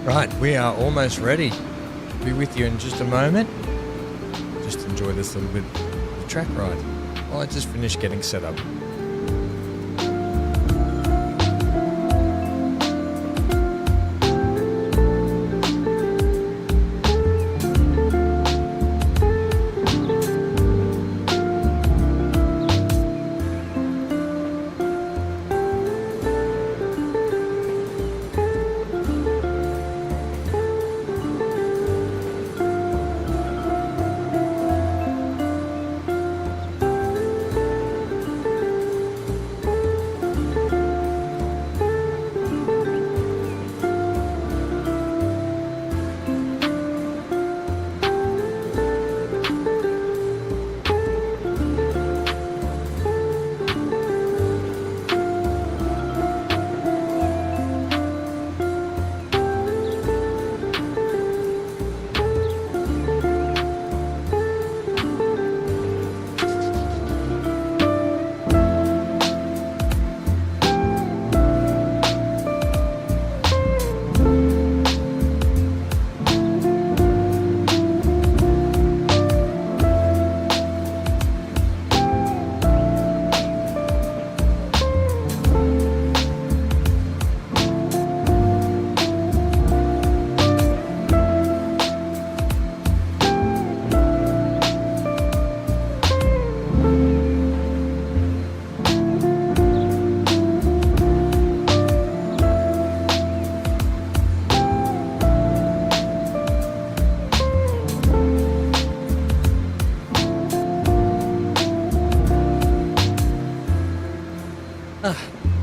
Right, we are almost ready. Be with you in just a moment. Just enjoy this little bit of track ride while I just finish getting set up.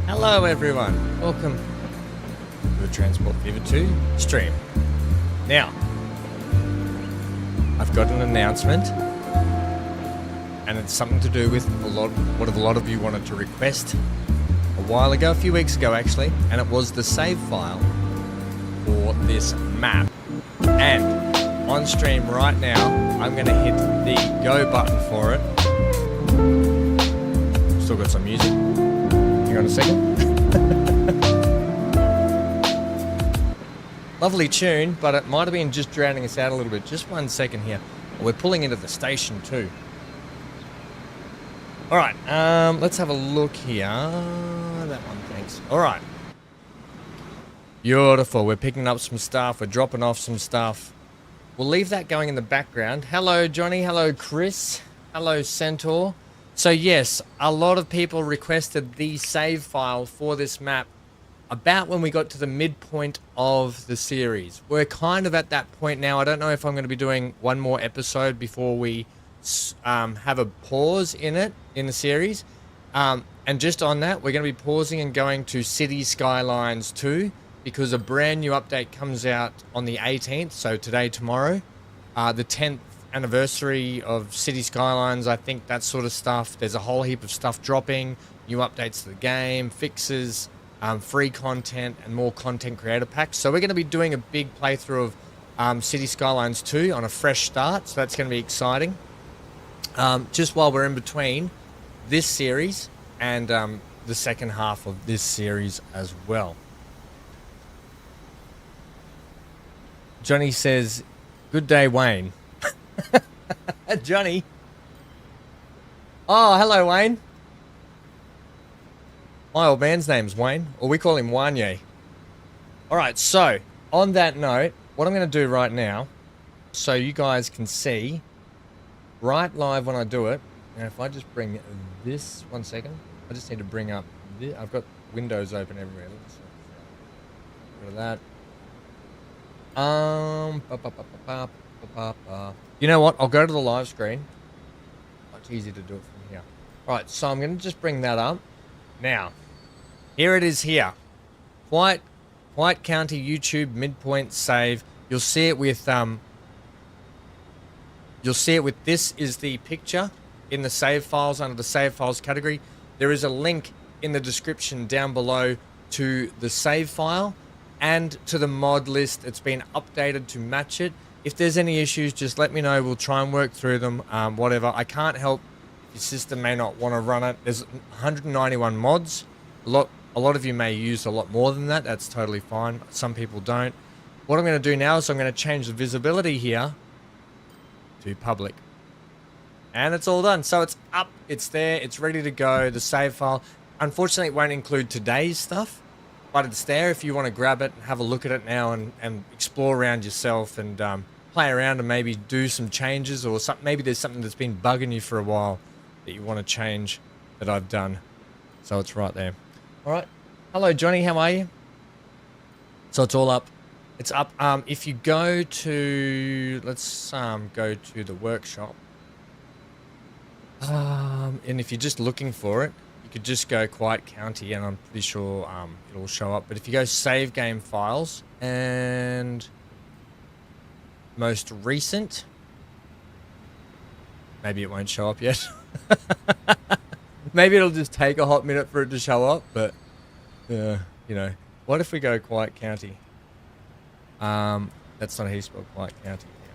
Hello everyone, welcome to the Transport Fever 2 stream. Now, I've got an announcement, and it's something to do with what a lot of you wanted to request a while ago, a few weeks ago actually, and it was the save file for this map. And on stream right now, I'm going to hit the go button for it. Still got some music. Hang on a second. Lovely tune, but it might have been just drowning us out a little bit. Just 1 second here. We're pulling into the station too. All right, let's have a look here. That one, thanks. All right. Beautiful. We're picking up some stuff. We're dropping off some stuff. We'll leave that going in the background. Hello, Johnny. Hello, Chris. Hello, Centaur. So yes, a lot of people requested the save file for this map about when we got to the midpoint of the series. We're kind of at that point now. I don't know if I'm going to be doing one more episode before we have a pause in the series. And just on that, we're going to be pausing and going to City Skylines 2 because a brand new update comes out on the 18th, so today, tomorrow. The 10th anniversary of City Skylines, I think, that sort of stuff. There's a whole heap of stuff dropping, new updates to the game, fixes, free content, and more content creator packs. So we're going to be doing a big playthrough of City Skylines 2 on a fresh start, so that's going to be exciting. Just while we're in between this series and the second half of this series as well. Johnny says, "Good day, Wayne." Johnny. Oh, hello, Wayne. My old man's name's Wayne, or we call him Wanye. All right, so on that note, what I'm going to do right now, so you guys can see right live when I do it. Now, if I just bring this, 1 second, I just need to bring up this. I've got windows open everywhere. Let's get rid of that. You know what? I'll go to the live screen. Much easier to do it from here. All right, so I'm going to just bring that up. Now, here it is here. White County YouTube midpoint save. You'll see it with this is the picture in the save files, under the save files category, there is a link in the description down below to the save file and to the mod list. It's been updated to match it. If there's any issues, just let me know. We'll try and work through them. Whatever. I can't help. Your system may not want to run it. There's 191 mods. A lot of you may use a lot more than that. That's totally fine. Some people don't. What I'm going to do now is I'm going to change the visibility here to public. And it's all done. So it's up. It's there. It's ready to go. The save file. Unfortunately, it won't include today's stuff. But it's there if you want to grab it and have a look at it now and explore around yourself and play around and maybe do some changes or something. Maybe there's something that's been bugging you for a while that you want to change that I've done. So it's right there. All right. Hello, Johnny. How are you? So it's all up. It's up. If you go to, let's go to the workshop. And if you're just looking for it, you could just go Quiet County and I'm pretty sure it'll show up. But if you go save game files and most recent, maybe it won't show up yet. Maybe it'll just take a hot minute for it to show up, but you know, what if we go Quiet County? That's not how you spell Quiet County. Yeah.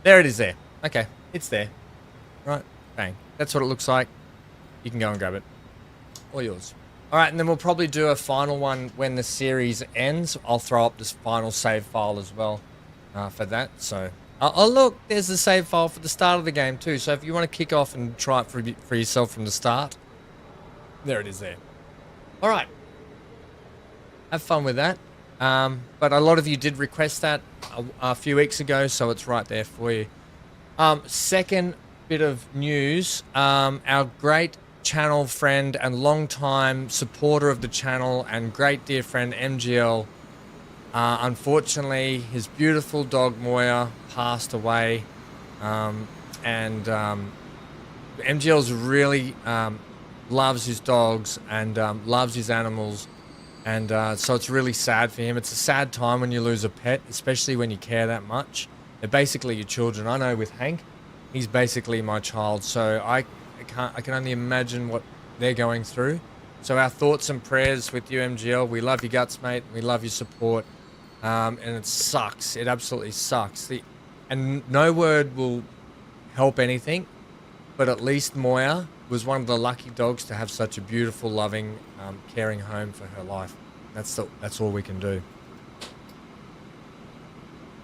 There it is there. Okay, it's there. Right, bang. That's what it looks like. You can go and grab it. All yours. All right, and then we'll probably do a final one when the series ends. I'll throw up this final save file as well for that. So, oh look, there's the save file for the start of the game too. So if you want to kick off and try it for yourself from the start, there it is there. All right. Have fun with that. But a lot of you did request that a few weeks ago, so it's right there for you. Second bit of news, our great channel friend and long-time supporter of the channel and great dear friend MGL, unfortunately his beautiful dog Moya passed away, and MGL's really loves his dogs and loves his animals, and so it's really sad for him. It's a sad time when you lose a pet, especially when you care that much. They're basically your children. I know with Hank, he's basically my child, so I can only imagine what they're going through. So our thoughts and prayers with you, MGL. We love your guts, mate. We love your support. And it sucks. It absolutely sucks. And no word will help anything, but at least Moya was one of the lucky dogs to have such a beautiful, loving, caring home for her life. That's all we can do.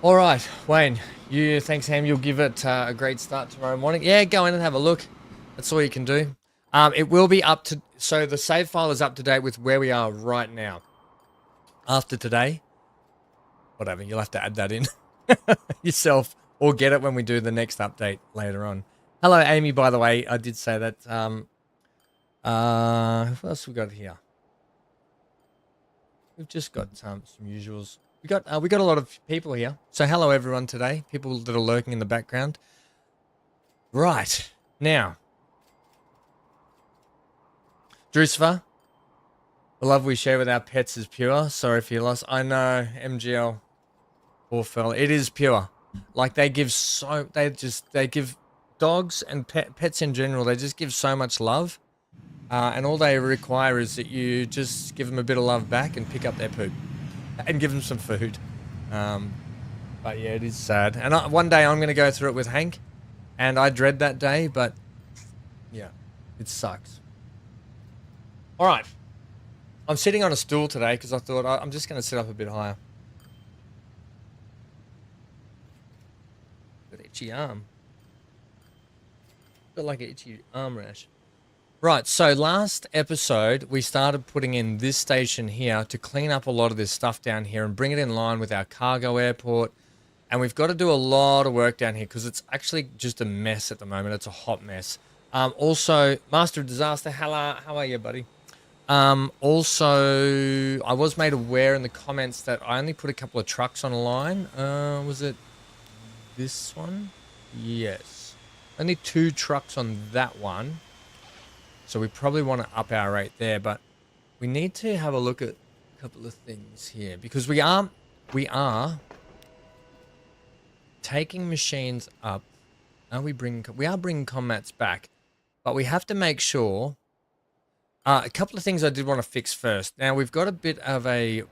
All right, Wayne, thanks, Ham. You'll give it a great start tomorrow morning. Yeah, go in and have a look. That's all you can do. It will be up to... So the save file is up to date with where we are right now. After today, whatever, you'll have to add that in yourself or get it when we do the next update later on. Hello, Amy, by the way. I did say that. What else we got here? We've just got some usuals. We got a lot of people here. So hello everyone today. People that are lurking in the background. Right. Now. Drucifer. The love we share with our pets is pure. Sorry for your loss. I know, MGL. Poor fella. It is pure. Like they give dogs and pets in general, they just give so much love. And all they require is that you just give them a bit of love back and pick up their poop. And give them some food. But yeah, it is sad. And one day I'm going to go through it with Hank. And I dread that day, but yeah, it sucks. All right. I'm sitting on a stool today because I thought I'm just going to sit up a bit higher. Got an itchy arm. Got like an itchy arm rash. Right, so last episode, we started putting in this station here to clean up a lot of this stuff down here and bring it in line with our cargo airport. And we've got to do a lot of work down here because it's actually just a mess at the moment. It's a hot mess. Also, Master of Disaster, how are you, buddy? Also, I was made aware in the comments that I only put a couple of trucks on a line. Was it this one? Yes. Only 2 trucks on that one. So we probably want to up our rate there, but we need to have a look at a couple of things here because we are taking machines up We are bringing combats back, but we have to make sure. A couple of things I did want to fix first. Now we've got a bit of a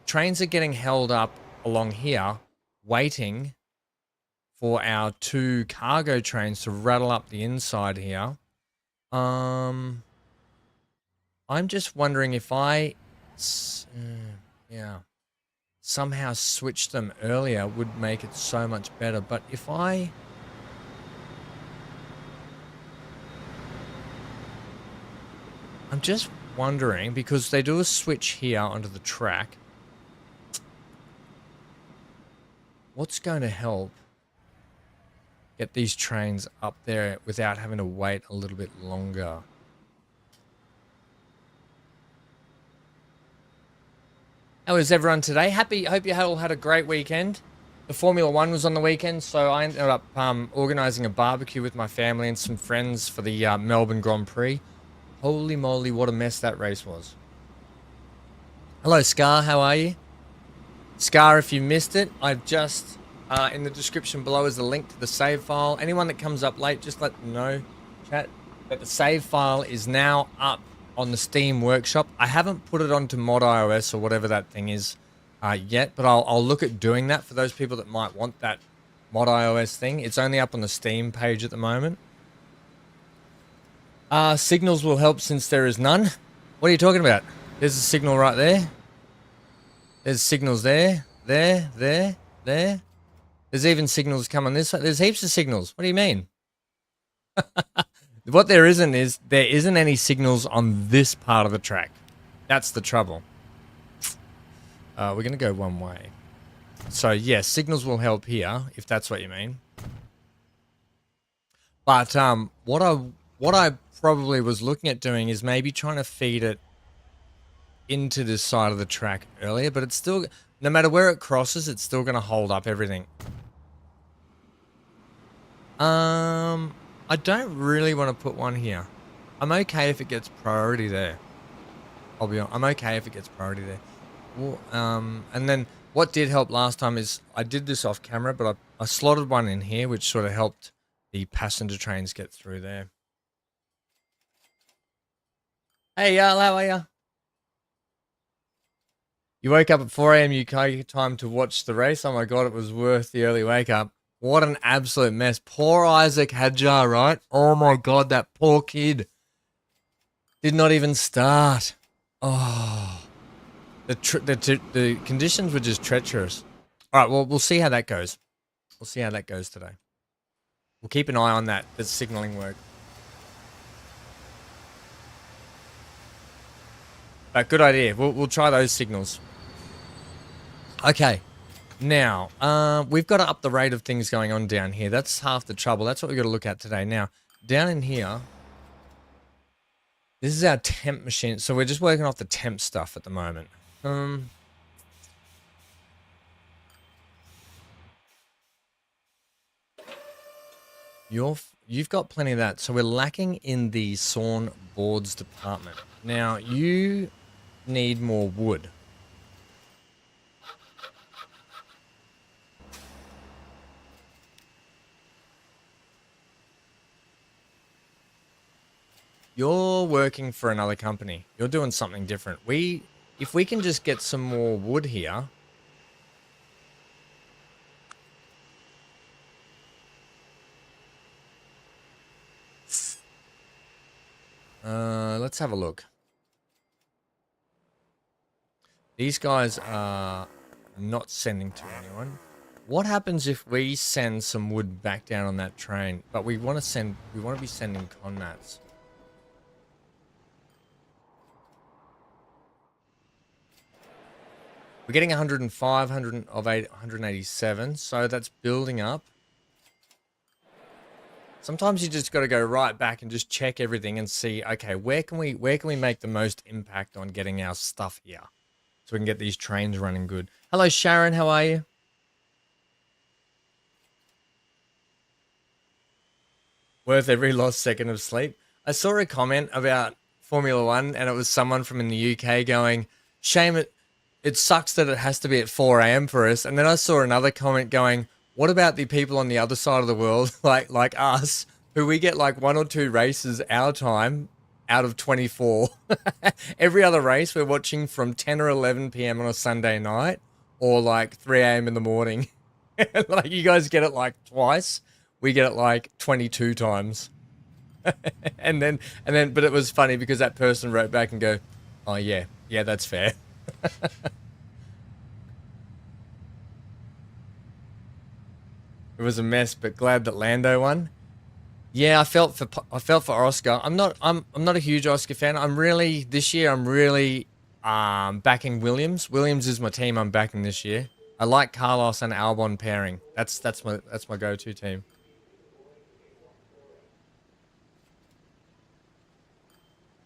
trains are getting held up along here, waiting for our 2 cargo trains to rattle up the inside here. I'm just wondering if I, somehow switch them earlier would make it so much better. But if I'm just wondering, because they do a switch here onto the track, what's going to help get these trains up there without having to wait a little bit longer? How is everyone today? Hope you all had a great weekend. The Formula One was on the weekend, so I ended up organising a barbecue with my family and some friends for the Melbourne Grand Prix. Holy moly, what a mess that race was. Hello, Scar. How are you? Scar, if you missed it, I've just, in the description below is the link to the save file. Anyone that comes up late, just let them know, chat, that the save file is now up on the Steam Workshop. I haven't put it onto Mod iOS or whatever that thing is yet, but I'll look at doing that for those people that might want that Mod iOS thing. It's only up on the Steam page at the moment. Signals will help since there is none. What are you talking about? There's a signal right there. There's signals there. There. There's even signals coming this way. There's heaps of signals. What do you mean? What there isn't is there isn't any signals on this part of the track. That's the trouble. We're going to go one way. So, yes, signals will help here, if that's what you mean. But what I probably was looking at doing is maybe trying to feed it into this side of the track earlier, but it's still, no matter where it crosses, it's still going to hold up everything. I don't really want to put one here. I'm okay if it gets priority there. I'll be honest, I'm okay if it gets priority there. Well, and then what did help last time is I did this off camera, but I slotted one in here, which sort of helped the passenger trains get through there. Hey, Yarl, how are you? You woke up at 4 a.m. UK time to watch the race. Oh my God, it was worth the early wake up. What an absolute mess. Poor Isaac Hadjar, right? Oh my God, that poor kid. Did not even start. Oh. The conditions were just treacherous. All right, well, we'll see how that goes. We'll see how that goes today. We'll keep an eye on that. Does signaling work? But good idea. We'll try those signals. Okay. Now, we've got to up the rate of things going on down here. That's half the trouble. That's what we've got to look at today. Now, down in here, this is our temp machine. So we're just working off the temp stuff at the moment. You've got plenty of that. So we're lacking in the sawn boards department. Now, you need more wood. You're working for another company. You're doing something different. If we can just get some more wood here. Let's have a look. These guys are not sending to anyone. What happens if we send some wood back down on that train? But we want to be sending con mats. We're getting 105, 187, so that's building up. Sometimes you just got to go right back and just check everything and see, okay, where can we make the most impact on getting our stuff here, so we can get these trains running good. Hello, Sharon, how are you? Worth every lost second of sleep. I saw a comment about Formula One, and it was someone from in the UK going, shame it sucks that it has to be at 4 a.m. for us. And then I saw another comment going, What about the people on the other side of the world, like us, who we get like 1 or 2 races our time out of 24? Every other race we're watching from 10 or 11 p.m. on a Sunday night or like 3 a.m. in the morning. Like you guys get it like twice. We get it like 22 times. and then, but it was funny because that person wrote back and go, oh yeah, that's fair. It was a mess, but glad that Lando won. Yeah, I felt for Oscar. I'm not a huge Oscar fan. This year I'm really backing Williams. Williams is my team I'm backing this year. I like Carlos and Albon pairing. That's my go-to team.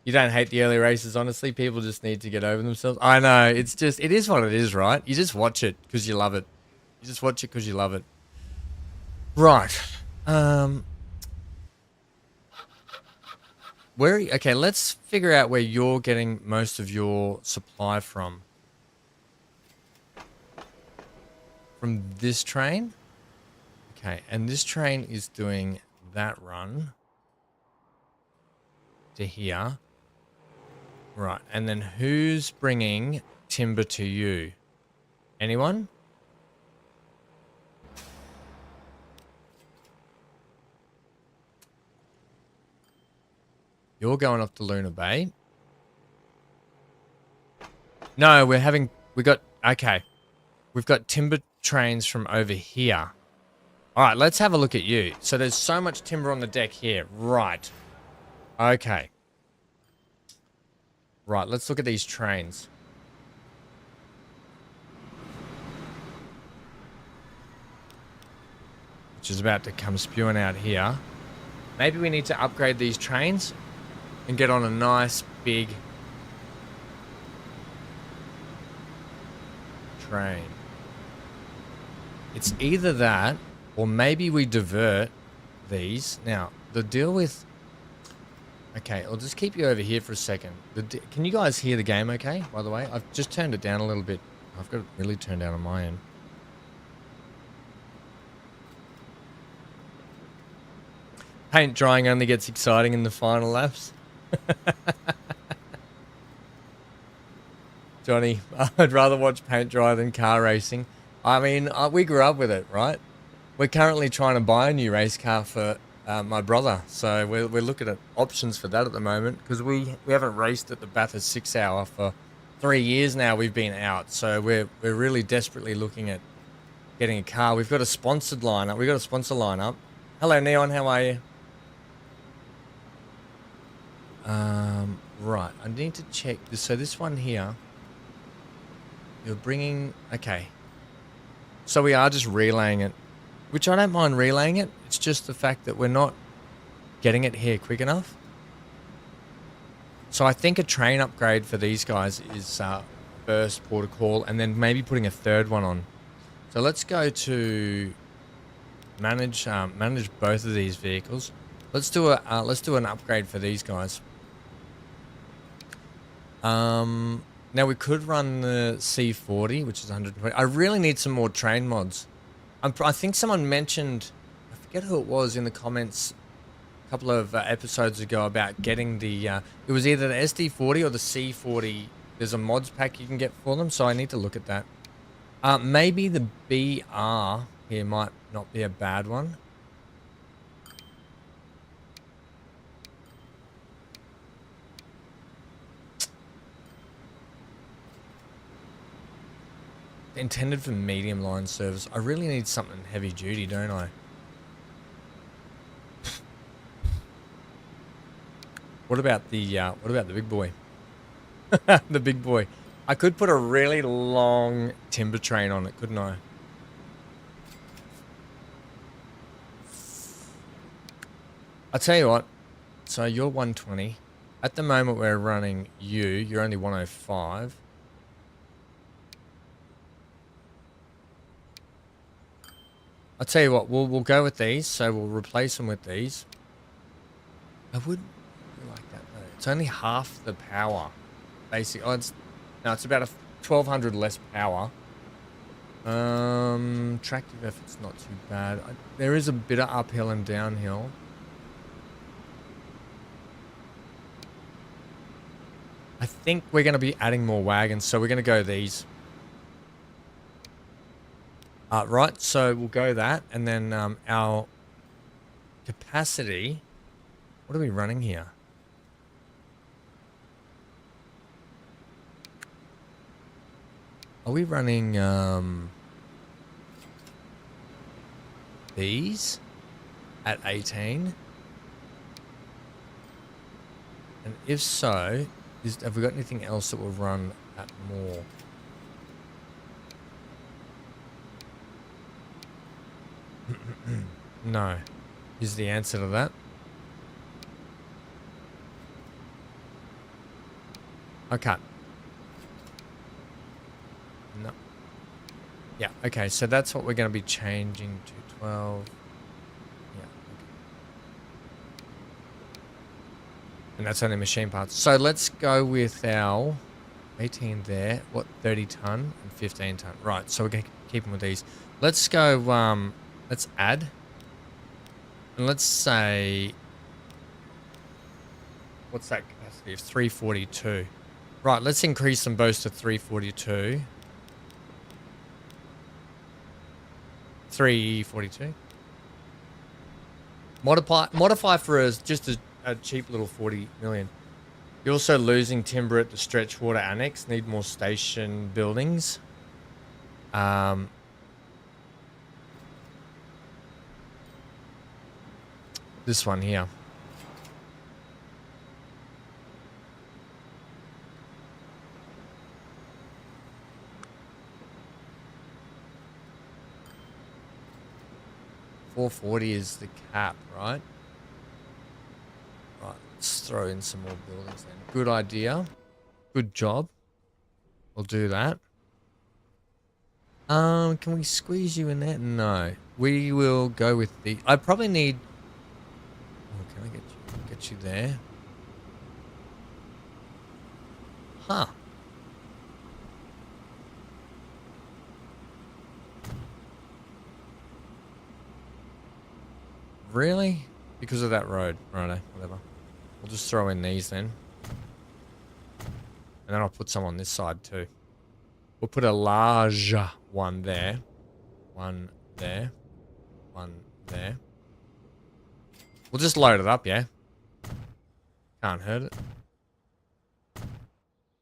You don't hate the early races, honestly. People just need to get over themselves. I know. It is what it is, right? You just watch it because you love it. You just watch it because you love it. Right. Okay, let's figure out where you're getting most of your supply from. From this train? Okay, and this train is doing that run to here. Right, and then who's bringing timber to you? Anyone? You're going off to Luna Bay. No, we've got timber trains from over here. All right, let's have a look at you. So there's so much timber on the deck here. Right. Okay. Right, let's look at these trains. Which is about to come spewing out here. Maybe we need to upgrade these trains and get on a nice big train. It's either that or maybe we divert these. Now, the deal with... Okay, I'll just keep you over here for a second. Can you guys hear the game okay, by the way? I've just turned it down a little bit. I've got it really turned down on my end. Paint drying only gets exciting in the final laps. Johnny, I'd rather watch paint dry than car racing. I mean, we grew up with it, right? We're currently trying to buy a new race car for my brother. So we're looking at options for that at the moment because we haven't raced at the Bathurst 6 Hour for 3 years now. We've been out. So we're really desperately looking at getting a car. We've got a sponsored lineup. We've got a sponsor lineup. Hello, Neon. How are you? Right, I need to check this. So this one here, you're bringing, okay. So we are just relaying it, which I don't mind relaying it. It's just the fact that we're not getting it here quick enough. So I think a train upgrade for these guys is first port of call, and then maybe putting a third one on. So let's go to manage both of these vehicles. Let's do an upgrade for these guys. Now we could run the C40, which is 120. I really need some more train mods. I think someone mentioned, I forget who it was in the comments a couple of episodes ago about getting the, it was either the SD40 or the C40. There's a mods pack you can get for them, so I need to look at that. Maybe the BR here might not be a bad one. Intended for medium line service. I really need something heavy duty, don't I? What about the big boy? The big boy. I could put a really long timber train on it, couldn't I? I'll tell you what. So you're 120. At the moment we're running you. You're only 105. I'll tell you what, we'll go with these, so we'll replace them with these. I would like that though. It's only half the power, basically. Oh, it's about a 1200 less power. Tractive effort's not too bad. There is a bit of uphill and downhill. I think we're going to be adding more wagons, so we're going to go these. Right, so we'll go that, and then our capacity. What are we running here? Are we running these at 18? And if so, have we got anything else that will run at more? No, is the answer to that. Okay. No. Yeah, okay, so that's what we're going to be changing to 12. Yeah. Okay. And that's only machine parts. So let's go with our 18 there. What, 30 ton and 15 ton. Right, so we're going to keep them with these. Let's go, let's add. And let's say, what's that capacity of 342? Right, let's increase them both to 342. 342. Modify for just a cheap little 40 million. You're also losing timber at the stretch water annex. Need more station buildings. This one here. $440 is the cap, right? Right, let's throw in some more buildings then. Good idea. Good job. We'll do that. Can we squeeze you in there? No. We will go with the... I probably need... Oh, can I get you there? Huh. Really? Because of that road. Righto, whatever. We'll just throw in these then. And then I'll put some on this side too. We'll put a large one there. One there. One there. We'll just load it up, yeah? Can't hurt it.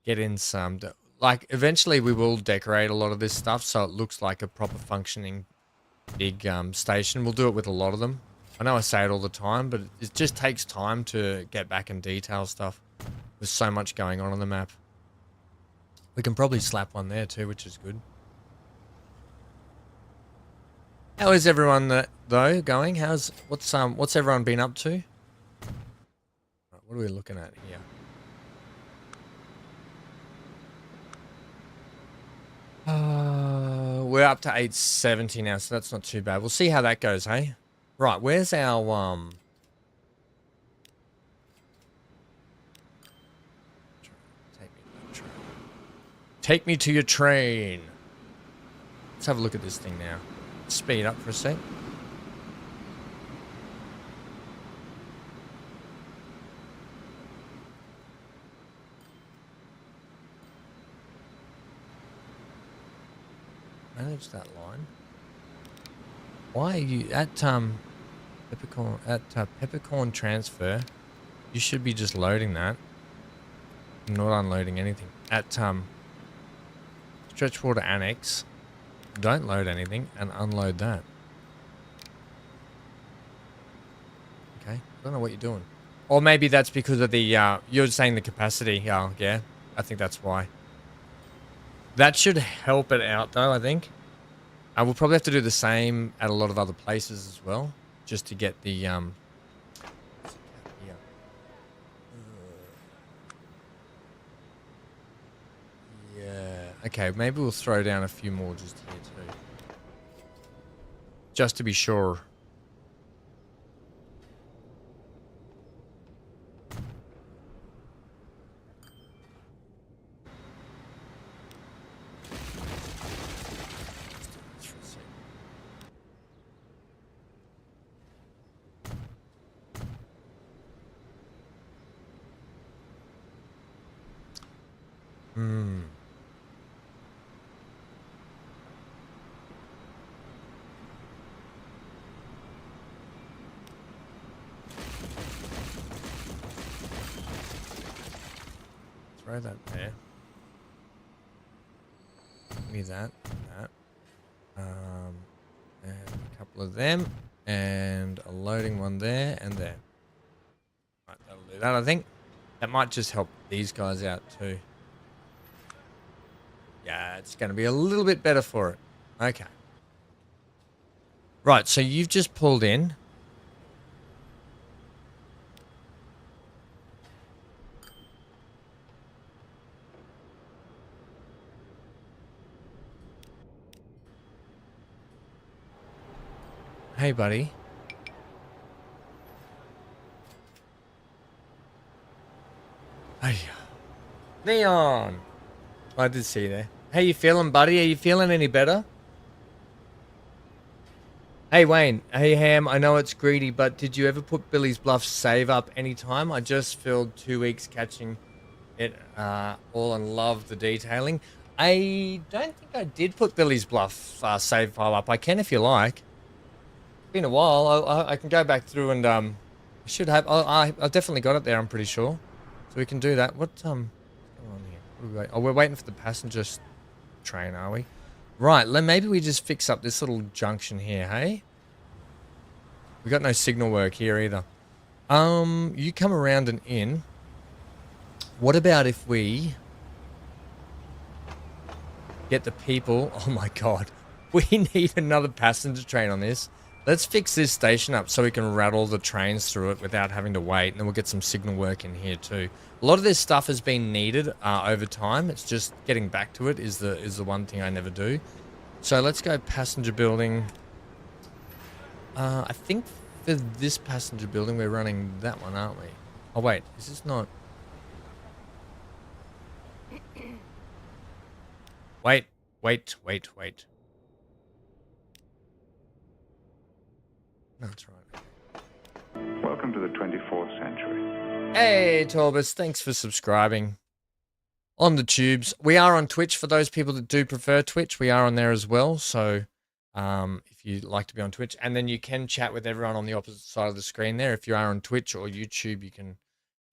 Get in some... Like, eventually we will decorate a lot of this stuff so it looks like a proper functioning big station. We'll do it with a lot of them. I know I say it all the time, but it just takes time to get back and detail stuff. There's so much going on the map. We can probably slap one there too, which is good. How is everyone though going? What's everyone been up to? Right, what are we looking at here? We're up to 870 now, so that's not too bad. We'll see how that goes, hey? Right, where's our Take me to your train. Let's have a look at this thing now. Speed up for a sec. Manage that line. Why are you at Peppercorn transfer? You should be just loading that. Not unloading anything. At Stretchwater Annex, don't load anything and unload that. Okay, I don't know what you're doing. Or maybe that's because of the, you're saying the capacity. Yeah, I think that's why. That should help it out though, I think. We'll probably have to do the same at a lot of other places as well, just to get the, yeah. Okay, maybe we'll throw down a few more just here too. Just to be sure. Hmm. Throw that there. Give me that. That. And a couple of them. And a loading one there and there. Right, that'll do that, I think. That might just help these guys out too. Yeah, it's going to be a little bit better for it. Okay. Right, so you've just pulled in. Hey, buddy. Hey. Neon. I did see you there. How you feeling, buddy? Are you feeling any better? Hey, Wayne. Hey, Ham. I know it's greedy, but did you ever put Billy's Bluff save up anytime? I just filled 2 weeks catching it all and love the detailing. I don't think I did put Billy's Bluff save file up. I can if you like. It's been a while. I can go back through and I should have. I definitely got it there. I'm pretty sure. So we can do that. What's going on here? What are we waiting? Oh, we're waiting for the passenger train, are we? Right. Maybe we just fix up this little junction here. Hey, we got no signal work here either. You come around and in. What about if we get the people? Oh my God, we need another passenger train on this. Let's fix this station up so we can rattle the trains through it without having to wait, and then we'll get some signal work in here too. A lot of this stuff has been needed over time. It's just getting back to it is the one thing I never do. So let's go passenger building. I think for this passenger building we're running that one, aren't we? Oh wait, is this not? Wait. No, that's right. Welcome to the 24th century. Hey, Torbus, thanks for subscribing. On the tubes. We are on Twitch for those people that do prefer Twitch. We are on there as well. So if you'd like to be on Twitch, and then you can chat with everyone on the opposite side of the screen there. If you are on Twitch or YouTube, you can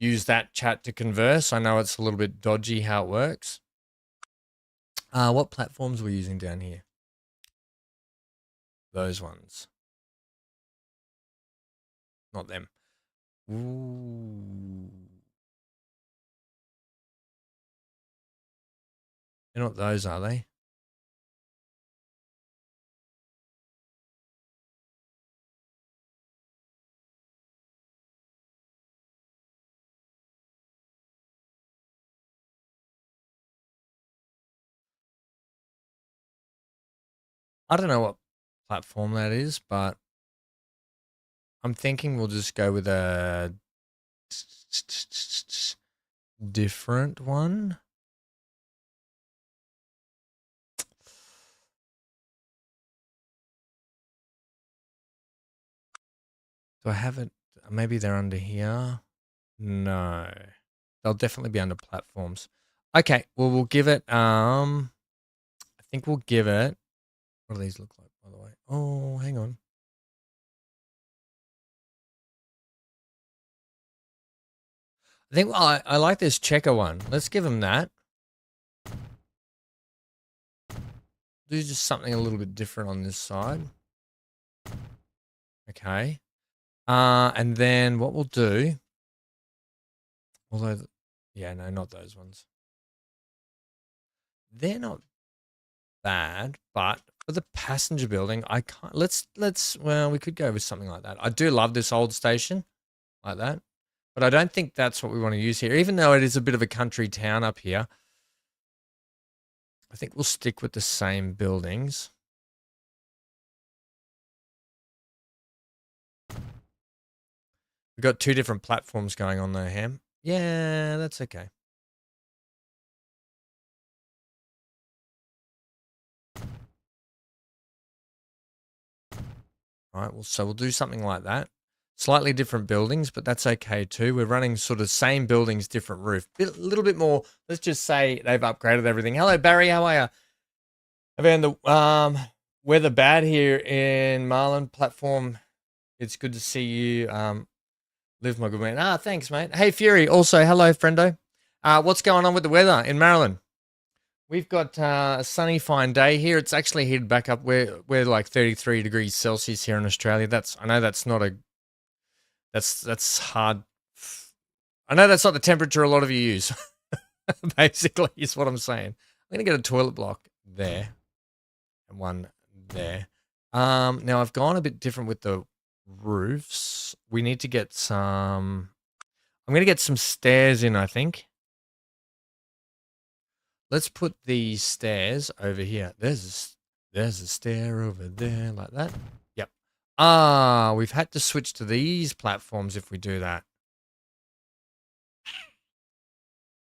use that chat to converse. I know it's a little bit dodgy how it works. What platforms are we using down here? Those ones. Not them. Ooh. They're not those, are they? I don't know what platform that is, but I'm thinking we'll just go with a different one. Do I have it? Maybe they're under here. No, they'll definitely be under platforms. Okay, well we'll give it. I think we'll give it. What do these look like, by the way? Oh, hang on. I think I like this checker one. Let's give them that. Do just something a little bit different on this side. Okay. And then what we'll do. Although, yeah, no, not those ones. They're not bad, but for the passenger building, I can't. Well, we could go with something like that. I do love this old station like that, but I don't think that's what we want to use here. Even though it is a bit of a country town up here, I think we'll stick with the same buildings. We've got two different platforms going on there, Ham. Yeah, that's okay. All right, well, so we'll do something like that. Slightly different buildings, but that's okay too. We're running sort of same buildings, different roof. A little bit more. Let's just say they've upgraded everything. Hello, Barry. How are you? Having the weather bad here in Marlin platform. It's good to see you. Live, my good man. Thanks, mate. Hey, Fury. Also, hello, friendo. What's going on with the weather in Maryland? We've got a sunny, fine day here. It's actually heated back up. We're like 33 degrees Celsius here in Australia. I know that's not a that's hard. I know that's not the temperature a lot of you use. Basically, is what I'm saying. I'm gonna get a toilet block there and one there. Now I've gone a bit different with the roofs. We need to get some. I'm gonna get some stairs in, I think. Let's put these stairs over here. There's a stair over there like that. Yep. We've had to switch to these platforms if we do that.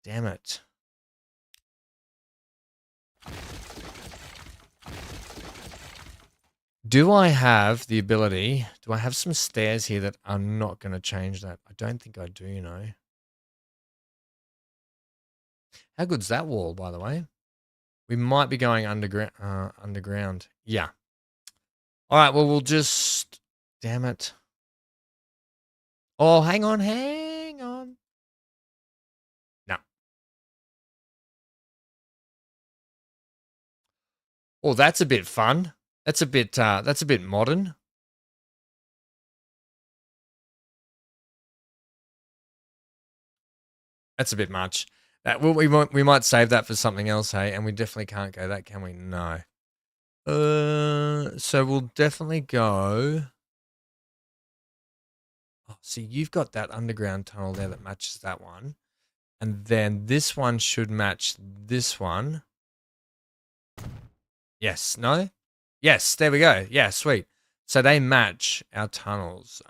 Damn it. Do I have the ability? Do I have some stairs here that are not going to change that? I don't think I do, you know. How good's that wall, by the way? We might be going underground. Yeah. All right, well, we'll just... Damn it. Oh, hang on. No. Oh, that's a bit fun. That's a bit modern. That's a bit much. We might save that for something else, hey? And we definitely can't go that, can we? No. So we'll definitely go. Oh, see, you've got that underground tunnel there that matches that one. And then this one should match this one. Yes, no? Yes, there we go. Yeah, sweet. So they match our tunnels.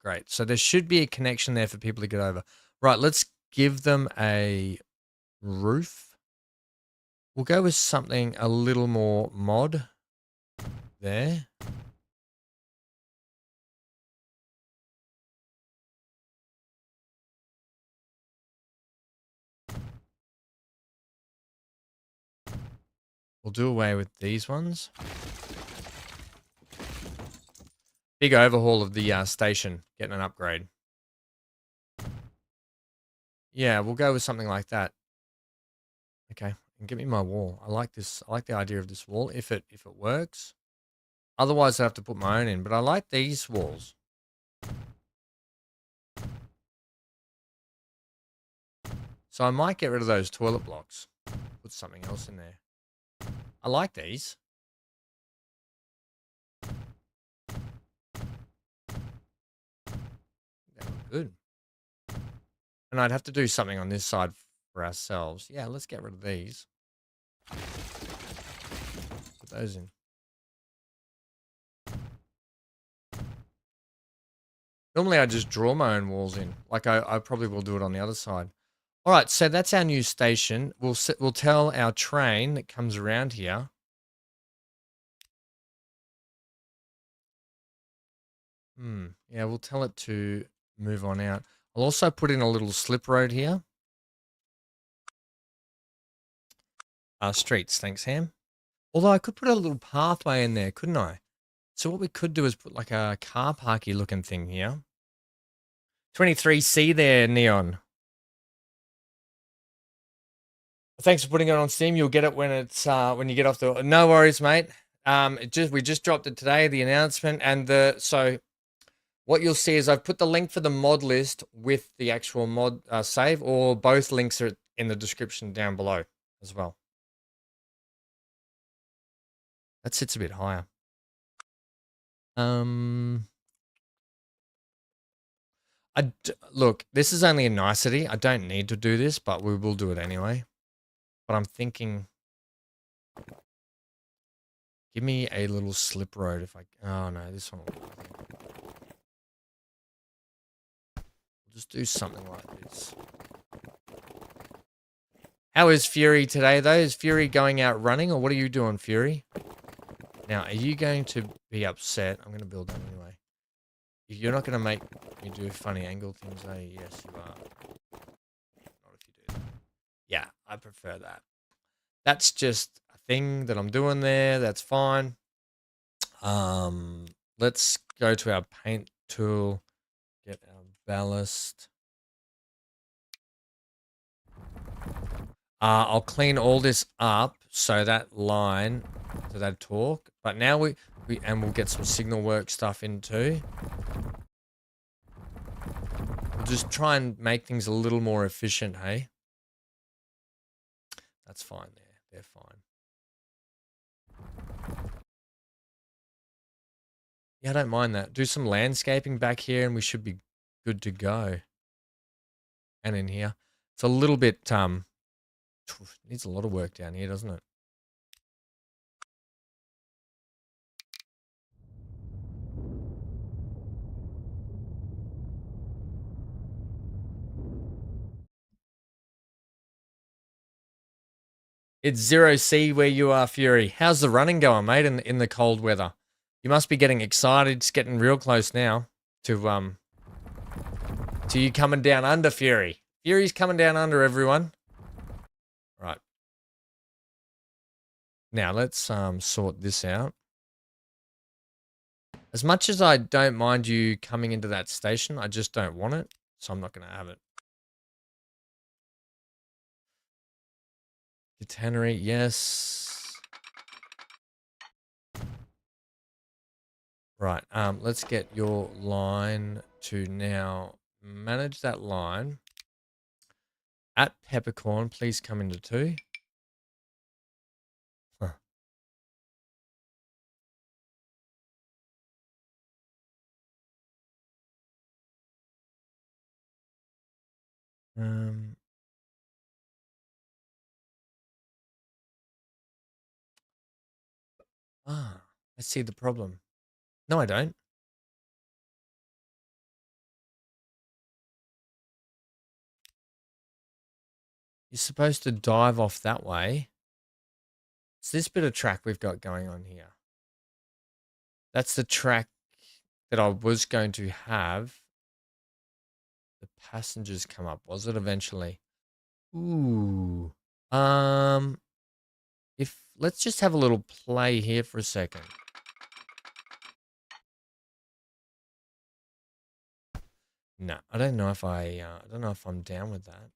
Great. So there should be a connection there for people to get over. Right, let's give them a roof. We'll go with something a little more mod there. We'll do away with these ones. Big overhaul of the station, getting an upgrade. Yeah, we'll go with something like that. Okay, and give me my wall. I like this. I like the idea of this wall if it works. Otherwise, I have to put my own in. But I like these walls. So I might get rid of those toilet blocks. Put something else in there. I like these. They look good. And I'd have to do something on this side for ourselves. Yeah, let's get rid of these. Put those in. Normally I just draw my own walls in. Like I probably will do it on the other side. All right, so that's our new station. We'll tell our train that comes around here. Yeah, we'll tell it to move on out. I'll also put in a little slip road here. Streets, thanks, Ham. Although I could put a little pathway in there, couldn't I? So what we could do is put like a car parky looking thing here. 23C there, Neon. Thanks for putting it on Steam. You'll get it when it's when you get off the. No worries, mate. We just dropped it today, the announcement, and so what you'll see is I've put the link for the mod list with the actual mod save, or both links are in the description down below as well. That sits a bit higher. Look, this is only a nicety. I don't need to do this, but we will do it anyway. But I'm thinking, give me a little slip road if I. Oh no, this one. We'll just do something like this. How is Fury today, though? Is Fury going out running, or what are you doing, Fury? Now, are you going to be upset? I'm going to build that anyway. You're not going to make me do funny angle things, eh? Yes, you are. Not if you do that. Yeah, I prefer that. That's just a thing that I'm doing there. That's fine. Let's go to our paint tool. Get our ballast. I'll clean all this up so that line to that torque. But now we'll get some signal work stuff in too. We'll just try and make things a little more efficient, hey? That's fine there. They're fine. Yeah, I don't mind that. Do some landscaping back here and we should be good to go. And in here. It's a little bit, needs a lot of work down here, doesn't it? It's 0C where you are, Fury. How's the running going, mate, in the cold weather? You must be getting excited. It's getting real close now to you coming down under, Fury. Fury's coming down under, everyone. Right. Now let's sort this out. As much as I don't mind you coming into that station, I just don't want it, so I'm not going to have it. The tannery, yes. Right, let's get your line to now manage that line. At Peppercorn, please come into 2. Huh. I see the problem. No, I don't. You're supposed to dive off that way. It's this bit of track we've got going on here. That's the track that I was going to have the passengers come up, was it eventually? Ooh. Let's just have a little play here for a second. No, I don't know if I don't know if I'm down with that.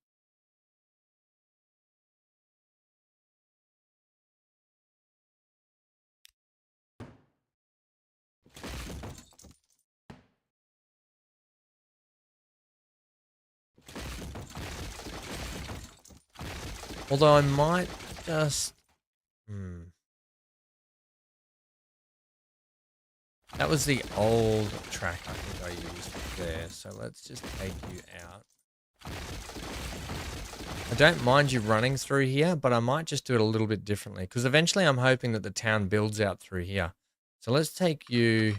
Although I might just... That was the old track I think I used there. So let's just take you out. I don't mind you running through here, but I might just do it a little bit differently. Because eventually I'm hoping that the town builds out through here. So let's take you...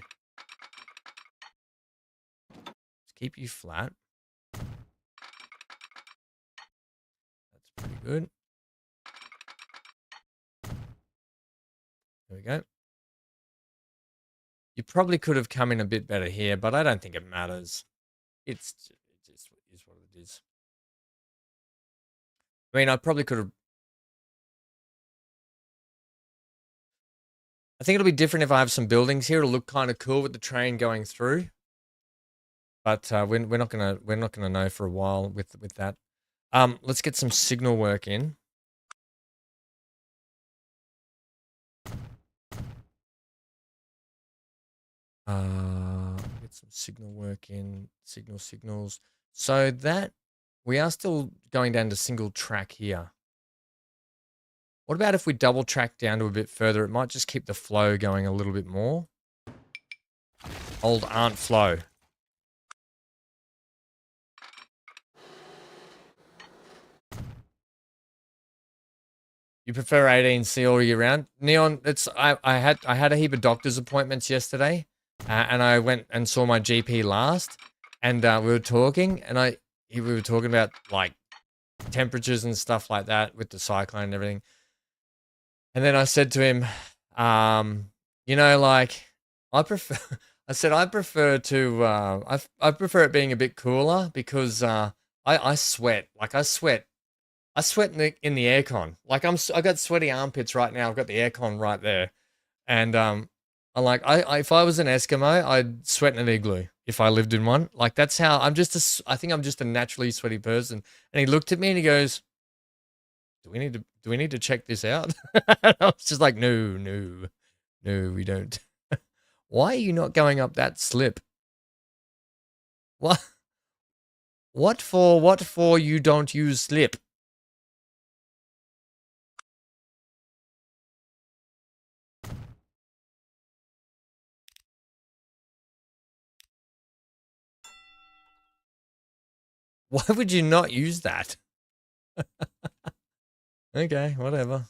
Let's keep you flat. That's pretty good. There we go. You probably could have come in a bit better here, but I don't think it matters. It just is what it is. I mean, I probably could have... I think it'll be different if I have some buildings here. It'll look kind of cool with the train going through. But we're not gonna know for a while with that. Let's get some signal work in. Get some signal work in, signals. So that we are still going down to single track here. What about if we double track down to a bit further? It might just keep the flow going a little bit more. Old Aunt Flo. You prefer 18C all year round? Neon, I had a heap of doctor's appointments yesterday. And I went and saw my GP last, and we were talking, and we were talking about like temperatures and stuff like that with the cyclone and everything. And then I said to him, you know, like I I said I prefer to I prefer it being a bit cooler because I sweat. Like I sweat in the aircon. Like I got sweaty armpits right now. I've got the aircon right there. And I if I was an Eskimo, I'd sweat in an igloo if I lived in one. Like that's how I think I'm just a naturally sweaty person. And he looked at me and he goes, do we need to check this out? I was just like, no, we don't. Why are you not going up that slip? What? What for you don't use slip? Why would you not use that? Okay, whatever.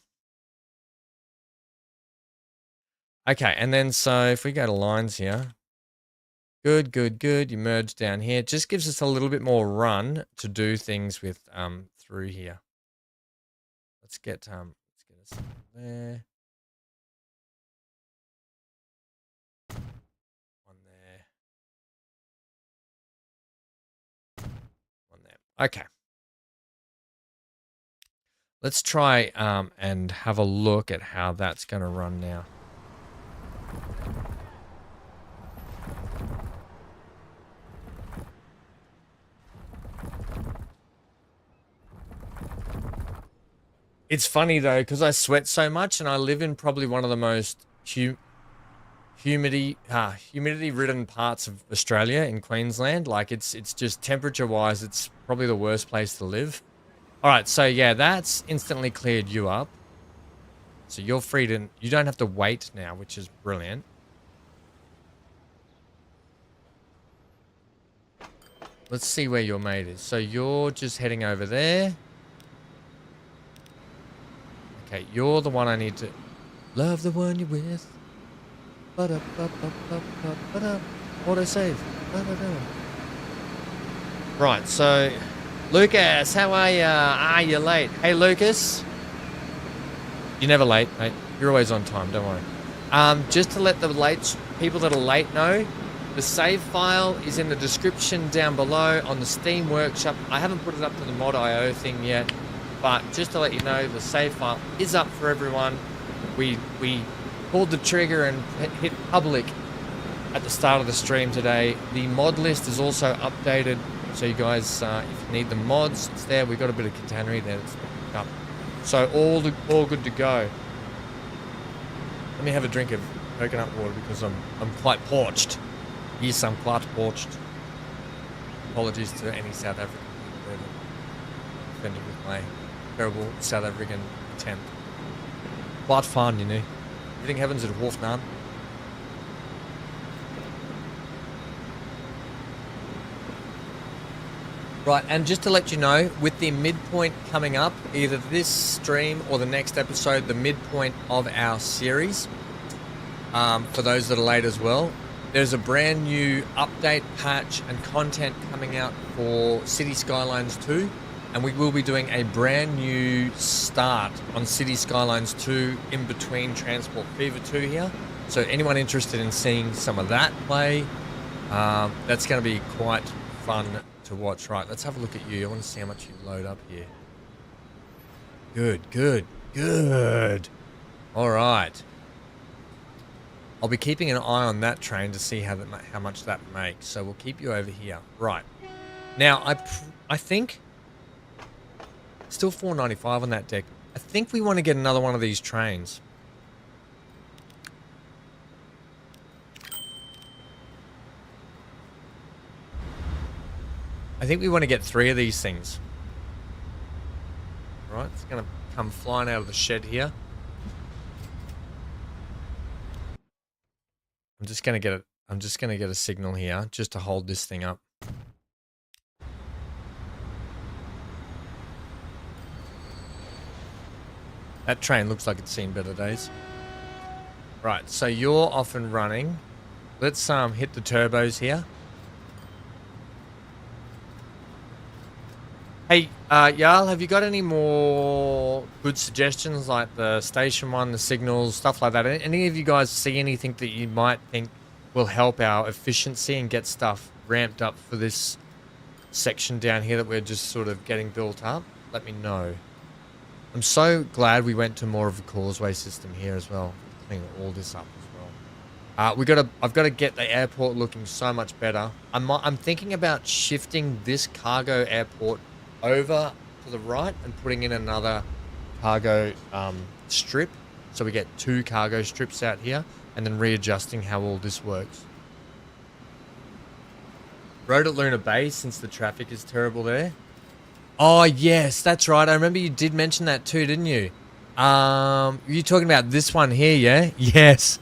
Okay, and then so if we go to lines here. Good, good, good. You merge down here. It just gives us a little bit more run to do things with through here. Let's get us there. One there. One there. Okay. Let's try and have a look at how that's going to run now. It's funny though, because I sweat so much and I live in probably one of the most humidity-ridden parts of Australia in Queensland. Like it's just temperature-wise, it's probably the worst place to live. All right, so yeah, that's instantly cleared you up. So you're free to, you don't have to wait now, which is brilliant. Let's see where your mate is. So you're just heading over there. Okay, you're the one I need to... Love the one you're with. Auto-save. Right, so... Lucas, how are you? Ah, you're late. Hey, Lucas. You're never late, mate. You're always on time, don't worry. Just to let the people that are late know, the save file is in the description down below on the Steam Workshop. I haven't put it up to the mod.io thing yet. But just to let you know, the save file is up for everyone. We pulled the trigger and hit public at the start of the stream today. The mod list is also updated, so you guys, if you need the mods, it's there. We've got a bit of catenary there that's up. So all good to go. Let me have a drink of coconut water because I'm quite parched. Yes, I'm quite parched. Apologies to any South African people that are offended with my terrible South African attempt. Quite fun, you know. Everything happens at Wharf Nan. Right, and just to let you know, with the midpoint coming up, either this stream or the next episode, the midpoint of our series, for those that are late as well, there's a brand new update, patch, and content coming out for City Skylines 2. And we will be doing a brand new start on City Skylines 2 in between Transport Fever 2 here. So anyone interested in seeing some of that play, that's going to be quite fun to watch. Right, let's have a look at you. I want to see how much you load up here. Good, good, good. All right. I'll be keeping an eye on that train to see how much that makes. So we'll keep you over here. Right. Now, I think... Still $4.95 on that deck. I think we want to get another one of these trains. I think we want to get 3 of these things. Right, it's going to come flying out of the shed here. I'm just going to get a signal here just to hold this thing up. That train looks like it's seen better days. Right, so you're off and running. Let's hit the turbos here. Hey, Jarl, have you got any more good suggestions like the station one, the signals, stuff like that? Any of you guys see anything that you might think will help our efficiency and get stuff ramped up for this section down here that we're just sort of getting built up, let me know. I'm so glad we went to more of a causeway system here as well. Clean all this up as well. I've got to get the airport looking so much better. I'm thinking about shifting this cargo airport over to the right and putting in another cargo strip, so we get 2 cargo strips out here, and then readjusting how all this works. Road at Luna Bay, since the traffic is terrible there. Oh yes, that's right. I remember you did mention that too, didn't you? You're talking about this one here, yeah? Yes.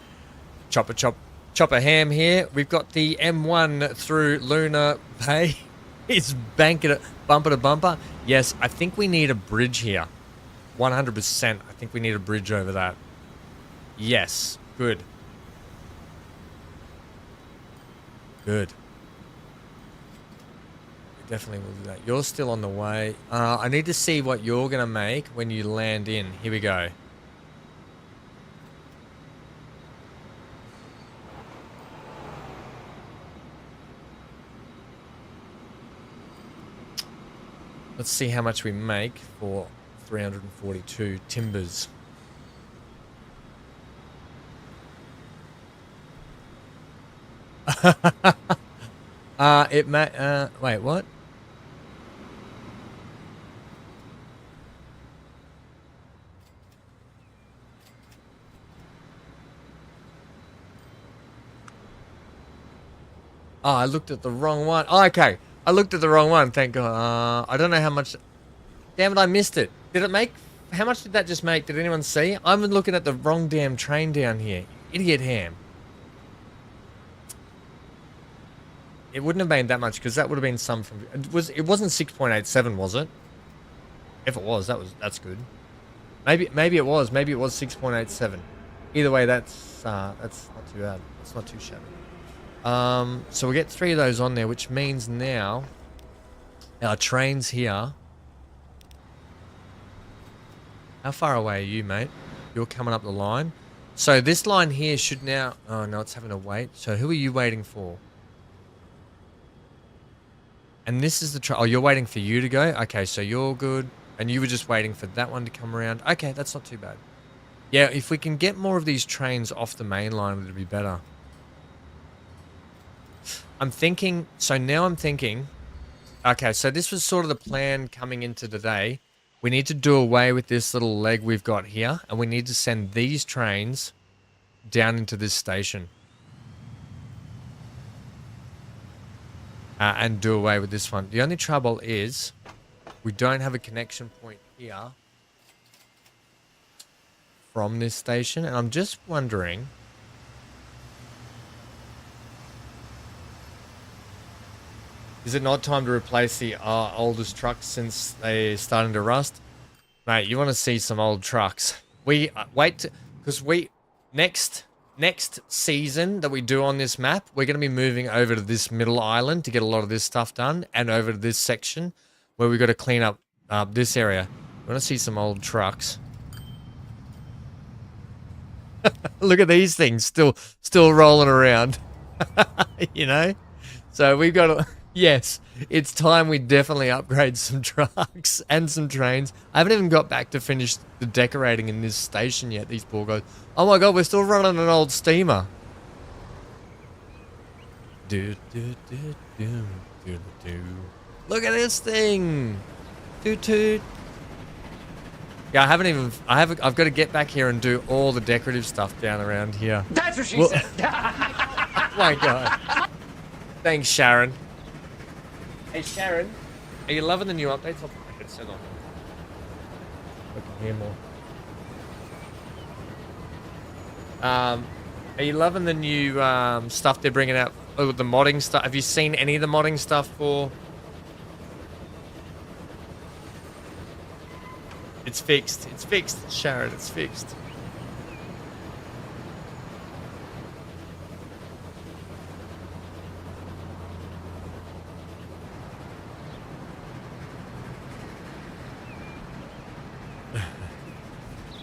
Chopper ham here. We've got the M1 through Luna Bay. It's banking it bumper to bumper. Yes, I think we need a bridge here. 100%. I think we need a bridge over that. Yes. Good. Good. We definitely will do that. You're still on the way. I need to see what you're going to make when you land in. Here we go. Let's see how much we make for 342 timbers. Wait, what? Oh, I looked at the wrong one. Oh, okay. I looked at the wrong one, thank God. I don't know how much... Damn it, I missed it. Did it make... How much did that just make? Did anyone see? I'm looking at the wrong damn train down here. Idiot ham. It wouldn't have been that much, because that would have been some from... It wasn't 6.87, was it? If it was, that's good. Maybe it was. Maybe it was 6.87. Either way, that's not too bad. It's not too shabby. So we get 3 of those on there, which means now our train's here. How far away are you, mate? You're coming up the line. So this line here should now... Oh, no, it's having to wait. So who are you waiting for? And this is the... Oh, you're waiting for you to go? Okay, so you're good. And you were just waiting for that one to come around. Okay, that's not too bad. Yeah, if we can get more of these trains off the main line, it'd be better. I'm thinking... So now I'm thinking... Okay, so this was sort of the plan coming into today. We need to do away with this little leg we've got here. And we need to send these trains down into this station. And do away with this one. The only trouble is... we don't have a connection point here from this station. And I'm just wondering... Is it not time to replace the oldest trucks since they're starting to rust? Mate, you want to see some old trucks. We because next season that we do on this map, we're going to be moving over to this middle island to get a lot of this stuff done, and over to this section where we've got to clean up this area. We want to see some old trucks. Look at these things still rolling around. You know? So we've got to... Yes, it's time we definitely upgrade some trucks and some trains. I haven't even got back to finish the decorating in this station yet, these poor guys. Oh my God, we're still running an old steamer. Look at this thing. Toot toot. Yeah, I've got to get back here and do all the decorative stuff down around here. That's what she said. Oh my God. Thanks, Sharon. Hey Sharon, are you loving the new updates? I'll put my headset on. I can hear more. Are you loving the new stuff they're bringing out? Oh, the modding stuff. Have you seen any of the modding stuff for? It's fixed. It's fixed, Sharon. It's fixed.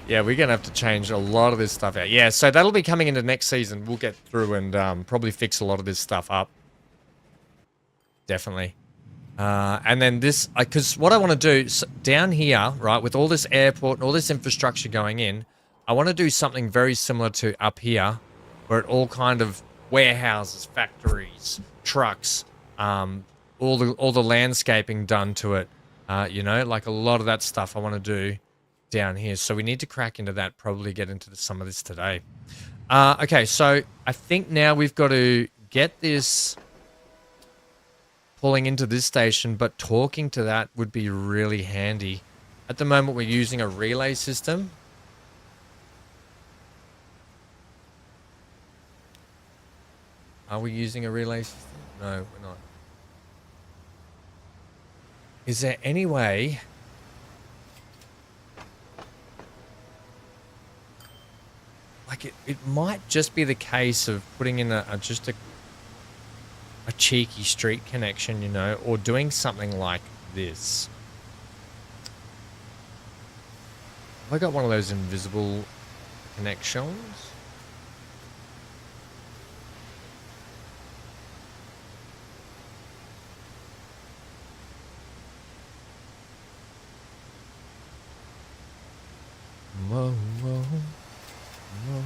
Yeah, we're going to have to change a lot of this stuff out. Yeah, so that'll be coming into next season. We'll get through and probably fix a lot of this stuff up. Definitely. And then this, because what I want to do down here, right, with all this airport and all this infrastructure going in, I want to do something very similar to up here, where it all kind of warehouses, factories, trucks, all the landscaping done to it. You know, like a lot of that stuff I want to do down here. So we need to crack into that, probably get into some of this today. Okay, so I think now we've got to get this pulling into this station, but talking to that would be really handy. At the moment, we're using a relay system. Are we using a relay system? No, we're not. Is there any way... Like, it might just be the case of putting in just a cheeky street connection, you know, or doing something like this. Have I got one of those invisible connections? Whoa, whoa, whoa, whoa.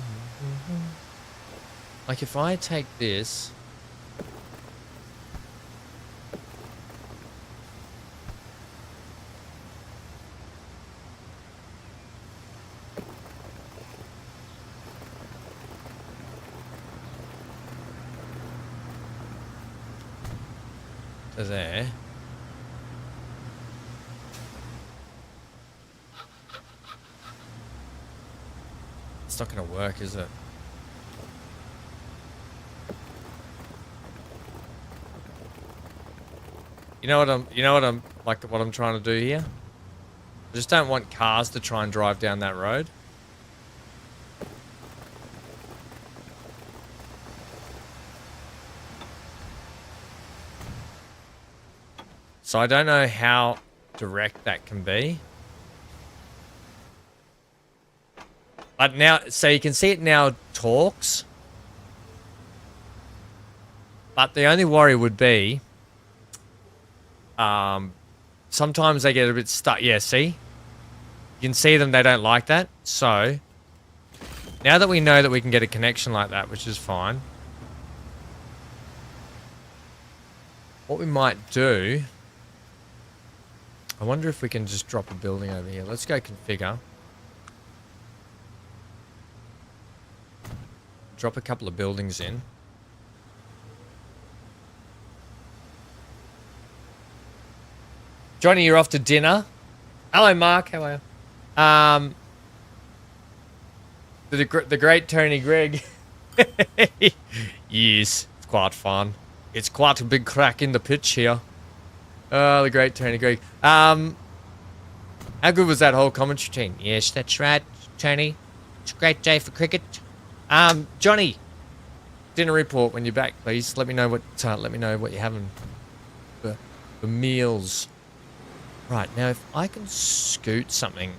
Like if I take this... to there. It's not going to work, is it? You know what I'm trying to do here? I just don't want cars to try and drive down that road. So I don't know how direct that can be. But now, so you can see it now talks. But the only worry would be, sometimes they get a bit stuck. Yeah, see? You can see them, they don't like that. So, now that we know that we can get a connection like that, which is fine. What we might do... I wonder if we can just drop a building over here. Let's go configure. Drop a couple of buildings in. Johnny, you're off to dinner. Hello, Mark. How are you? The great Tony Gregg. Yes, it's quite fun. It's quite a big crack in the pitch here. Oh, the great Tony Gregg. How good was that whole commentary team? Yes, that's right, Tony. It's a great day for cricket. Johnny, dinner report when you're back, please. Let me know what you're having for meals. Right, now if I can scoot something.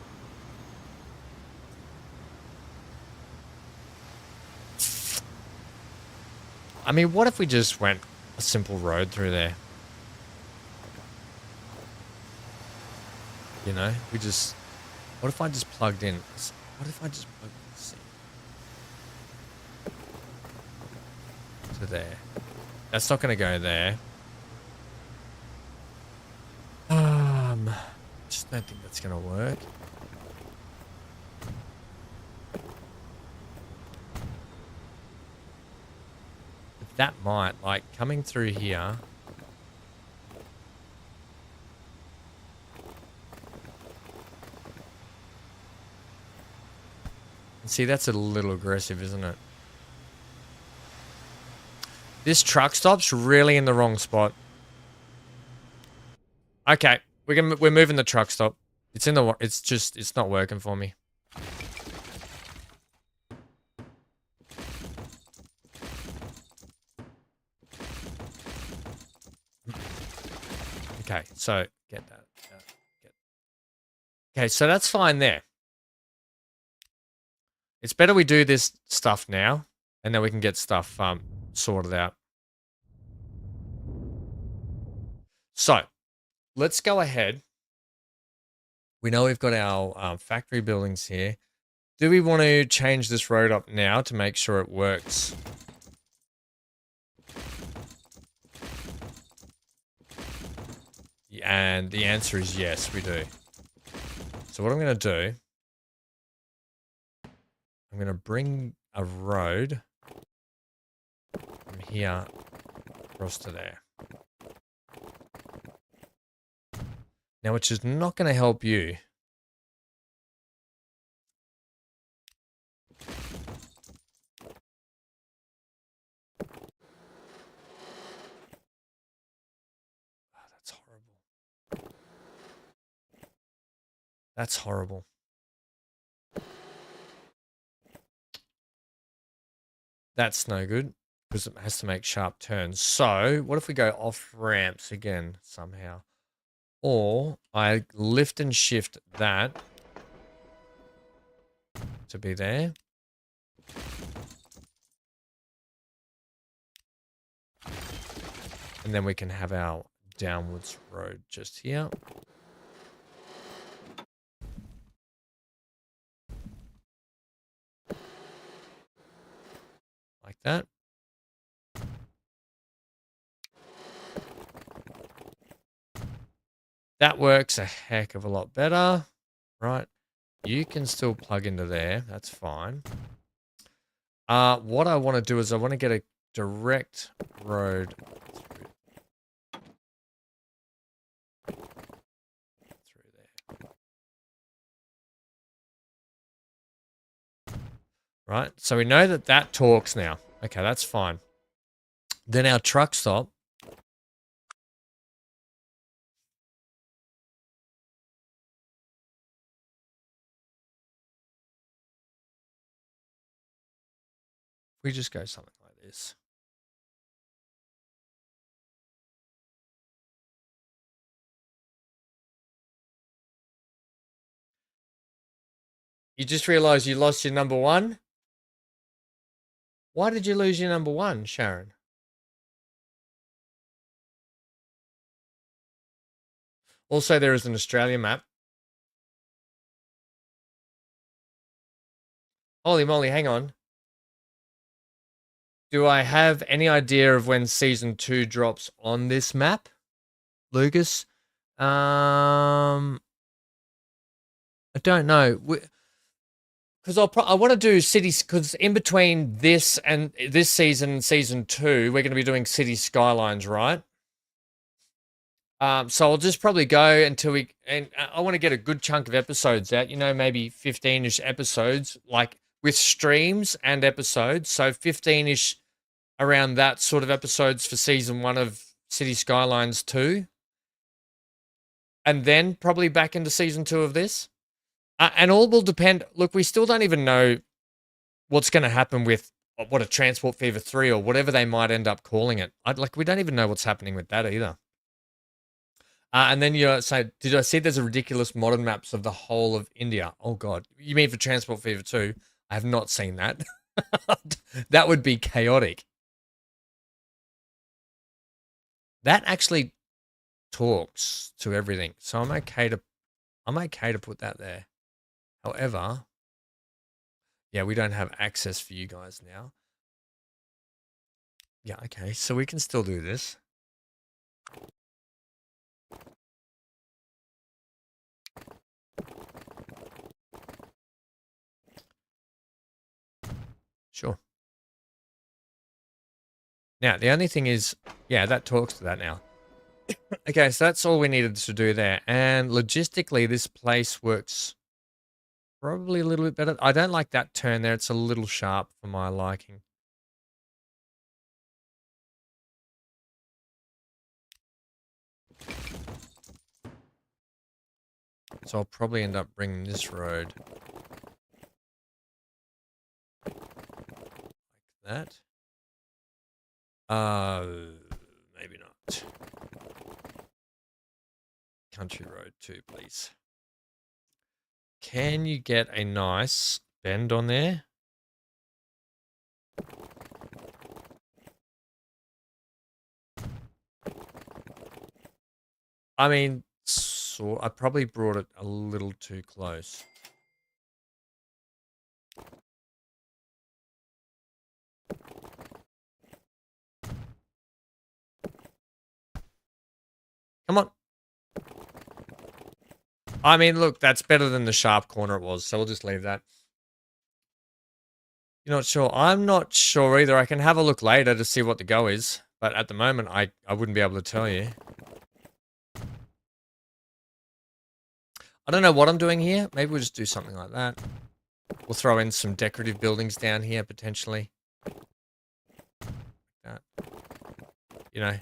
I mean, what if we just went a simple road through there? You know, what if I just plugged in? What if I just plugged this in to there? That's not going to go there. Just don't think that's going to work. But that might, like, coming through here. See, that's a little aggressive, isn't it? This truck stop's really in the wrong spot. Okay, we're moving the truck stop. It's not working for me. Okay, so get that. Okay, so that's fine there. It's better we do this stuff now, and then we can get stuff sorted out. So, let's go ahead. We know we've got our factory buildings here. Do we want to change this road up now to make sure it works? And the answer is yes, we do. So what I'm going to do, I'm going to bring a road from here across to there. Now, which is not going to help you. Oh, that's horrible. That's horrible. That's no good because it has to make sharp turns. So what if we go off ramps again somehow? Or I lift and shift that to be there. And then we can have our downwards road just here. Like that. That works a heck of a lot better, right? You can still plug into there. That's fine. What I want to do is I want to get a direct road through there. Right? So we know that that talks now. Okay, that's fine. Then our truck stop. We just go something like this. You just realized you lost your number one? Why did you lose your number one, Sharon? Also, there is an Australia map. Holy moly, hang on. Do I have any idea of when season 2 drops on this map, Lucas? I don't know. Because I want to do cities, because in between this and this season and season 2, we're going to be doing city skylines, right? So I'll just probably go until and I want to get a good chunk of episodes out, maybe 15-ish episodes, like with streams and episodes. So 15-ish around that sort of episodes for season 1 of City Skylines 2. And then probably back into season 2 of this. And all will depend. Look, we still don't even know what's going to happen with a Transport Fever 3 or whatever they might end up calling it. We don't even know what's happening with that either. And then you say, did I see there's a ridiculous modern maps of the whole of India? Oh, God. You mean for Transport Fever 2? I have not seen that. That would be chaotic. That actually talks to everything. So I'm okay to put that there. However, yeah, we don't have access for you guys now. Yeah, okay. So we can still do this. Sure. Now, the only thing is, yeah, that talks to that now. Okay, so that's all we needed to do there. And logistically, this place works probably a little bit better. I don't like that turn there. It's a little sharp for my liking. So I'll probably end up bringing this road like that. Maybe not. Country road too, please. Can you get a nice bend on there? I mean, I probably brought it a little too close. Come on. I mean, look, that's better than the sharp corner it was, so we'll just leave that. You're not sure? I'm not sure either. I can have a look later to see what the go is, but at the moment, I wouldn't be able to tell you. I don't know what I'm doing here. Maybe we'll just do something like that. We'll throw in some decorative buildings down here, potentially. You know,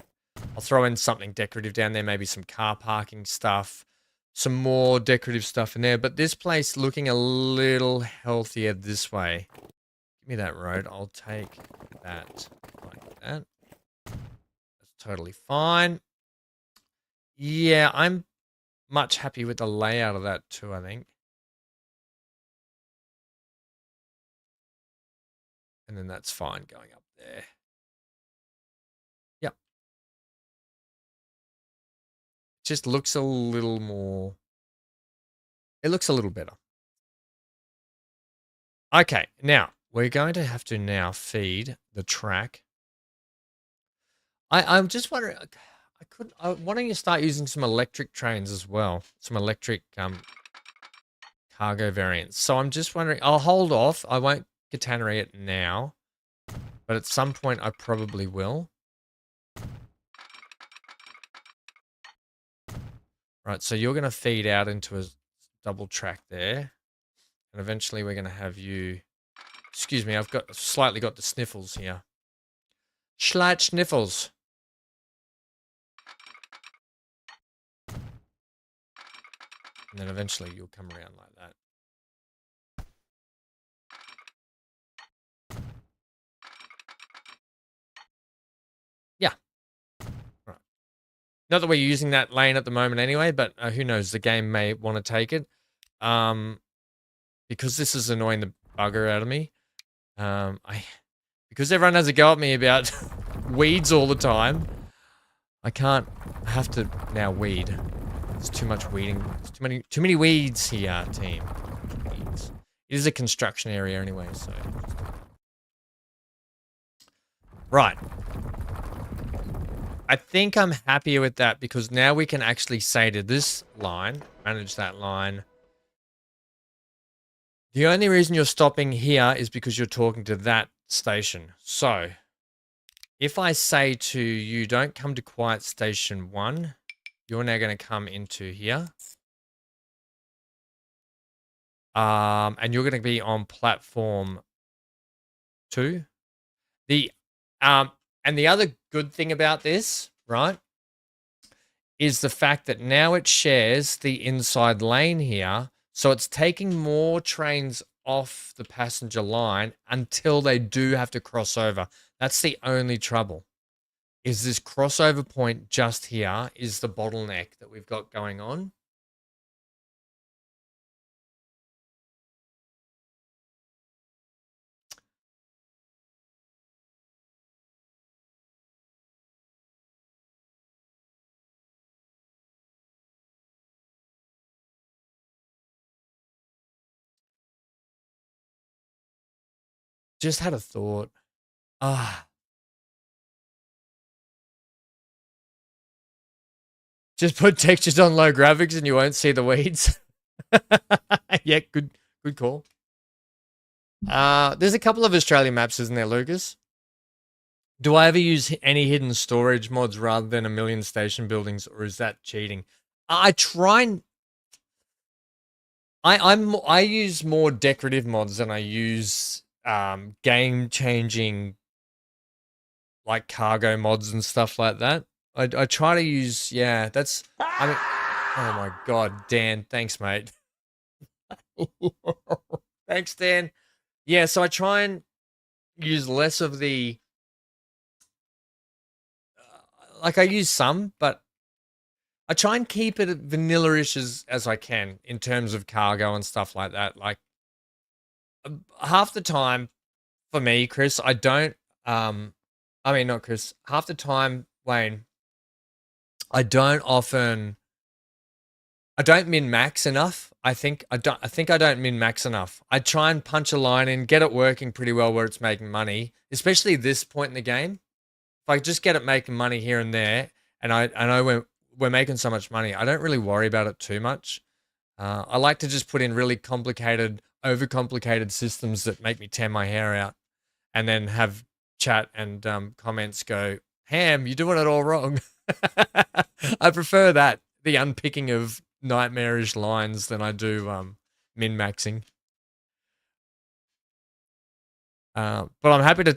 I'll throw in something decorative down there, maybe some car parking stuff, some more decorative stuff in there. But this place looking a little healthier this way. Give me that road. I'll take that like that. That's totally fine. Yeah, I'm much happy with the layout of that too, I think. And then that's fine going up there. Yep. Just looks a little more... It looks a little better. Okay, now, we're going to have to now feed the track. I'm just wondering... I'm wanting to start using some electric trains as well. Some electric cargo variants. So I'm just wondering... I'll hold off. I won't catenary it now. But at some point, I probably will. Right, so you're going to feed out into a double track there. And eventually we're going to have you... Excuse me, I've slightly got the sniffles here. Slight sniffles. And then eventually you'll come around like that. Yeah. Right. Not that we're using that lane at the moment anyway, but who knows, the game may want to take it. Because this is annoying the bugger out of me. Because everyone has a go at me about weeds all the time. I have to now weed. There's too much weeding. There's too many weeds here, team. Weeds. It is a construction area anyway, so. Right. I think I'm happier with that because now we can actually say to this line, manage that line. The only reason you're stopping here is because you're talking to that station. So, if I say to you, don't come to quiet station 1, you're now going to come into here. And you're going to be on platform 2. And the other good thing about this, right, is the fact that now it shares the inside lane here. So it's taking more trains off the passenger line until they do have to cross over. That's the only trouble. Is this crossover point just here is the bottleneck that we've got going on. Just had a thought. Just put textures on low graphics and you won't see the weeds. Yeah, good call. There's a couple of Australian maps, isn't there, Lucas? Do I ever use any hidden storage mods rather than a million station buildings, or is that cheating? I try and... I use more decorative mods than I use game-changing like cargo mods and stuff like that. I try to use, yeah, that's... I mean, oh my God, Dan, thanks, mate. Thanks, Dan. Yeah, so I try and use less of the... like, I use some, but I try and keep it vanilla-ish as I can in terms of cargo and stuff like that. Like, half the time, for me, Chris, I don't... I mean, not Chris. Half the time, Wayne, I don't often I don't min-max enough. I think I don't min-max enough. I try and punch a line in, get it working pretty well where it's making money, especially this point in the game. If I just get it making money here and there, and I know we're making so much money, I don't really worry about it too much. I like to just put in really complicated, overcomplicated systems that make me tear my hair out, and then have chat and comments go, Ham, you're doing it all wrong. I prefer that, the unpicking of nightmarish lines, than I do min-maxing. But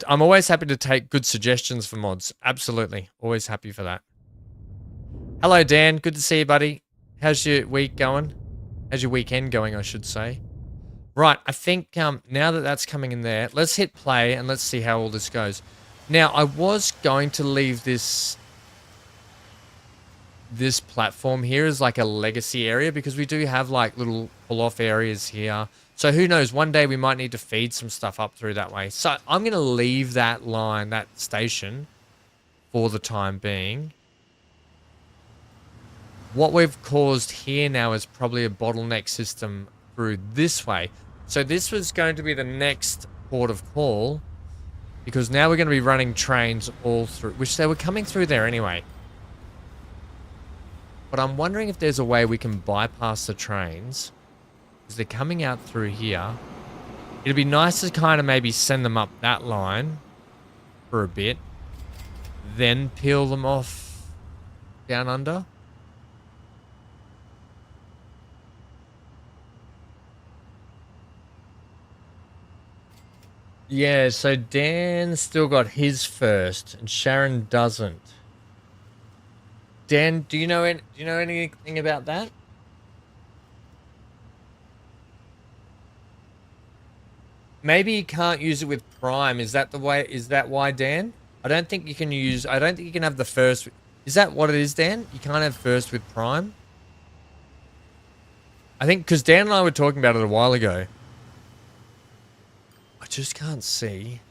I'm always happy to take good suggestions for mods. Absolutely. Always happy for that. Hello, Dan. Good to see you, buddy. How's your week going? How's your weekend going, I should say. Right, I think now that that's coming in there, let's hit play and let's see how all this goes. Now, I was going to leave this platform here as like a legacy area because we do have like little pull-off areas here. So who knows, one day we might need to feed some stuff up through that way. So I'm going to leave that line, that station, for the time being. What we've caused here now is probably a bottleneck system through this way. So this was going to be the next port of call, because now we're going to be running trains all through, which they were coming through there anyway. But I'm wondering if there's a way we can bypass the trains, because they're coming out through here. It'd be nice to kind of maybe send them up that line for a bit, then peel them off down under. Yeah, so Dan still got his first, and Sharon doesn't. Dan, do you know anything about that? Maybe you can't use it with Prime. Is that the way? Is that why, Dan? I don't think you can have the first. Is that what it is, Dan? You can't have first with Prime? I think because Dan and I were talking about it a while ago. I just can't see.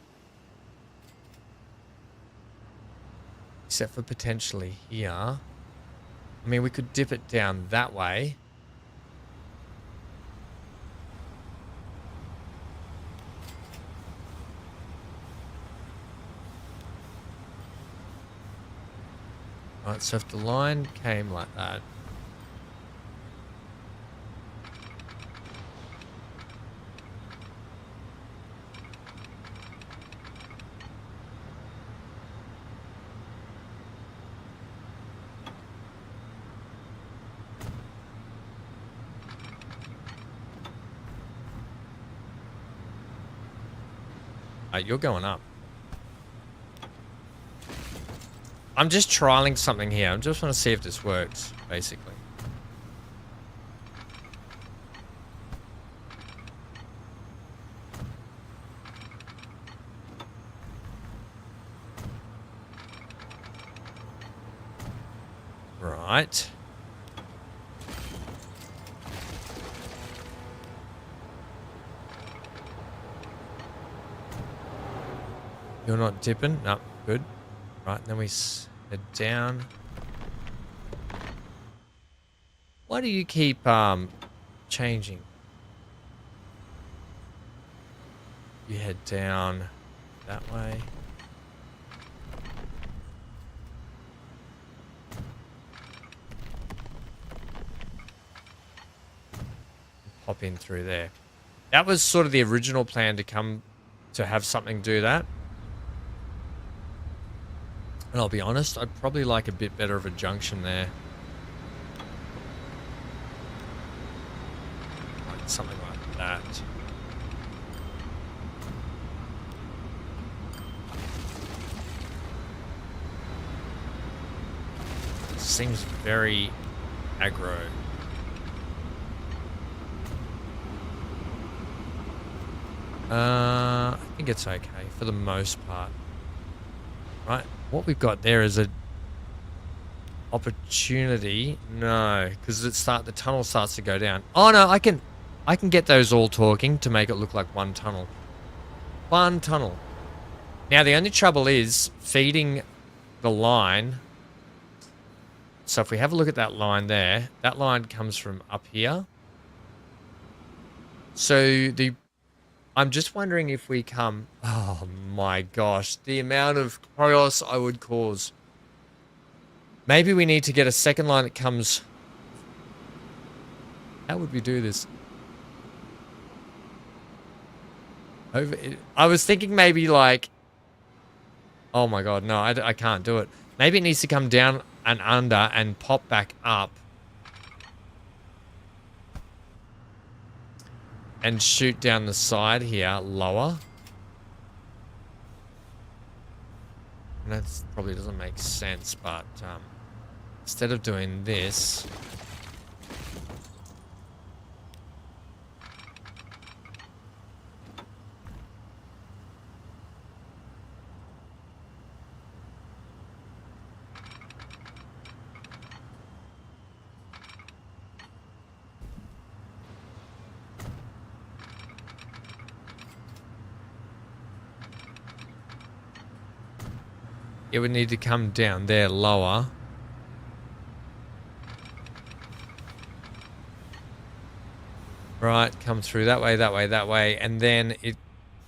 Except for potentially here. I mean, we could dip it down that way. Alright, so if the line came like that. You're going up. I'm just trialing something here. I just want to see if this works, basically. Right. You're not dipping? No, good. Right, then we head down. Why do you keep changing? You head down that way. Pop in through there. That was sort of the original plan, to have something do that. And I'll be honest, I'd probably like a bit better of a junction there. Like something like that. Seems very aggro. I think it's okay for the most part. Right, what we've got there is a opportunity. No, because the tunnel starts to go down. Oh no, I can get those all talking to make it look like one tunnel. One tunnel. Now the only trouble is feeding the line So if we have a look at that line there, that line comes from up here. So I'm just wondering if we come... Oh my gosh, the amount of chaos I would cause. Maybe we need to get a second line that comes... How would we do this? I was thinking maybe like... Oh my god, no, I can't do it. Maybe it needs to come down and under and pop back up. And shoot down the side here, lower. And that probably doesn't make sense, but instead of doing this... It would need to come down there lower. Right, come through that way, that way, that way. And then it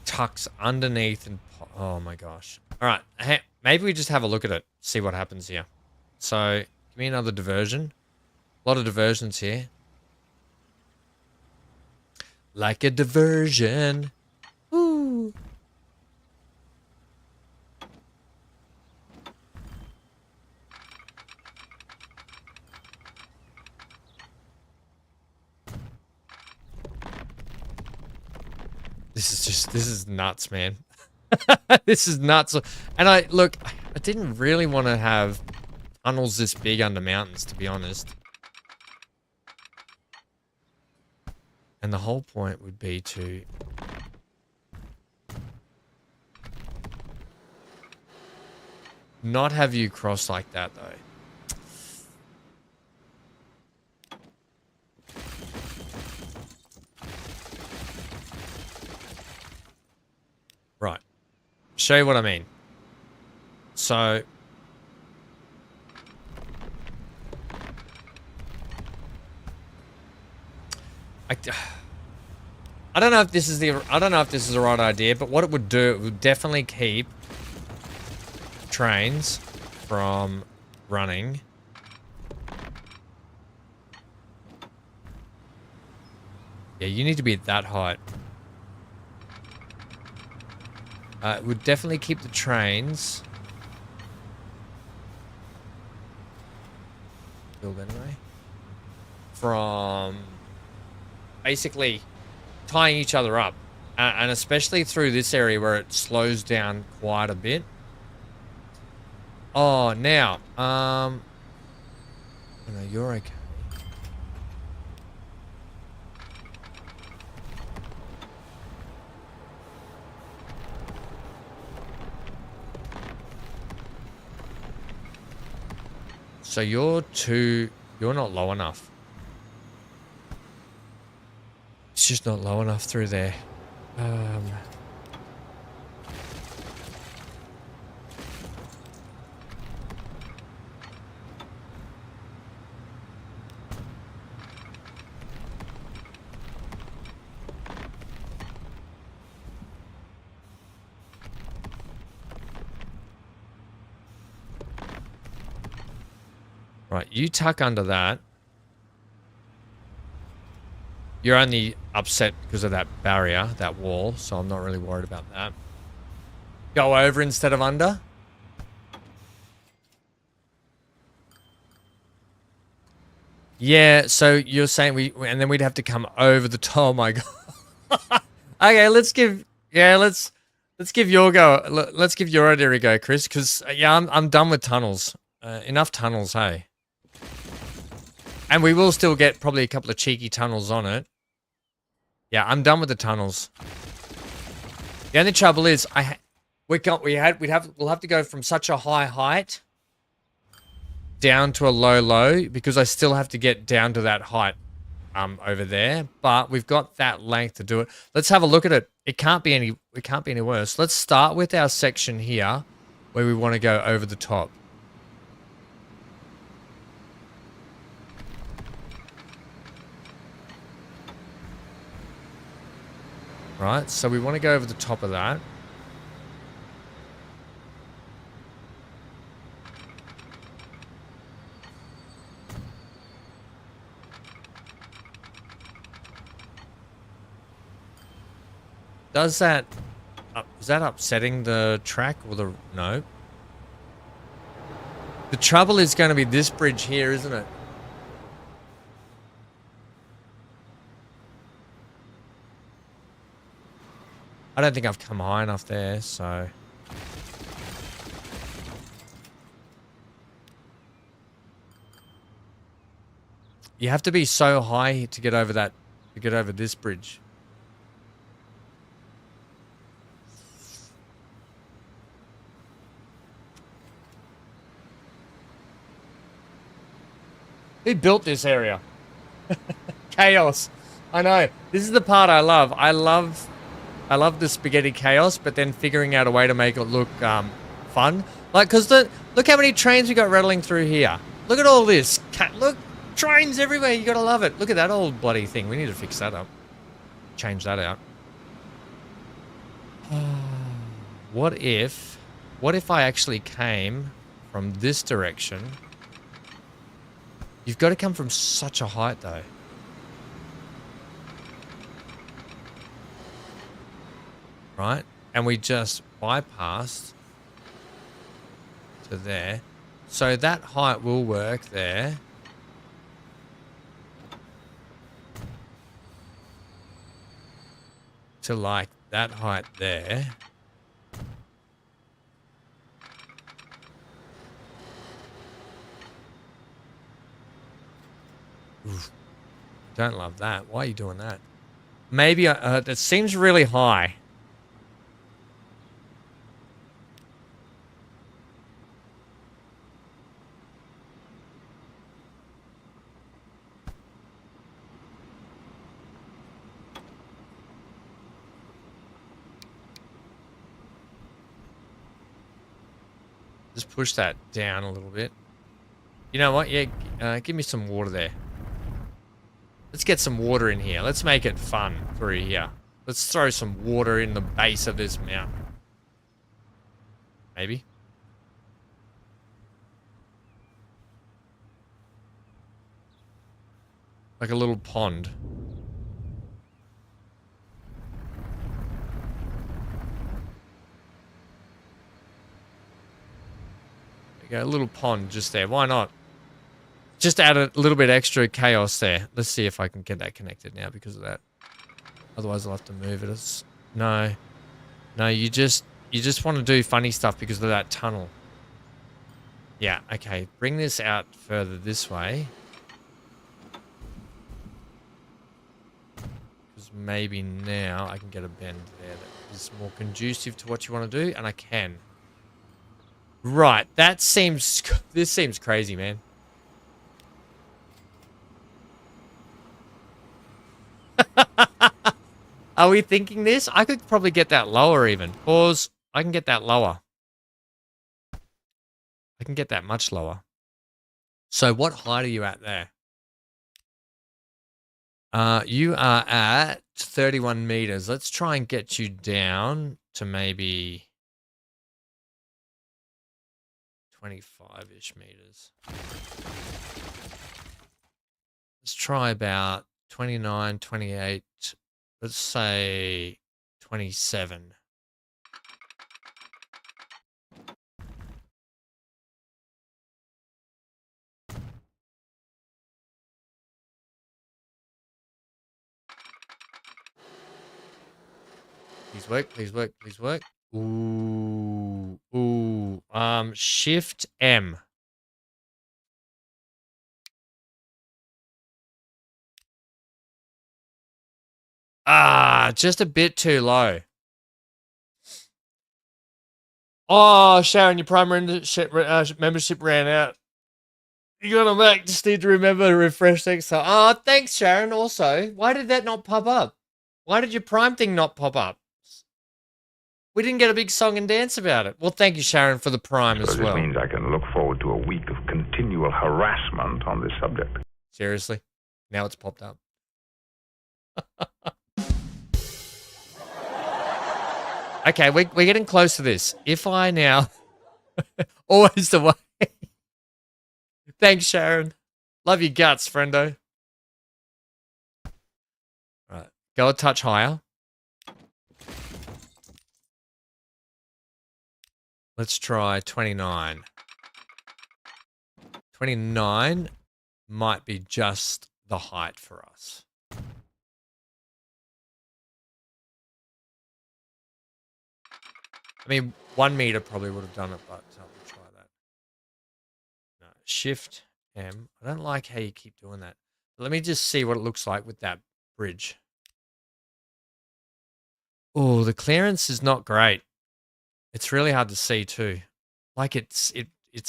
tucks underneath and... Oh my gosh. All right, hey, maybe we just have a look at it. See what happens here. So, give me another diversion. A lot of diversions here. Like a diversion. Woo. This is nuts, man. This is nuts. And I didn't really want to have tunnels this big under mountains, to be honest. And the whole point would be to... not have you cross like that, though. Right. Show you what I mean. So... I don't know if this is the right idea, but what it would do, it would definitely keep trains from running. Yeah, you need to be at that height. It would definitely keep the trains. Build anyway. From basically tying each other up. And especially through this area where it slows down quite a bit. Oh, now, no, you're okay. So you're not low enough. It's just not low enough through there. Right, you tuck under that. You're only upset because of that barrier, that wall, so I'm not really worried about that. Go over instead of under. Yeah, so you're saying and then we'd have to come over the top. Oh my god. Okay, let's give your go. Let's give your idea a go, Chris, because yeah, I'm done with tunnels. Enough tunnels, hey. And we will still get probably a couple of cheeky tunnels on it. Yeah, I'm done with the tunnels. The only trouble is, we'll have to go from such a high height down to a low because I still have to get down to that height over there. But we've got that length to do it. Let's have a look at it. It can't be any worse. Let's start with our section here where we want to go over the top. Right, so we want to go over the top of that. Does that... is that upsetting the track or the... No. The trouble is going to be this bridge here, isn't it? I don't think I've come high enough there, so... You have to be so high to get over that, to get over this bridge. Who built this area? Chaos. I know. This is the part I love. I love the spaghetti chaos, but then figuring out a way to make it look fun. Like, cause look how many trains we got rattling through here. Look at all this. Look, trains everywhere. You gotta love it. Look at that old bloody thing. We need to fix that up. Change that out. What if I actually came from this direction? You've got to come from such a height, though. Right? And we just bypassed to there. So that height will work there. To like that height there. Oof. Don't love that. Why are you doing that? Maybe that seems really high. Just push that down a little bit. You know what? Yeah, give me some water there. Let's get some water in here. Let's make it fun through here. Let's throw some water in the base of this mountain. Maybe. Like a little pond. There you go, a little pond just there. Why not? Just add a little bit extra chaos there. Let's see if I can get that connected now because of that. Otherwise, I'll have to move it. No, you just want to do funny stuff because of that tunnel. Yeah, okay. Bring this out further this way. Because maybe now I can get a bend there that is more conducive to what you want to do, and I can. Right, this seems crazy, man. Are we thinking this? I could probably get that lower even. Pause. I can get that lower. I can get that much lower. So what height are you at there? You are at 31 meters. Let's try and get you down to maybe 25-ish meters. Let's try about 29, 28. Let's say 27. Please work, please work, please work. Ooh. Shift M. Just a bit too low. Oh, Sharon, your Prime membership ran out. You got them back. Just need to remember to refresh next time. Oh, thanks, Sharon. Also, why did that not pop up? Why did your Prime thing not pop up? We didn't get a big song and dance about it. Well, thank you, Sharon, for the Prime as well. This means I can look forward to a week of continual harassment on this subject. Seriously? Now it's popped up. Okay, we're getting close to this. If I now... Always the way. Thanks, Sharon. Love your guts, friendo. Right. Go a touch higher. Let's try 29. 29 might be just the height for us. I mean, 1 meter probably would have done it, but we'll try that. No, Shift M. I don't like how you keep doing that. Let me just see what it looks like with that bridge. Oh, the clearance is not great. It's really hard to see too. Like it's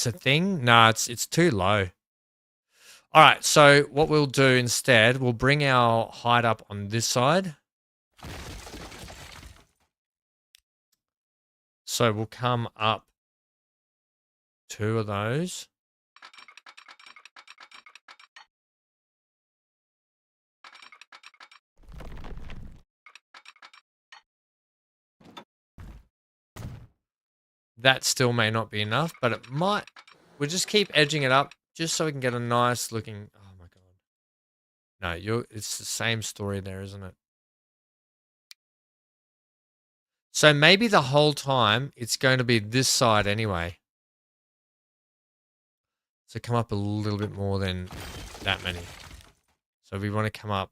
a thing. No, it's too low. All right, so what we'll do instead, we'll bring our height up on this side. So we'll come up 2 of those. That still may not be enough, but it might. We'll just keep edging it up just so we can get a nice looking. Oh my God. No, it's the same story there, isn't it? So maybe the whole time it's going to be this side anyway. So come up a little bit more than that many. So we want to come up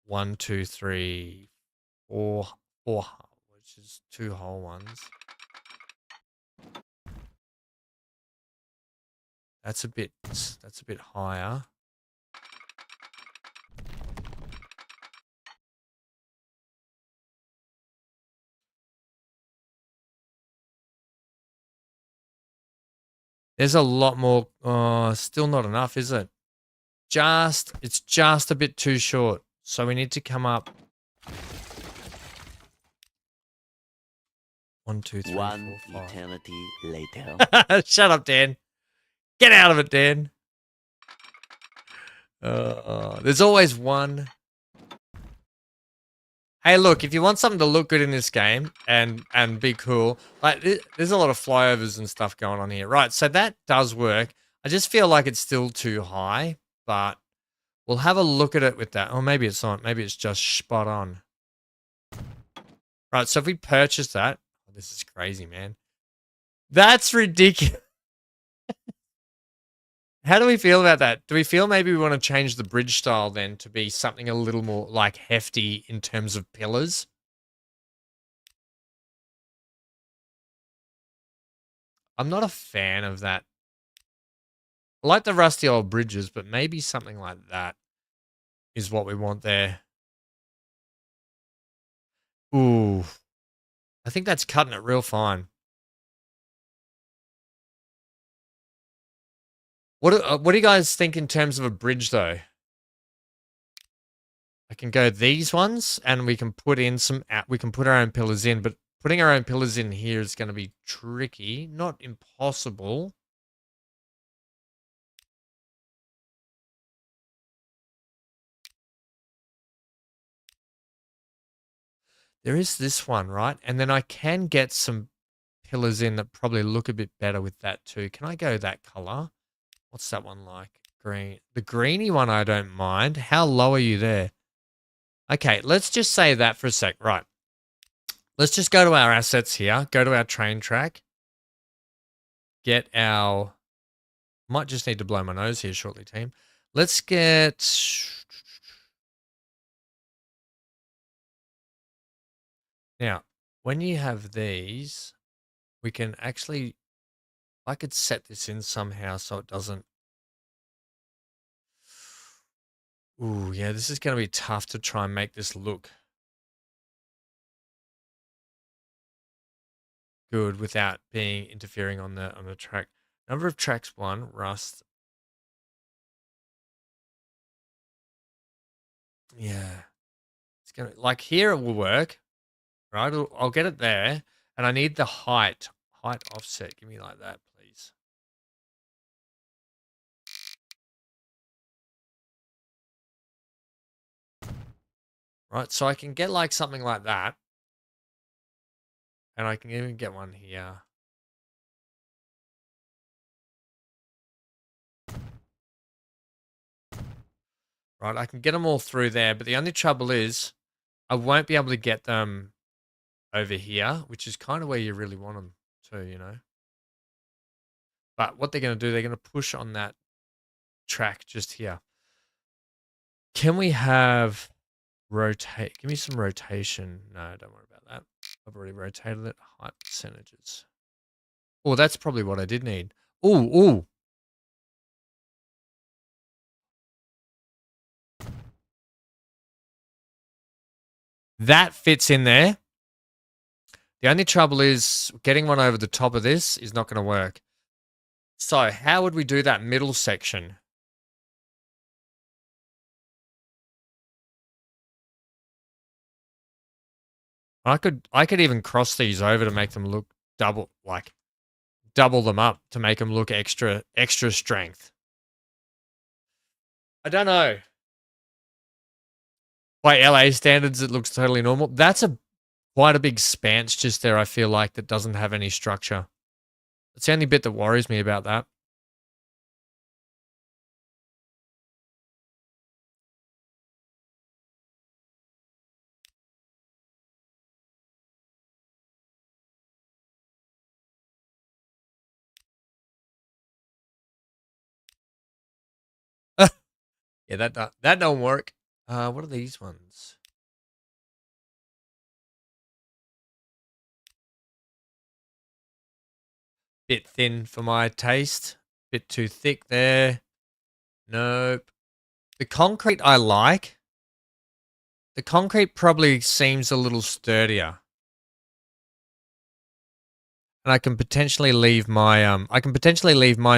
1, 2, 3, 4, which is 2 whole ones. That's a bit higher. There's a lot more. Oh, still not enough, is it? It's just a bit too short. So we need to come up. 1, 2, 3, 4, 5. Eternity later. Shut up, Dan. Get out of it, Dan. There's always one. Hey, look, if you want something to look good in this game and be cool, like there's a lot of flyovers and stuff going on here. Right, so that does work. I just feel like it's still too high, but we'll have a look at it with that. Or maybe it's not. Maybe it's just spot on. Right, so if we purchase that, oh, this is crazy, man. That's ridiculous. How do we feel about that? Do we feel maybe we want to change the bridge style then to be something a little more like hefty in terms of pillars? I'm not a fan of that. I like the rusty old bridges, but maybe something like that is what we want there. Ooh. I think that's cutting it real fine. What do you guys think in terms of a bridge, though? I can go these ones, and we can put in we can put our own pillars in, but putting our own pillars in here is going to be tricky. Not impossible. There is this one, right? And then I can get some pillars in that probably look a bit better with that too. Can I go that color? What's that one like? Green. The greeny one I don't mind. How low are you there? Okay, let's just say that for a sec. Right. Let's just go to our assets here. Go to our train track. Get our... Might just need to blow my nose here shortly, team. Let's get... Now, when you have these, we can actually... I could set this in somehow so it doesn't... Ooh, yeah, this is going to be tough to try and make this look good without being interfering on the track. Number of tracks 1, rust. Yeah. It's going to... Like here it will work, right? I'll get it there. And I need the height. Height offset. Give me like that, please. Right, so I can get like something like that. And I can even get one here. Right, I can get them all through there, but the only trouble is I won't be able to get them over here, which is kind of where you really want them to, you know. But what they're going to do, they're going to push on that track just here. Can we have rotate? Give me some rotation. No, don't worry about that. I've already rotated it. Height percentages. Oh, that's probably what I did need. Ooh, ooh. That fits in there. The only trouble is getting one over the top of this is not going to work. So how would we do that middle section? I could even cross these over to make them look double them up to make them look extra strength. I don't know. By LA standards, it looks totally normal. That's quite a big spanch just there, I feel like, that doesn't have any structure. It's the only bit that worries me about that. Yeah, that don't work. What are these ones? Bit thin for my taste. Bit too thick there. Nope. The concrete I like. The concrete probably seems a little sturdier. And I can potentially leave my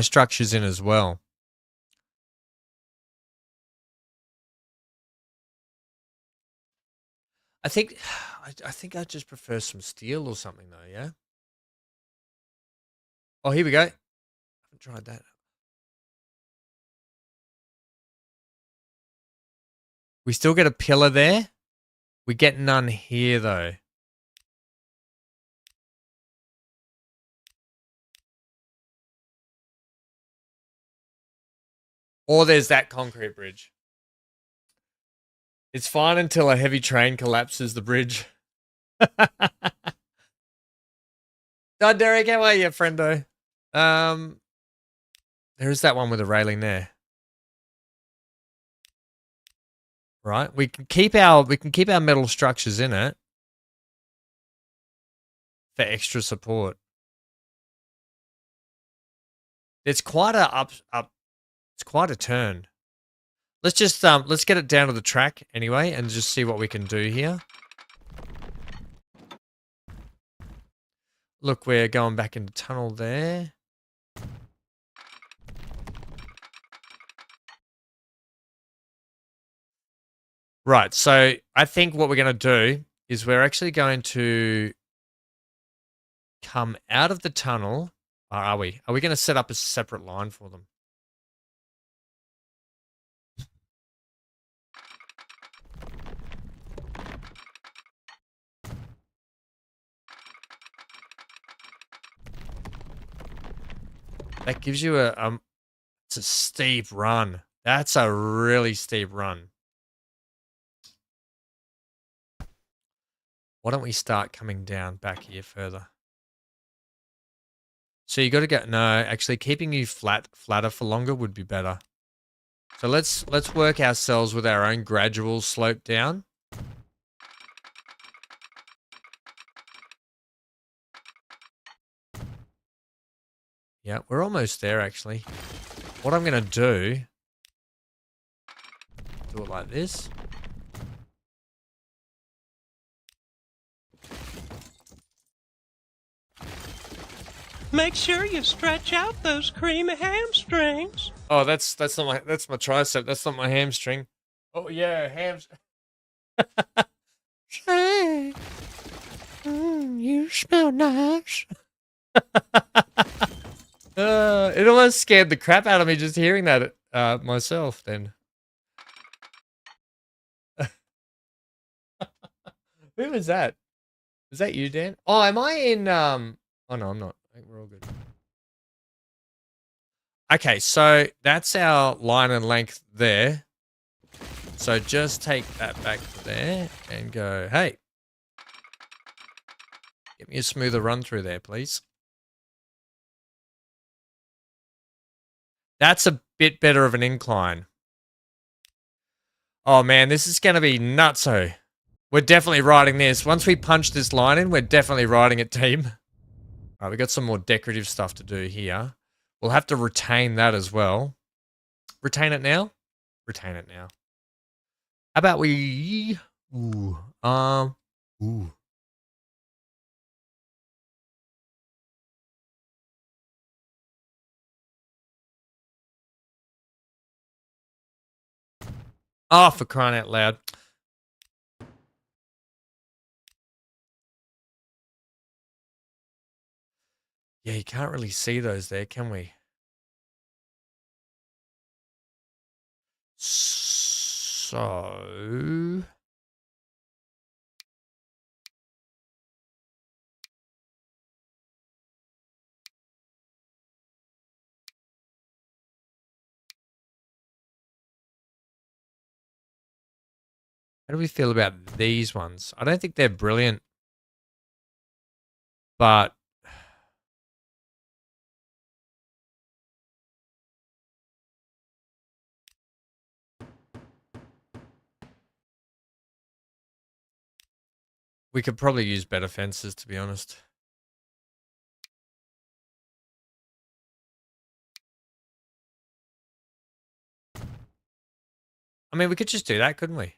structures in as well. I think I just prefer some steel or something though, yeah? Oh, here we go. I haven't tried that. We still get a pillar there. We get none here though. Or there's that concrete bridge. It's fine until a heavy train collapses the bridge. Oh, Derek, how are you, friendo? There is that one with a railing there. Right? We can keep our metal structures in it for extra support. It's quite a it's quite a turn. Let's just let's get it down to the track anyway and just see what we can do here. Look, we're going back into tunnel there. Right, so I think what we're going to do is we're actually going to come out of the tunnel. Or are we? Are we going to set up a separate line for them? That gives you it's a steep run. That's a really steep run. Why don't we start coming down back here further? So you got to get, no, actually keeping you flatter for longer would be better. So let's work ourselves with our own gradual slope down. Yeah, we're almost there actually. What I'm going to do it like this. Make sure you stretch out those creamy hamstrings. Oh, that's my tricep. That's not my hamstring. Oh yeah, Hey, you smell nice. It almost scared the crap out of me just hearing that myself. Then who was that? Is that you, Dan? Oh, am I in oh no, I'm not. I think we're all good. Okay, so that's our line and length there. So just take that back to there and go, hey, get me a smoother run through there, please. That's a bit better of an incline. Oh man, this is going to be nutso. We're definitely riding this. Once we punch this line in, we're definitely riding it, team. All right, we got some more decorative stuff to do here. We'll have to retain that as well. Retain it now? Retain it now. How about we... Ooh. Ooh. Oh, for crying out loud. Yeah, you can't really see those there, can we? So... How do we feel about these ones? I don't think they're brilliant. But... we could probably use better fences, to be honest. I mean, we could just do that, couldn't we?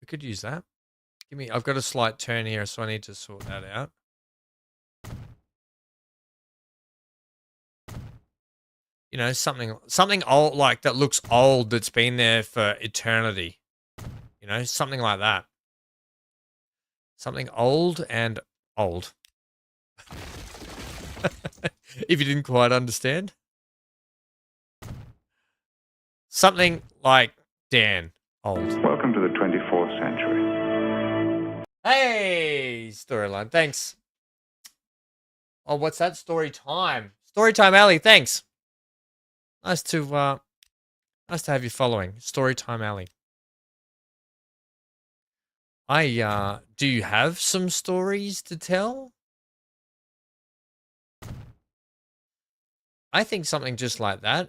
We could use that. Give me... I've got a slight turn here, so I need to sort that out. You know, something old, like that looks old, that's been there for eternity. You know, something like that. Something old and old. If you didn't quite understand. Something like Dan. Old. Welcome to the 24th century. Hey, storyline. Thanks. Oh, what's that? Story time. Story time, Ali. Thanks. Nice to have you following. Story time, Ali. Do you have some stories to tell? I think something just like that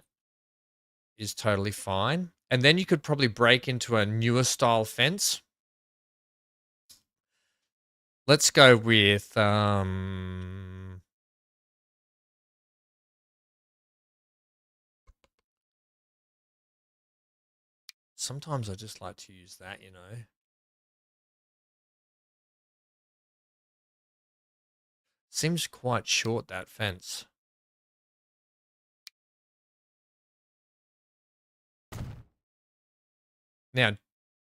is totally fine. And then you could probably break into a newer style fence. Let's go with sometimes I just like to use that, you know. Seems quite short, that fence. Now,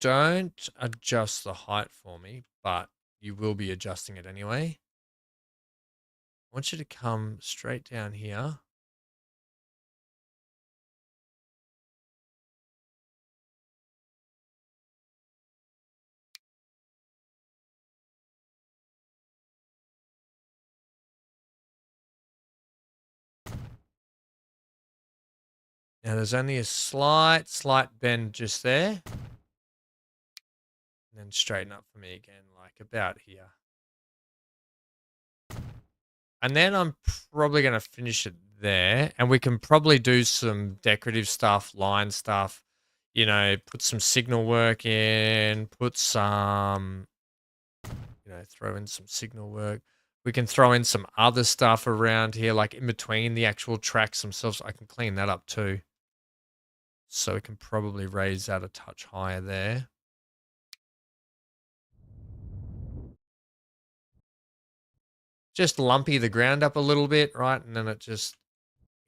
don't adjust the height for me, but you will be adjusting it anyway. I want you to come straight down here. Now, there's only a slight bend just there. And then straighten up for me again, like about here. And then I'm probably going to finish it there. And we can probably do some decorative stuff, line stuff. You know, put some signal work in, put some, you know, throw in some signal work. We can throw in some other stuff around here, like in between the actual tracks themselves. I can clean that up too. So we can probably raise that a touch higher there. Just lumpy the ground up a little bit, right? And then it just,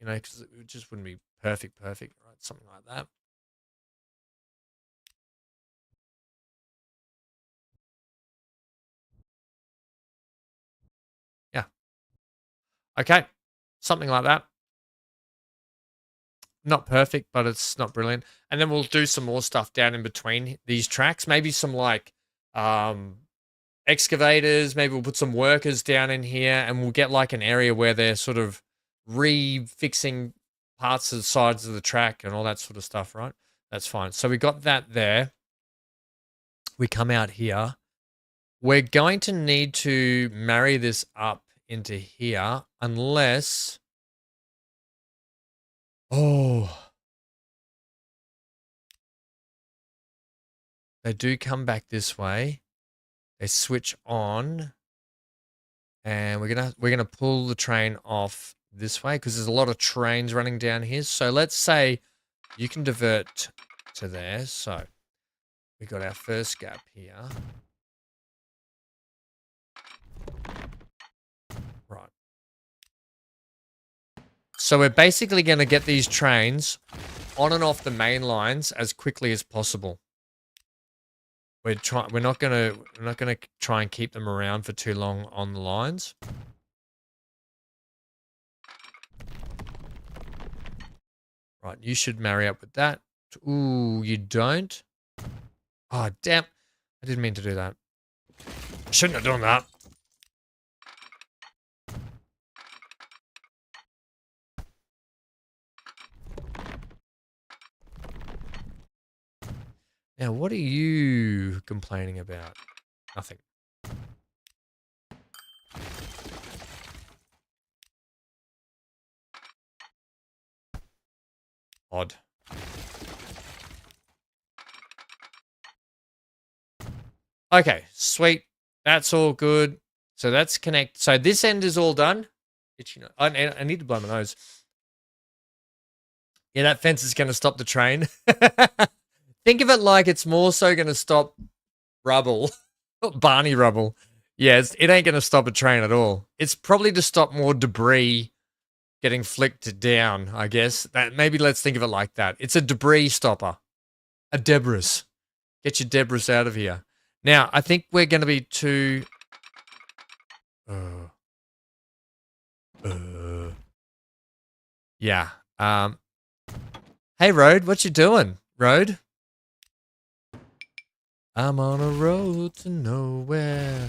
you know, because it just wouldn't be perfect, right? Something like that. Yeah. Okay. Something like that. not perfect, but it's not brilliant. And then we'll do some more stuff down in between these tracks. Maybe some like excavators. Maybe we'll put some workers down in here, and we'll get like an area where they're sort of refixing parts of the sides of the track and all that sort of stuff, right? That's fine. So we got that there. We come out here. We're going to need to marry this up into here unless... Oh. They do come back this way. They switch on. And we're gonna pull the train off this way because there's a lot of trains running down here. So let's say you can divert to there. So we got our first gap here. Right. So we're basically going to get these trains on and off the main lines as quickly as possible. We're not gonna try and keep them around for too long on the lines. Right, you should marry up with that. Ooh, you don't? Oh, damn. I didn't mean to do that. I shouldn't have done that. Now, what are you complaining about? Nothing. Odd. Okay, sweet. That's all good. So that's connect. So this end is all done. I need to blow my nose. Yeah, that fence is going to stop the train. Think of it like it's more so going to stop rubble. Barney rubble. Yeah, it ain't going to stop a train at all. It's probably to stop more debris getting flicked down, I guess. Maybe let's think of it like that. It's a debris stopper. A debris. Get your debris out of here. Now, I think we're going to be too... Yeah. Hey, Road, what you doing, Road? I'm on a road to nowhere.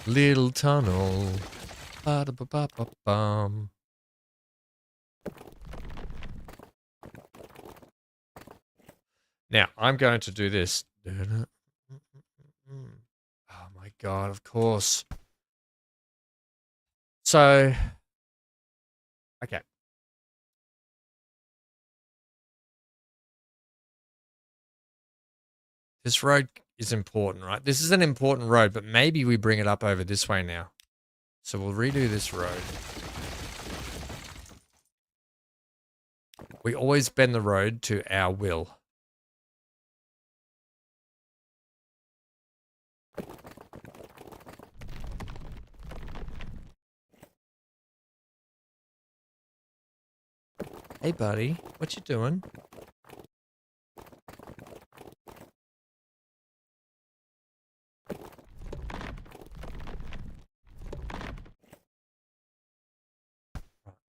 Little tunnel. Ba-da-ba-ba-ba-bum. Now, I'm going to do this. Oh my God, of course. So, okay. This road is important, right? This is an important road, but maybe we bring it up over this way now. So we'll redo this road. We always bend the road to our will. Hey, buddy, what you doing?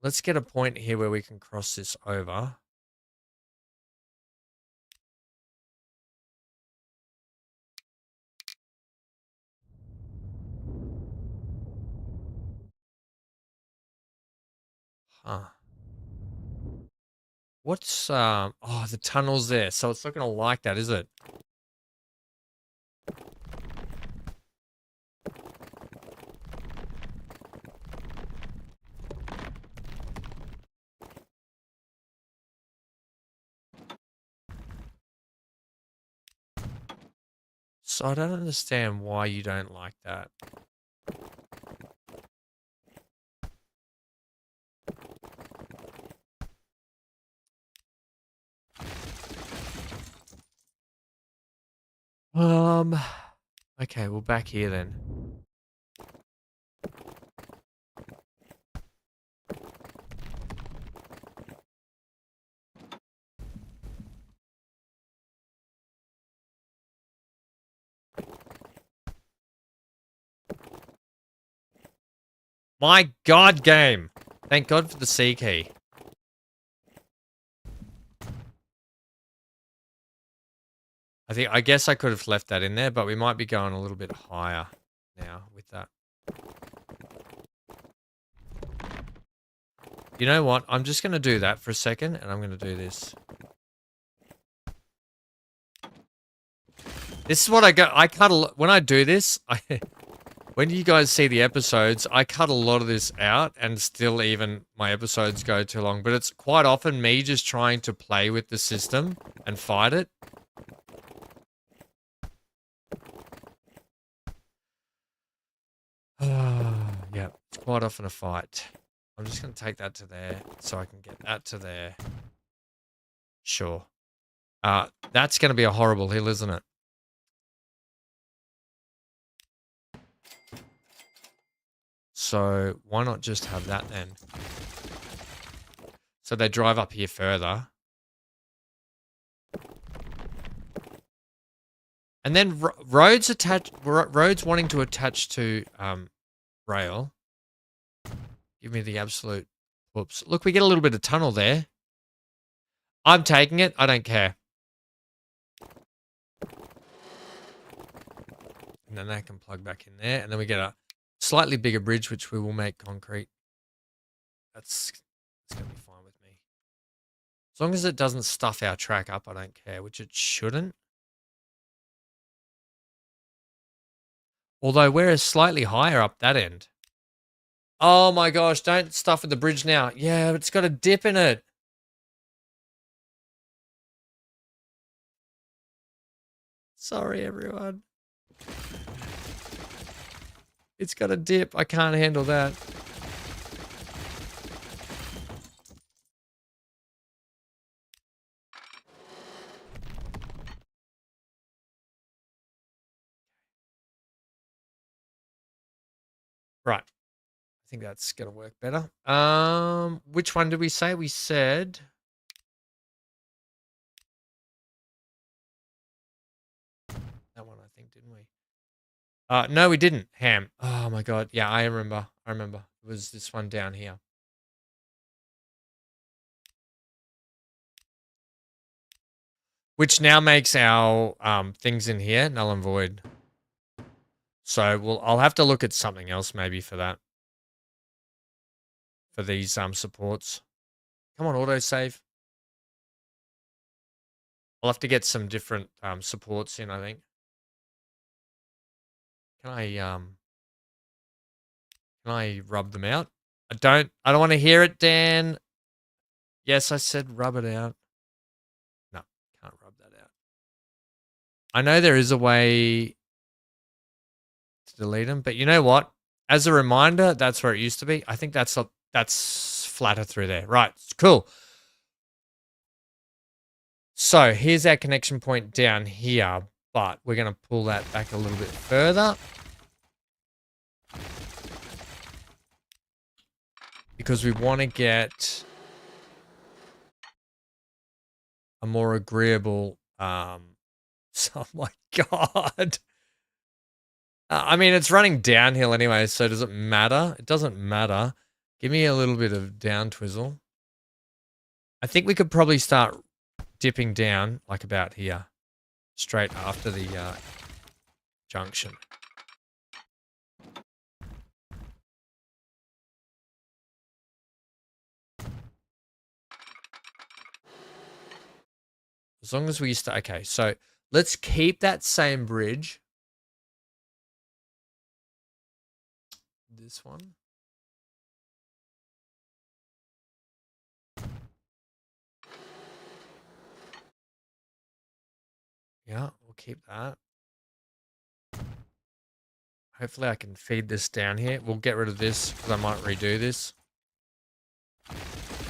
Let's get a point here where we can cross this over. Huh. What's, oh, the tunnel's there, so it's not going to like that, is it? So I don't understand why you don't like that. Okay, well, back here then. My God, game! Thank God for the C key. I guess I could have left that in there, but we might be going a little bit higher now with that. You know what? I'm just going to do that for a second, and I'm going to do this. This is what I got. I cut a lot. When I do this, when you guys see the episodes, I cut a lot of this out, and still even my episodes go too long. But it's quite often me just trying to play with the system and fight it. Yeah, it's quite often a fight. I'm just going to take that to there so I can get that to there. Sure. That's going to be a horrible hill, isn't it? So why not just have that then? So they drive up here further. And then roads wanting to attach to rail. Give me the absolute whoops. Look, we get a little bit of tunnel there. I'm taking it. I don't care. And then that can plug back in there. And then we get a slightly bigger bridge, which we will make concrete. That's going to be fine with me. As long as it doesn't stuff our track up, I don't care, which it shouldn't. Although we're slightly higher up that end. Oh my gosh, don't stuff at the bridge now. Yeah, but it's got a dip in it. Sorry, everyone. It's got a dip. I can't handle that. Right. I think that's going to work better. Which one did we say? We said... that one, I think, didn't we? No, we didn't. Ham. Oh, my God. Yeah, I remember. It was this one down here. Which now makes our things in here null and void. So I'll have to look at something else maybe for that. For these supports. Come on, autosave. I'll have to get some different supports in, I think. Can I rub them out? I don't want to hear it, Dan. Yes, I said rub it out. No, can't rub that out. I know there is a way to delete them, but you know what? As a reminder, that's where it used to be. I think that's flatter through there. Right, cool. So here's our connection point down here, but we're going to pull that back a little bit further. Because we want to get a more agreeable... oh my God. I mean, it's running downhill anyway, so does it matter? It doesn't matter. Give me a little bit of down twizzle. I think we could probably start dipping down like about here. Straight after the junction. As long as we start... okay, so let's keep that same bridge. This one. Yeah, we'll keep that. Hopefully I can feed this down here. We'll get rid of this because I might redo this.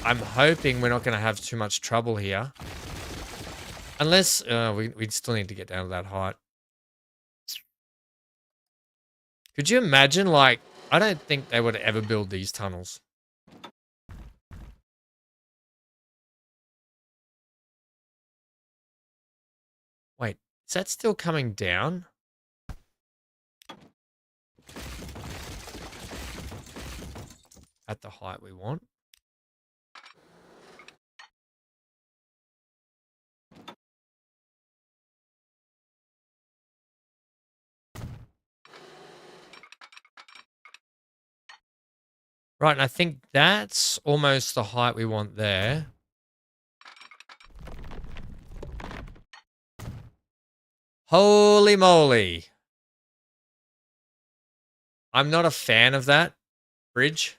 I'm hoping we're not going to have too much trouble here. Unless we still need to get down to that height. Could you imagine, like, I don't think they would ever build these tunnels. Wait, is that still coming down? At the height we want? Right, and I think that's almost the height we want there. Holy moly. I'm not a fan of that bridge.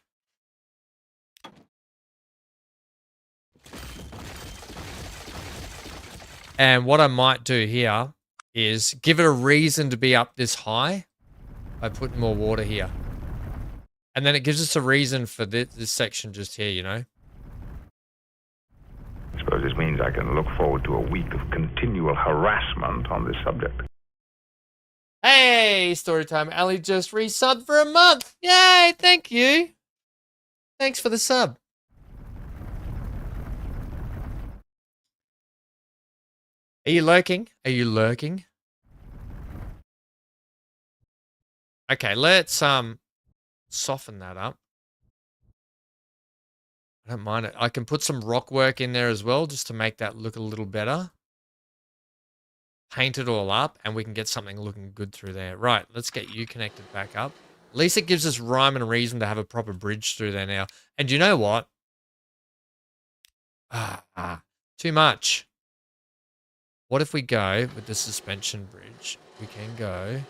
And what I might do here is give it a reason to be up this high by putting more water here. And then it gives us a reason for this section just here, you know? I suppose this means I can look forward to a week of continual harassment on this subject. Hey, Storytime Ali just resubbed for a month. Yay, thank you. Thanks for the sub. Are you lurking? Are you lurking? Okay, let's soften that up. I don't mind it. I can put some rock work in there as well just to make that look a little better. Paint it all up and we can get something looking good through there. Right, let's get you connected back up. At least it gives us rhyme and reason to have a proper bridge through there now. And you know what? Too much. What if we go with the suspension bridge? We can go.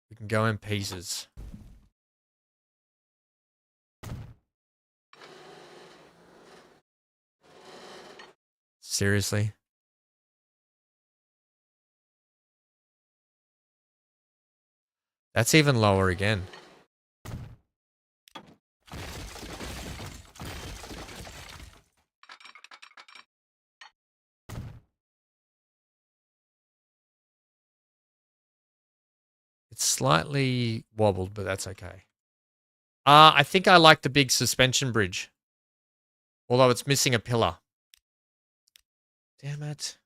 We can go in pieces. Seriously? That's even lower again. It's slightly wobbled, but that's okay. I think I like the big suspension bridge. Although it's missing a pillar. Damn it.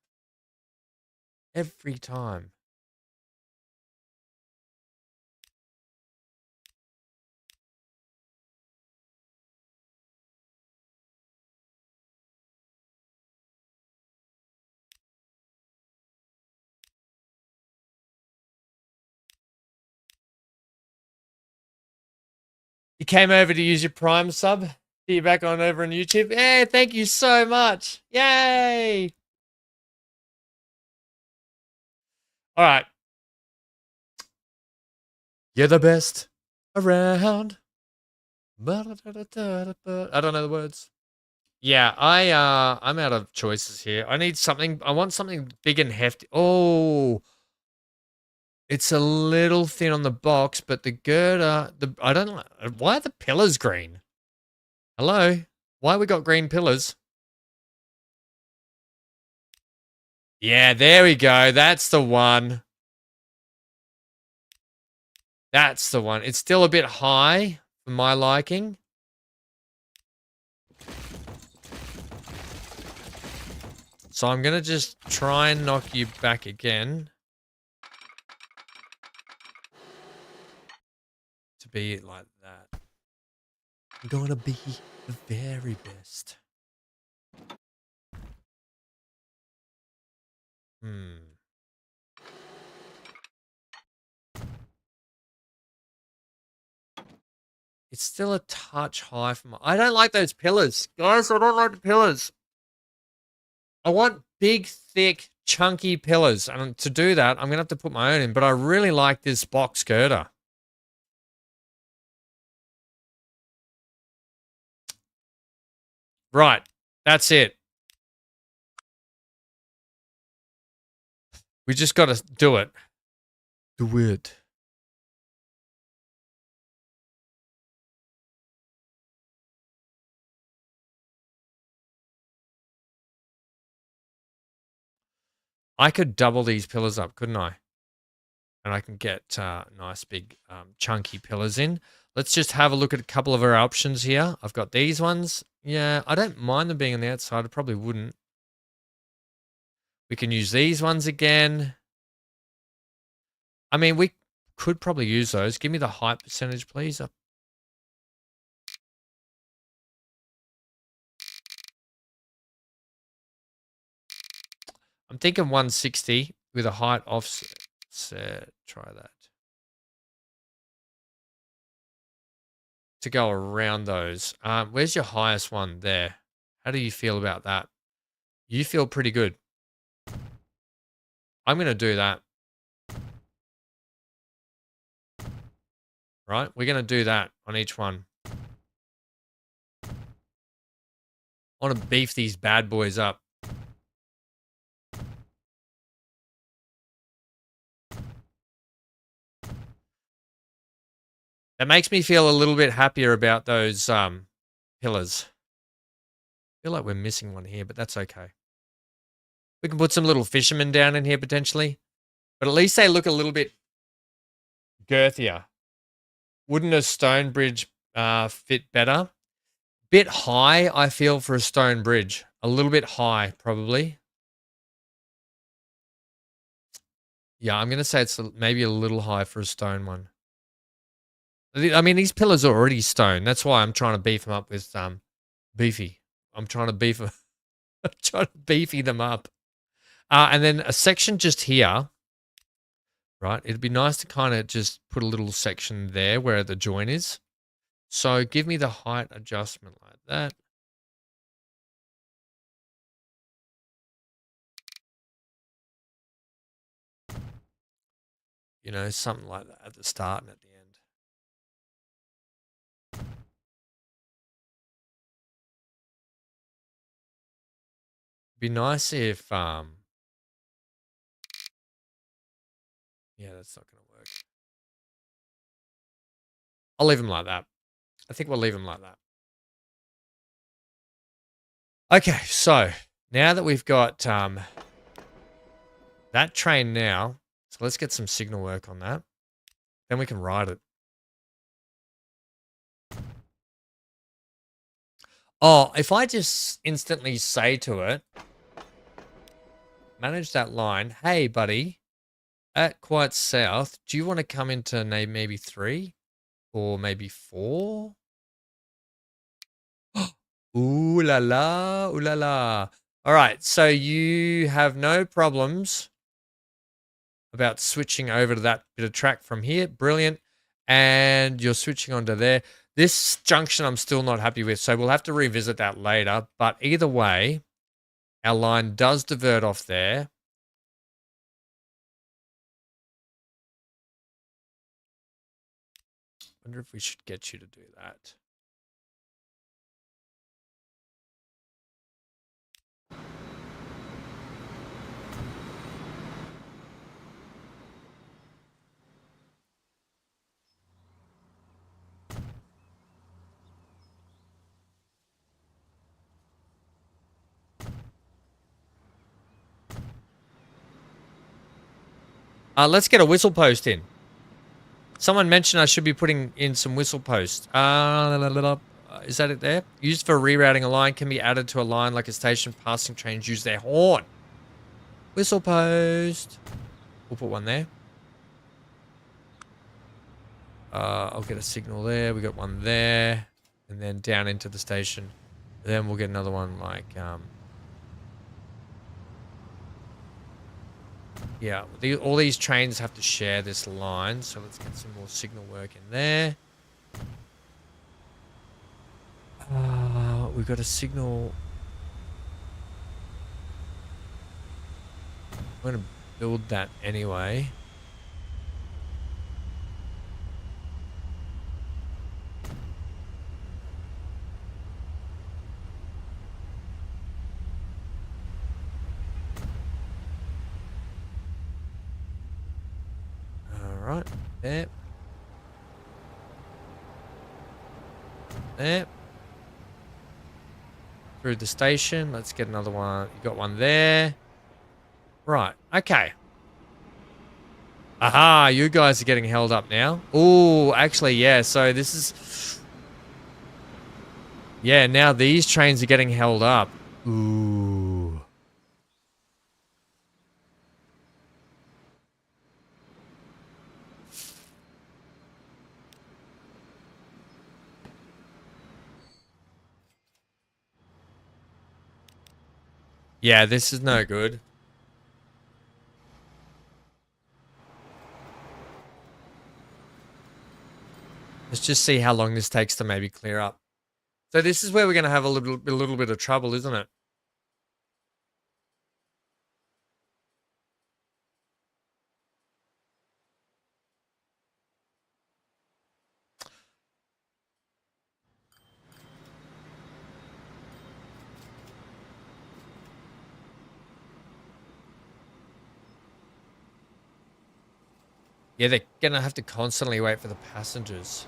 Every time. You came over to use your Prime sub. See you back on over on YouTube. Hey, thank you so much. Yay. All right. You're the best around. I don't know the words. Yeah, I'm out of choices here. I need something. I want something big and hefty. Oh, it's a little thin on the box, but the girder, I don't know. Why are the pillars green? Hello? Why we got green pillars? Yeah, there we go. That's the one. That's the one. It's still a bit high for my liking. So I'm going to just try and knock you back again. To be like that. I'm going to be the very best. It's still a touch high for my... I don't like those pillars. Guys, I don't like the pillars. I want big, thick, chunky pillars. And to do that, I'm going to have to put my own in. But I really like this box girder. Right. That's it. We just got to do it. Do it. I could double these pillars up, couldn't I? And I can get nice big chunky pillars in. Let's just have a look at a couple of our options here. I've got these ones. Yeah, I don't mind them being on the outside. I probably wouldn't. We can use these ones again. I mean, we could probably use those. Give me the height percentage, please. I'm thinking 160 with a height offset. Try that. to go around those. Where's your highest one? There. How do you feel about that? You feel pretty good. I'm going to do that. Right? We're going to do that on each one. I want to beef these bad boys up. That makes me feel a little bit happier about those pillars. I feel like we're missing one here, but that's okay. We can put some little fishermen down in here potentially. But at least they look a little bit girthier. Wouldn't a stone bridge fit better? Bit high, I feel, for a stone bridge. A little bit high, probably. Yeah, I'm going to say it's maybe a little high for a stone one. I mean, these pillars are already stone. That's why I'm trying to beef them up with beefy. I'm trying to beef them. I'm trying to beefy them up. And then a section just here, right? It'd be nice to kind of just put a little section there where the join is. So give me the height adjustment like that. You know, something like that at the start and at the end. Be nice if yeah, that's not going to work. I'll leave them like that. I think we'll leave them like that. Okay, so now that we've got that train now, so let's get some signal work on that. Then we can ride it. Oh, if I just instantly say to it, manage that line. Hey, buddy, at quite south, do you want to come into maybe 3 or maybe 4? Ooh la la, ooh la la. All right, so you have no problems about switching over to that bit of track from here. Brilliant. And you're switching onto there. This junction I'm still not happy with, so we'll have to revisit that later. But either way, our line does divert off there. Wonder if we should get you to do that. Let's get a whistle post in. Someone mentioned I should be putting in some whistle posts. Is that it there? Used for rerouting a line, can be added to a line like a station. Passing trains use their horn. Whistle post. We'll put one there. I'll get a signal there. We got one there. And then down into the station. Then we'll get another one like... yeah, all these trains have to share this line, so let's get some more signal work in there. We've got a signal. I'm going to build that anyway. Right, there. There. Through the station. Let's get another one. You got one there. Right, okay. Aha, you guys are getting held up now. Oh, actually, yeah, so this is... yeah, now these trains are getting held up. Ooh. Yeah, this is no good. Let's just see how long this takes to maybe clear up. So this is where we're going to have a little bit of trouble, isn't it? Yeah, they're going to have to constantly wait for the passengers.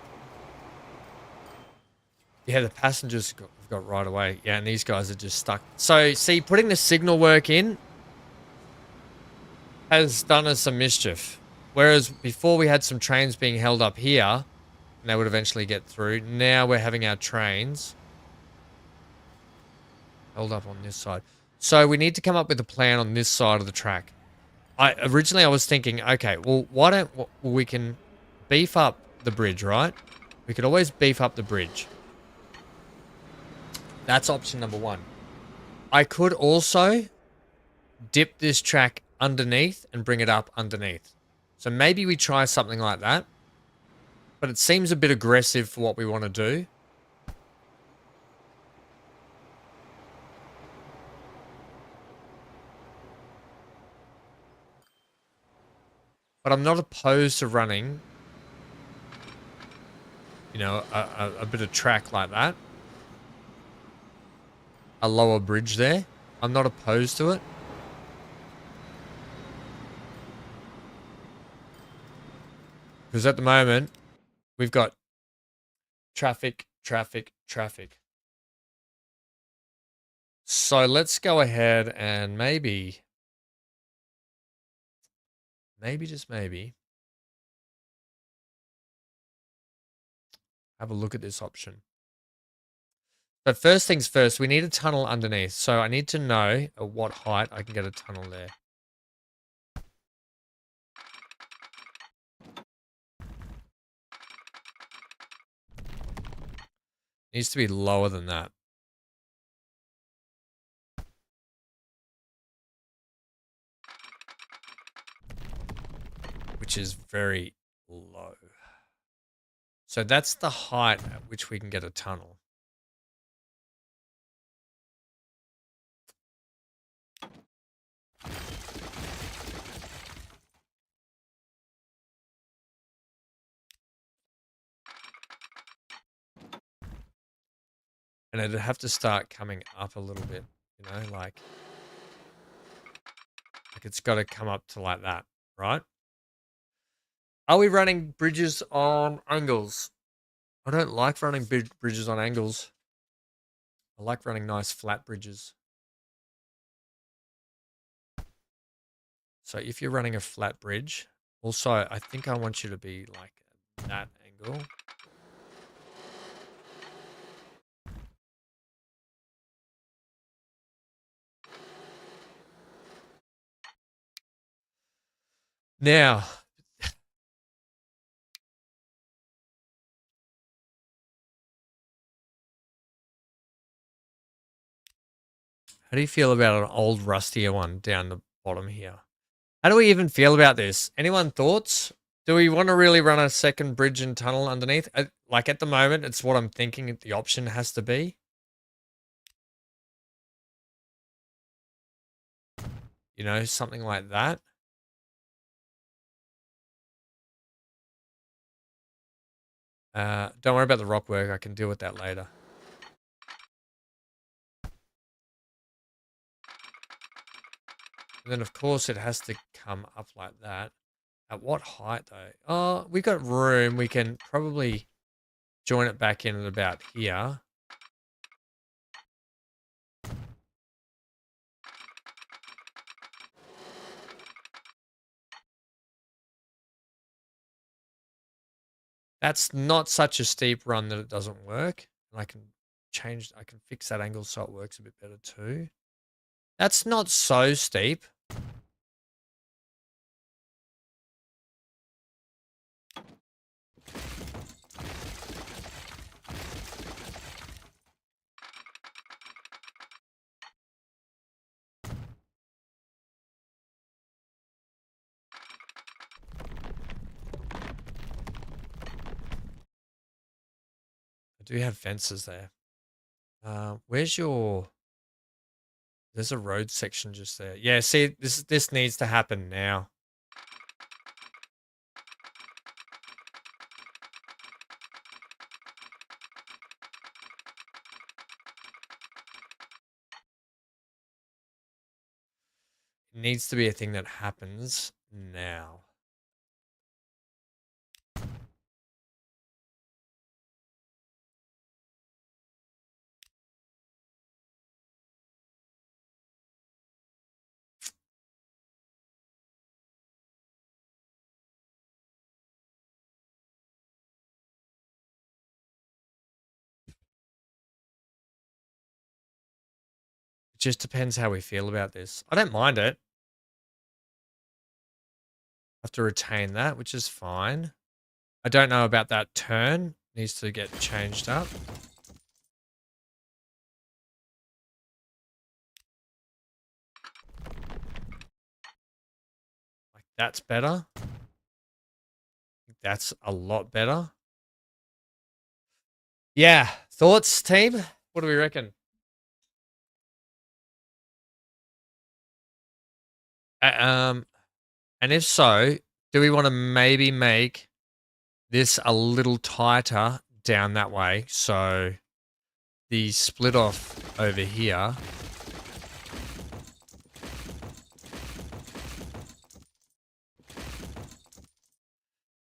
Yeah, the passengers got right away. Yeah, and these guys are just stuck. So, see, putting the signal work in has done us some mischief. Whereas before we had some trains being held up here, and they would eventually get through. Now we're having our trains held up on this side. So we need to come up with a plan on this side of the track. Originally I was thinking, okay, well, why don't we can beef up the bridge, right? We could always beef up the bridge. That's option number one. I could also dip this track underneath and bring it up underneath. So maybe we try something like that. But it seems a bit aggressive for what we want to do. But I'm not opposed to running, you know, a bit of track like that. A lower bridge there. I'm not opposed to it. Because at the moment, we've got traffic. So let's go ahead and maybe, just maybe, have a look at this option. But first things first, we need a tunnel underneath. So I need to know at what height I can get a tunnel there. Needs to be lower than that. Which is very low. So that's the height at which we can get a tunnel. And it'd have to start coming up a little bit, you know, like it's got to come up to like that, right? Are we running bridges on angles? I don't like running bridges on angles. I like running nice flat bridges. So if you're running a flat bridge, also, I think I want you to be like that angle. Now, how do you feel about an old rustier one down the bottom here? How do we even feel about this? Anyone thoughts? Do we want to really run a second bridge and tunnel underneath? Like at the moment, it's what I'm thinking the option has to be. You know, something like that. Don't worry about the rock work. I can deal with that later. And then, of course, it has to come up like that. At what height, though? Oh, we've got room. We can probably join it back in at about here. That's not such a steep run that it doesn't work. And I can fix that angle so it works a bit better too. That's not so steep. I do have fences there. Where's your... There's a road section just there. Yeah, see, this needs to happen now. It needs to be a thing that happens now. It just depends how we feel about this. I don't mind it. Have to retain that, which is fine. I don't know about that turn. Needs to get changed up. Like that's better. That's a lot better. Yeah. Thoughts, team? What do we reckon? And if so, do we want to maybe make this a little tighter down that way? So the split off over here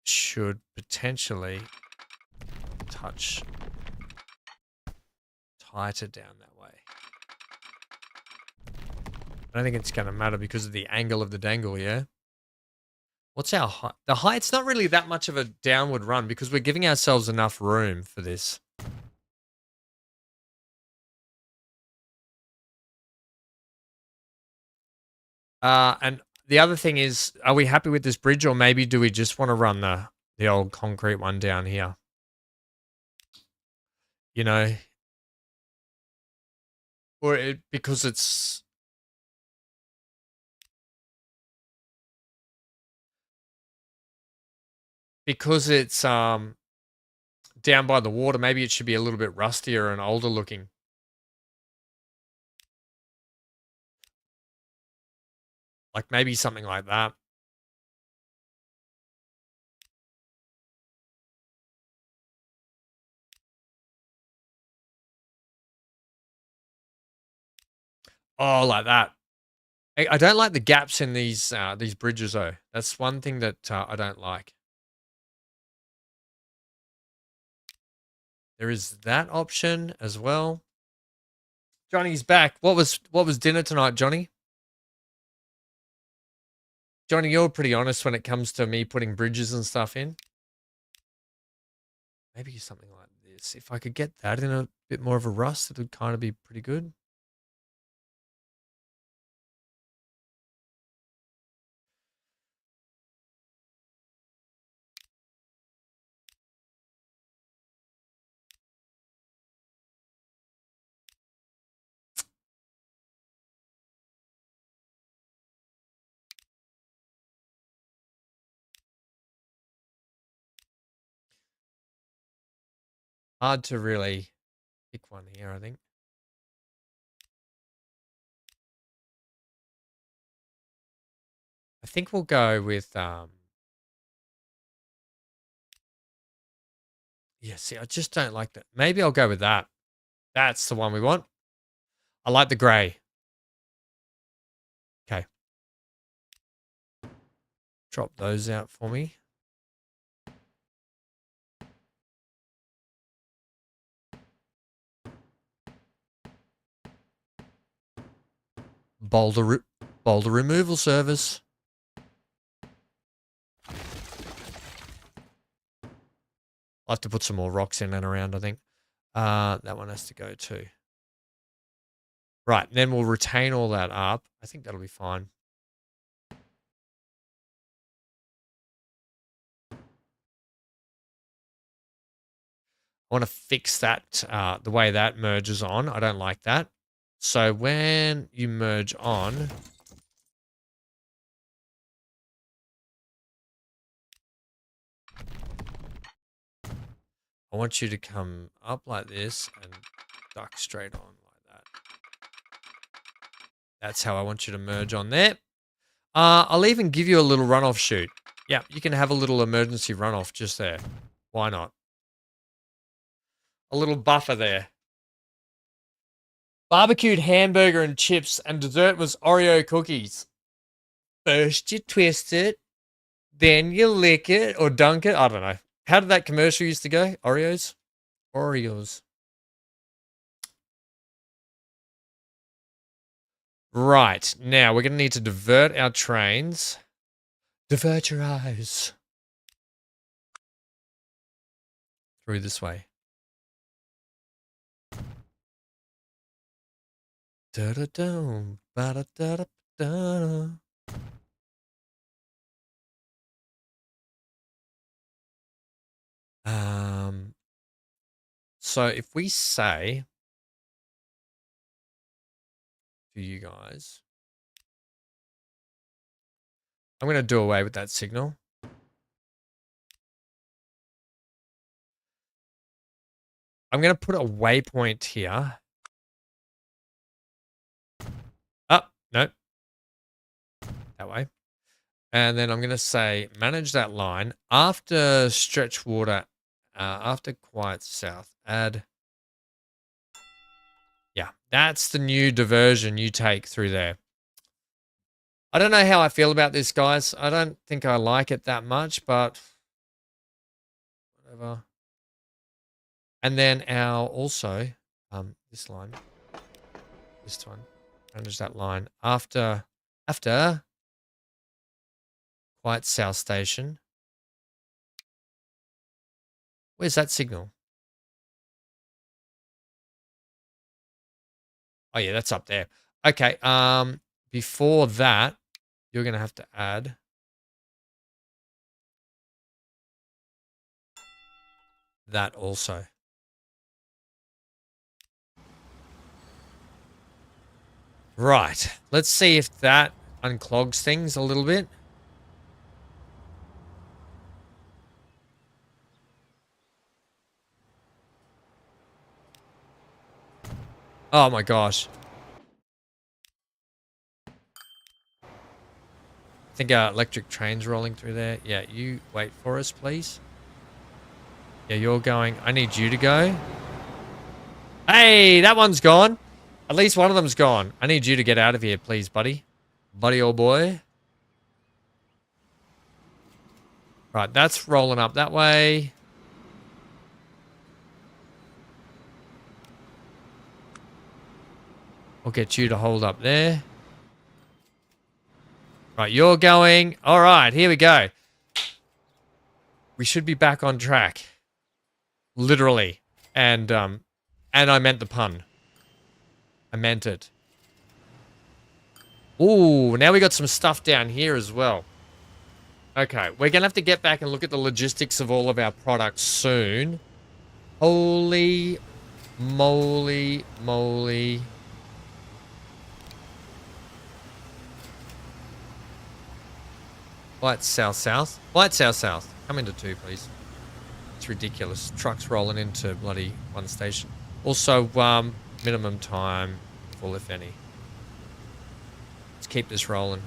should potentially touch tighter down that way. I don't think it's going to matter because of the angle of the dangle, yeah? What's our height? The height's not really that much of a downward run because we're giving ourselves enough room for this. And the other thing is, are we happy with this bridge or maybe do we just want to run the old concrete one down here? You know? Or because it's... Because it's down by the water, maybe it should be a little bit rustier and older looking. Like maybe something like that. Oh, like that. I don't like the gaps in these bridges though. That's one thing that I don't like. There is that option as well. Johnny's back. What was dinner tonight, Johnny? Johnny, you're pretty honest when it comes to me putting bridges and stuff in. Maybe something like this. If I could get that in a bit more of a rust, it would kind of be pretty good. Hard to really pick one here, I think. I think we'll go with yeah, see, I just don't like that. Maybe I'll go with that. That's the one we want. I like the grey. Okay. Drop those out for me. Boulder removal service. I'll have to put some more rocks in and around, I think. That one has to go too. Right, then we'll retain all that up. I think that'll be fine. I want to fix that, the way that merges on. I don't like that. So when you merge on, I I want you to come up like this and duck straight on like that. That's how I want you to merge on there. I'll even give you a little runoff chute. Yeah, you can have a little emergency runoff just there. Why not? A little buffer there. Barbecued hamburger and chips, and dessert was Oreo cookies. First you twist it, then you lick it or dunk it. I don't know. How did that commercial used to go? Oreos? Oreos. Right. Now we're going to need to divert our trains. Divert your eyes. Through this way. Da-da-dum, ba-da-da-da-da. So if we say to you guys, I'm going to do away with that signal. I'm going to put a waypoint here. Oh, no. That way. And then I'm going to say manage that line after stretch water, after quiet south, add. Yeah, that's the new diversion you take through there. I don't know how I feel about this, guys. I don't think I like it that much, but whatever. And then our also, this line, this one, manage that line after quiet south station. Where's that signal? Oh yeah, that's up there. Okay, before that, you're going to have to add that also. Right, let's see if that unclogs things a little bit. Oh my gosh. I think our electric train's rolling through there. Yeah, you wait for us, please. Yeah, you're going. I need you to go. Hey, that one's gone. At least one of them's gone. I need you to get out of here, please, buddy. Buddy, old boy. Right, that's rolling up that way. I'll get you to hold up there. Right, you're going. All right, here we go. We should be back on track. Literally. And I meant the pun. I meant it. Ooh, now we got some stuff down here as well. Okay, we're going to have to get back and look at the logistics of all of our products soon. Holy moly, moly. Light south, south. Light south, south. Come into 2, please. It's ridiculous. Trucks rolling into bloody 1 station. Also, minimum time, full if any. Let's keep this rolling.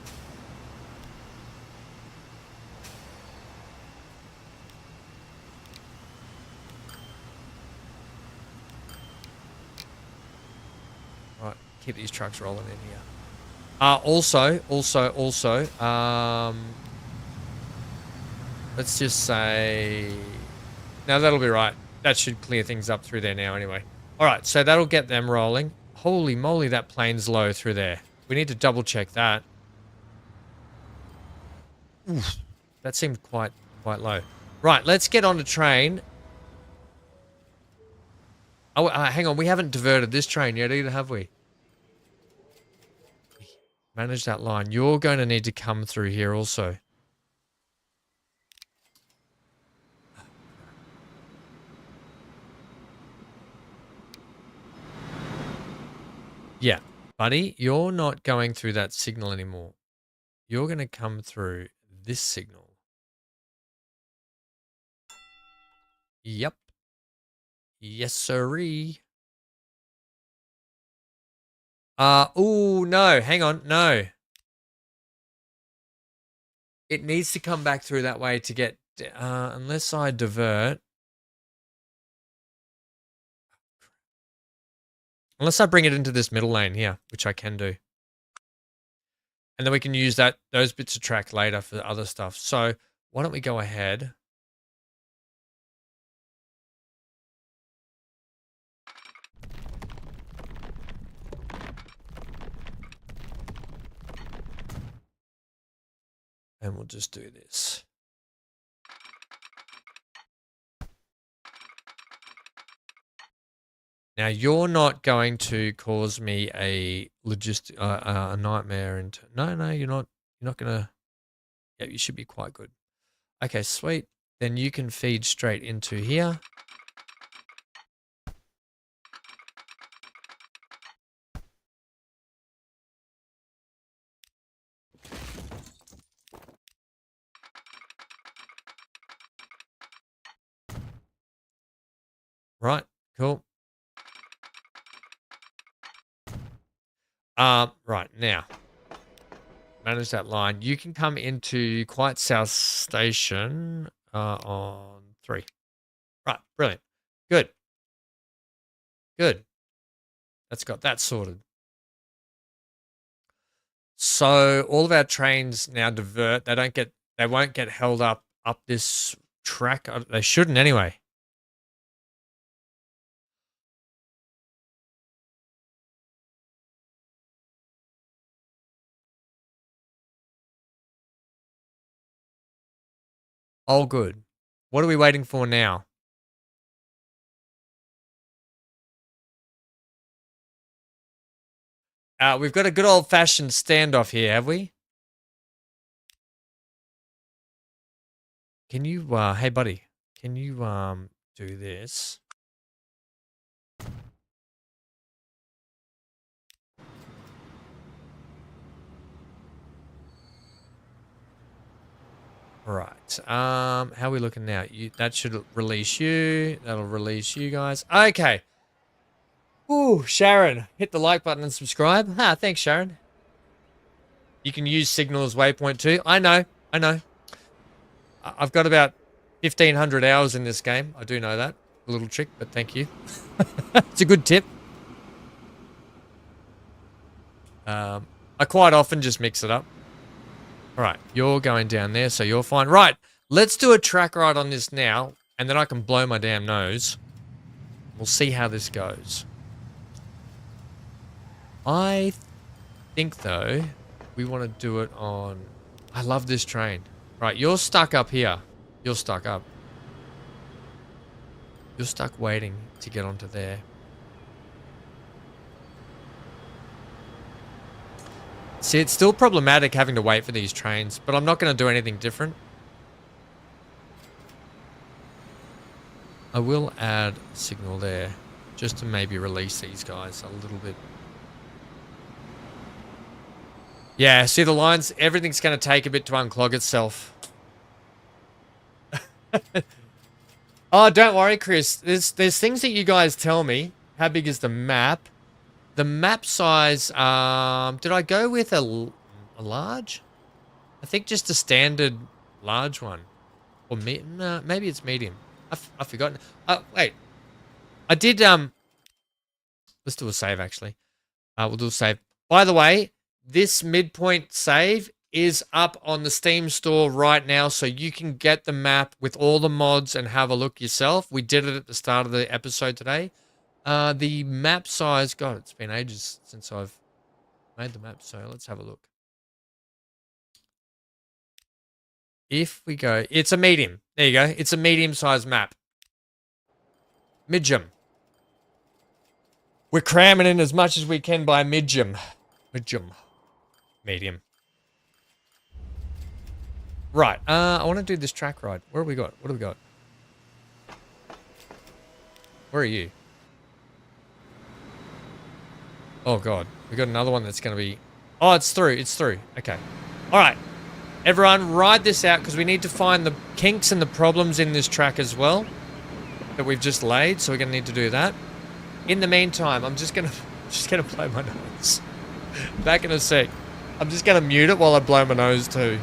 Right, keep these trucks rolling in here. Also, let's just say, now that'll be right. That should clear things up through there now anyway. All right, so that'll get them rolling. Holy moly, that plane's low through there. We need to double check that. Oof, that seemed quite low. Right, let's get on the train. Oh, hang on, we haven't diverted this train yet either, have we? Manage that line. You're going to need to come through here also. Yeah, buddy, you're not going through that signal anymore. You're going to come through this signal. Yep. Yes, sirree. Oh, no. Hang on. No. It needs to come back through that way to get... unless I divert. Unless I bring it into this middle lane here, which I can do. And then we can use those bits of track later for other stuff. So why don't we go ahead... and we'll just do this. Now, you're not going to cause me a nightmare. And no, you're not. You're not going to. Yeah, you should be quite good. Okay, sweet. Then you can feed straight into here. Right, cool. Right, now. Manage that line. You can come into Quiet South Station on 3. Right, brilliant. Good. Good. That's got that sorted. So all of our trains now divert. They won't get held up this track. They shouldn't anyway. All good. What are we waiting for now? We've got a good old-fashioned standoff here, have we? Can you, hey buddy, can you, do this? Right. How are we looking now? That should release you. That'll release you guys. Okay. Ooh, Sharon, hit the like button and subscribe. Thanks, Sharon. You can use Signal as waypoint too. I know. I've got about 1,500 hours in this game. I do know that. A little trick, but thank you. It's a good tip. I quite often just mix it up. All right, you're going down there, so you're fine. Right, let's do a track ride on this now, and then I can blow my damn nose. We'll see how this goes. I think, though, we want to do it on... I love this train. Right, you're stuck up here. You're stuck up. You're stuck waiting to get onto there. See, it's still problematic having to wait for these trains, but I'm not going to do anything different. I will add a signal there, just to maybe release these guys a little bit. Yeah, see the lines? Everything's going to take a bit to unclog itself. Oh, don't worry, Chris. There's things that you guys tell me. How big is the map? The map size, did I go with a large? I think just a standard large one. Or no, maybe it's medium. I've forgotten. Wait. I did, let's do a save, actually. We'll do a save. By the way, this midpoint save is up on the Steam store right now, so you can get the map with all the mods and have a look yourself. We did it at the start of the episode today. The map size, God, it's been ages since I've made the map, so let's have a look. If we go, it's a medium. There you go. It's a medium-sized map. Midgem. We're cramming in as much as we can by midgem. Midgem. Medium. Right, I want to do this track ride. Where have we got? What have we got? Where are you? Oh, God. We got another one that's going to be... Oh, it's through. It's through. Okay. All right. Everyone, ride this out because we need to find the kinks and the problems in this track as well. that we've just laid, so we're going to need to do that. In the meantime, I'm just going to blow my nose. Back in a sec. I'm just going to mute it while I blow my nose too.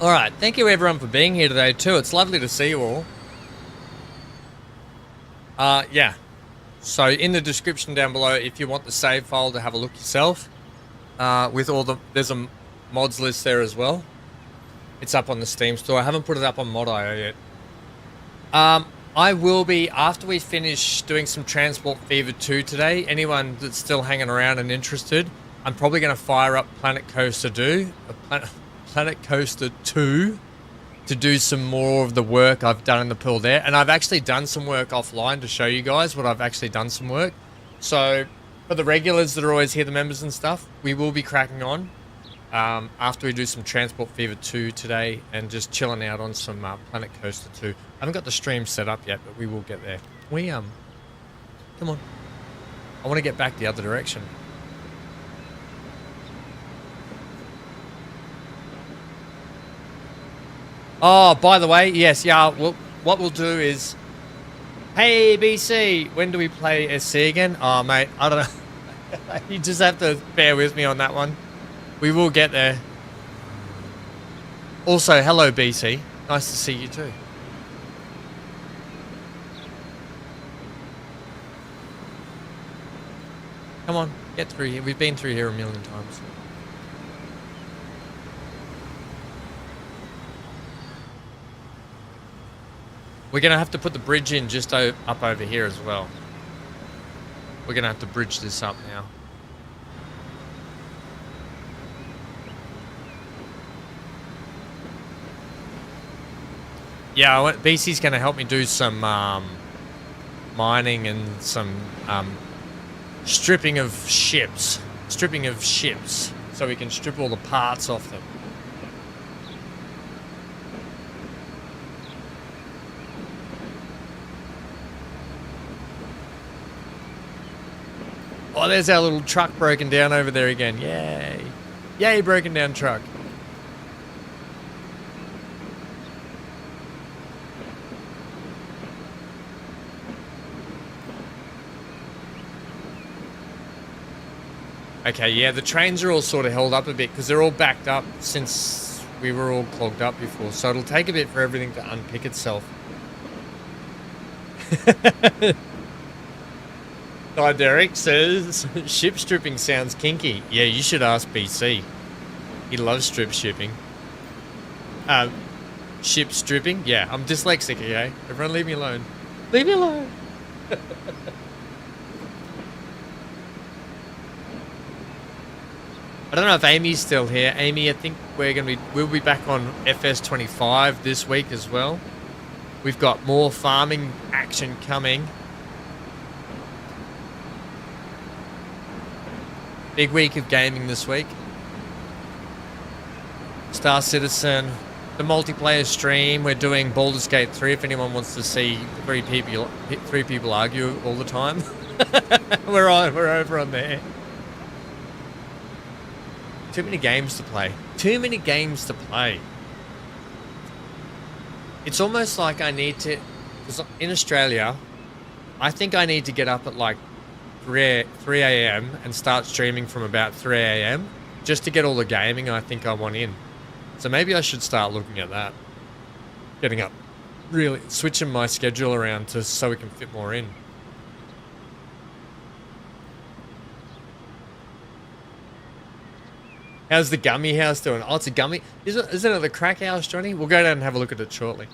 All right, thank you everyone for being here today too. It's lovely to see you all. Yeah. So in the description down below, if you want the save file to have a look yourself, with all the, there's a mods list there as well. It's up on the Steam store. I haven't put it up on Mod.io yet. I will be, after we finish doing some Transport Fever 2 today, anyone that's still hanging around and interested, I'm probably going to fire up Planet Coaster 2 to do some more of the work I've done in the pool there. And I've actually done some work offline to show you guys what I've actually done some work. So for the regulars that are always here, the members and stuff, we will be cracking on after we do some Transport Fever 2 today and just chilling out on some Planet Coaster 2. I haven't got the stream set up yet, but we will get there. Come on. I want to get back the other direction. Oh, by the way, yes, yeah, what we'll do is... Hey, BC, when do we play SC again? Oh, mate, I don't know. You just have to bear with me on that one. We will get there. Also, hello, BC. Nice to see you too. Come on, get through here. We've been through here a million times. We're going to have to put the bridge in just up over here as well. We're going to have to bridge this up now. Yeah, BC's going to help me do some mining and some stripping of ships. So we can strip all the parts off them. Oh, there's our little truck broken down over there again. Yay. Yay, broken down truck. Okay, yeah, the trains are all sort of held up a bit because they're all backed up since we were all clogged up before. So it'll take a bit for everything to unpick itself. Hi, Derek says, ship stripping sounds kinky. Yeah, you should ask BC. He loves strip shipping. Ship stripping? Yeah, I'm dyslexic, okay? Everyone leave me alone. Leave me alone. I don't know if Amy's still here. Amy, I think we'll be back on FS25 this week as well. We've got more farming action coming. Big week of gaming this week. Star Citizen, the multiplayer stream. We're doing Baldur's Gate 3 if anyone wants to see three people argue all the time. We're over on there. Too many games to play. Too many games to play. It's almost like I need to, because in Australia, I think I need to get up at like 3 a.m. and start streaming from about 3 a.m. just to get all the gaming I think I want in. So maybe I should start looking at that. Getting up, really switching my schedule around so we can fit more in. How's the gummy house doing? Oh, it's a gummy. Isn't it the crack house, Johnny? We'll go down and have a look at it shortly.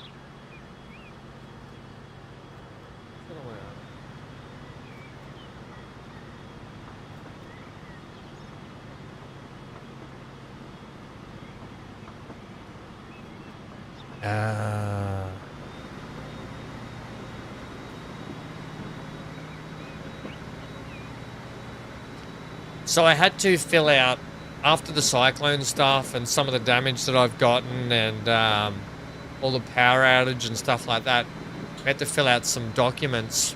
So I had to fill out, after the cyclone stuff and some of the damage that I've gotten and all the power outage and stuff like that, I had to fill out some documents.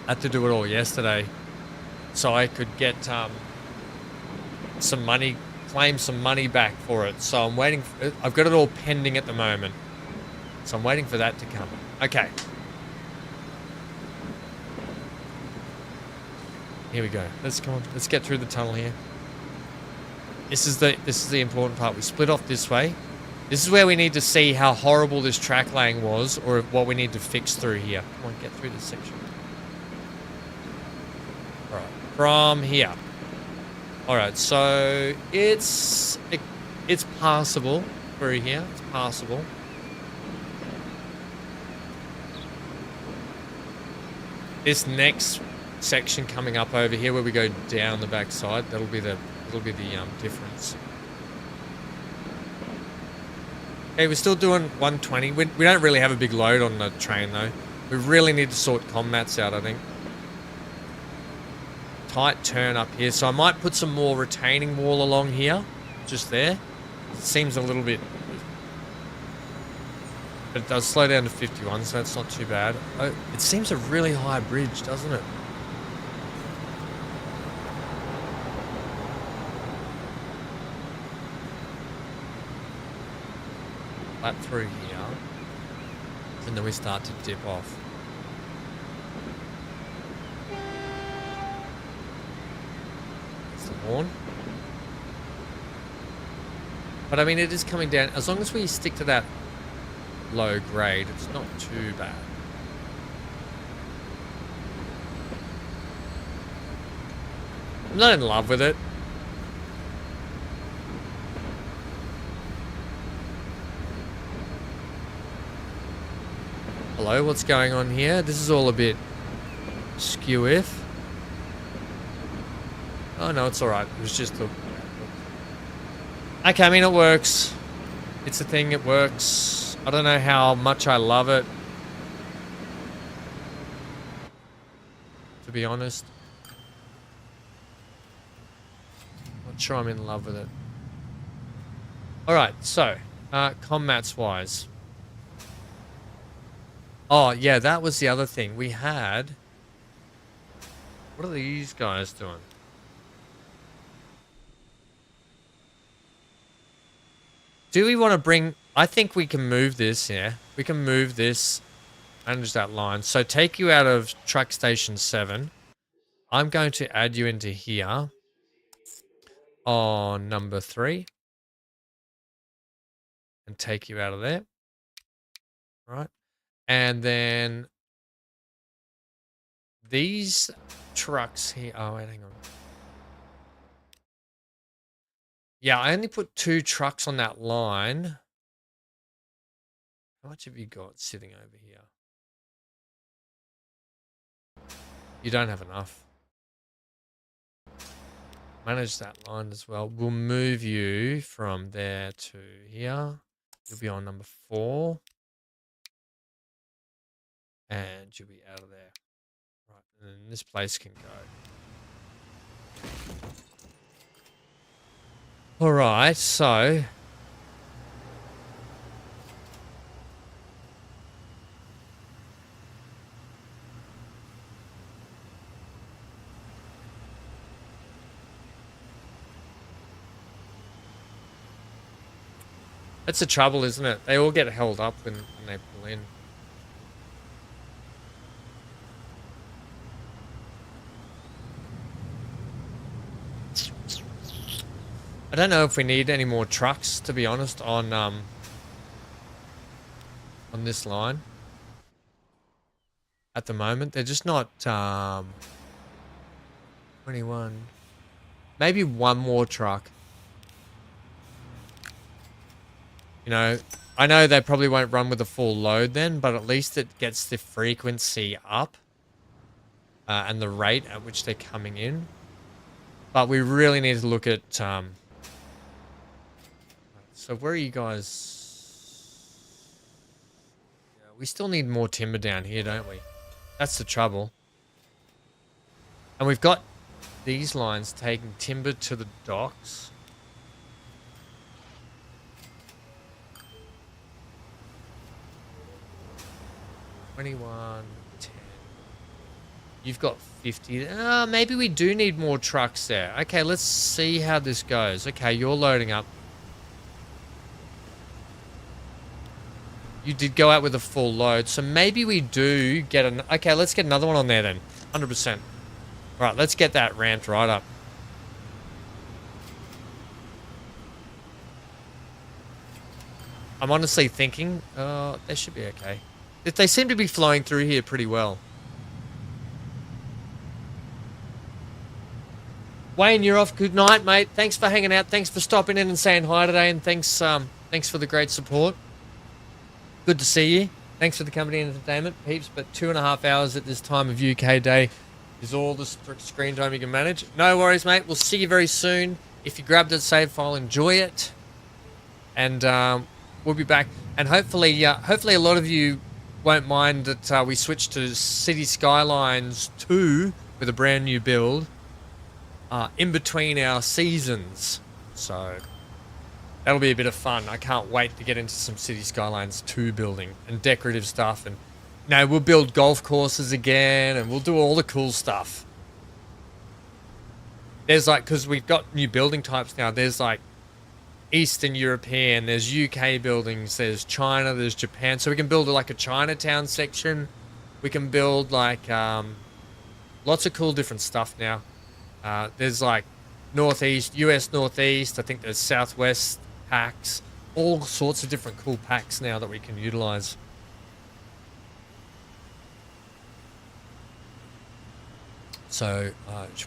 I had to do it all yesterday so I could get some money, claim some money back for it. So I'm waiting I've got it all pending at the moment. So I'm waiting for that to come. Okay. Here we go. Let's get through the tunnel here. This is the important part. We split off this way. This is where we need to see how horrible this track laying was, or what we need to fix through here. Come on, get through this section. All right, from here. All right, so it's passable through here. It's passable. This next section coming up over here, where we go down the backside, that'll be the difference. Okay, we're still doing 120. We don't really have a big load on the train though. We really need to sort commats out, I think. Tight turn up here, so I might put some more retaining wall along here, just there. It seems a little bit, but it does slow down to 51, so that's not too bad. Oh, it seems a really high bridge, doesn't it? Flat through here, and then we start to dip off. It's the horn. But I mean, it is coming down. As long as we stick to that low grade, it's not too bad. I'm not in love with it. Hello, what's going on here? This is all a bit skew-if. Oh no, it's alright. It was just a... Okay, I mean, it works. It's a thing, it works. I don't know how much I love it, to be honest. Not sure I'm in love with it. Alright, so, combats wise. Oh, yeah, that was the other thing. We had... What are these guys doing? Do we want to bring... I think we can move this, yeah. We can move this. Manage that line. So take you out of truck station 7. I'm going to add you into here. On number 3. And take you out of there. Right. And then these trucks here. Oh, wait, hang on. Yeah, I only put 2 trucks on that line. How much have you got sitting over here? You don't have enough. Manage that line as well. We'll move you from there to here. You'll be on number 4. And you'll be out of there. Right, and then this place can go. Alright, so... That's the trouble, isn't it? They all get held up when they pull in. I don't know if we need any more trucks, to be honest, on this line. At the moment, they're just not 21. Maybe one more truck. You know, I know they probably won't run with a full load then, but at least it gets the frequency up and the rate at which they're coming in. But we really need to look at... so where are you guys? Yeah, we still need more timber down here, don't we? That's the trouble. And we've got these lines taking timber to the docks. $21, $10. You've got 50. Maybe we do need more trucks there. Okay, let's see how this goes. Okay, you're loading up. You did go out with a full load, so maybe we do get an... Okay, let's get another one on there then. 100%. All right, let's get that ramped right up. I'm honestly thinking, they should be okay. They seem to be flowing through here pretty well. Wayne, you're off. Good night, mate. Thanks for hanging out. Thanks for stopping in and saying hi today, and thanks for the great support. Good to see you. Thanks for the company and entertainment, peeps. But 2.5 hours at this time of UK day is all the screen time you can manage. No worries, mate. We'll see you very soon. If you grabbed a save file, enjoy it, and we'll be back. And hopefully a lot of you won't mind that we switch to City Skylines 2 with a brand new build in between our seasons. So that'll be a bit of fun. I can't wait to get into some City Skylines 2 building and decorative stuff. And we'll build golf courses again, and we'll do all the cool stuff. There's because we've got new building types now. There's Eastern European, there's UK buildings, there's China, there's Japan. So we can build a Chinatown section. We can build lots of cool different stuff now. There's Northeast, US Northeast. I think there's Southwest packs. All sorts of different cool packs now that we can utilize. So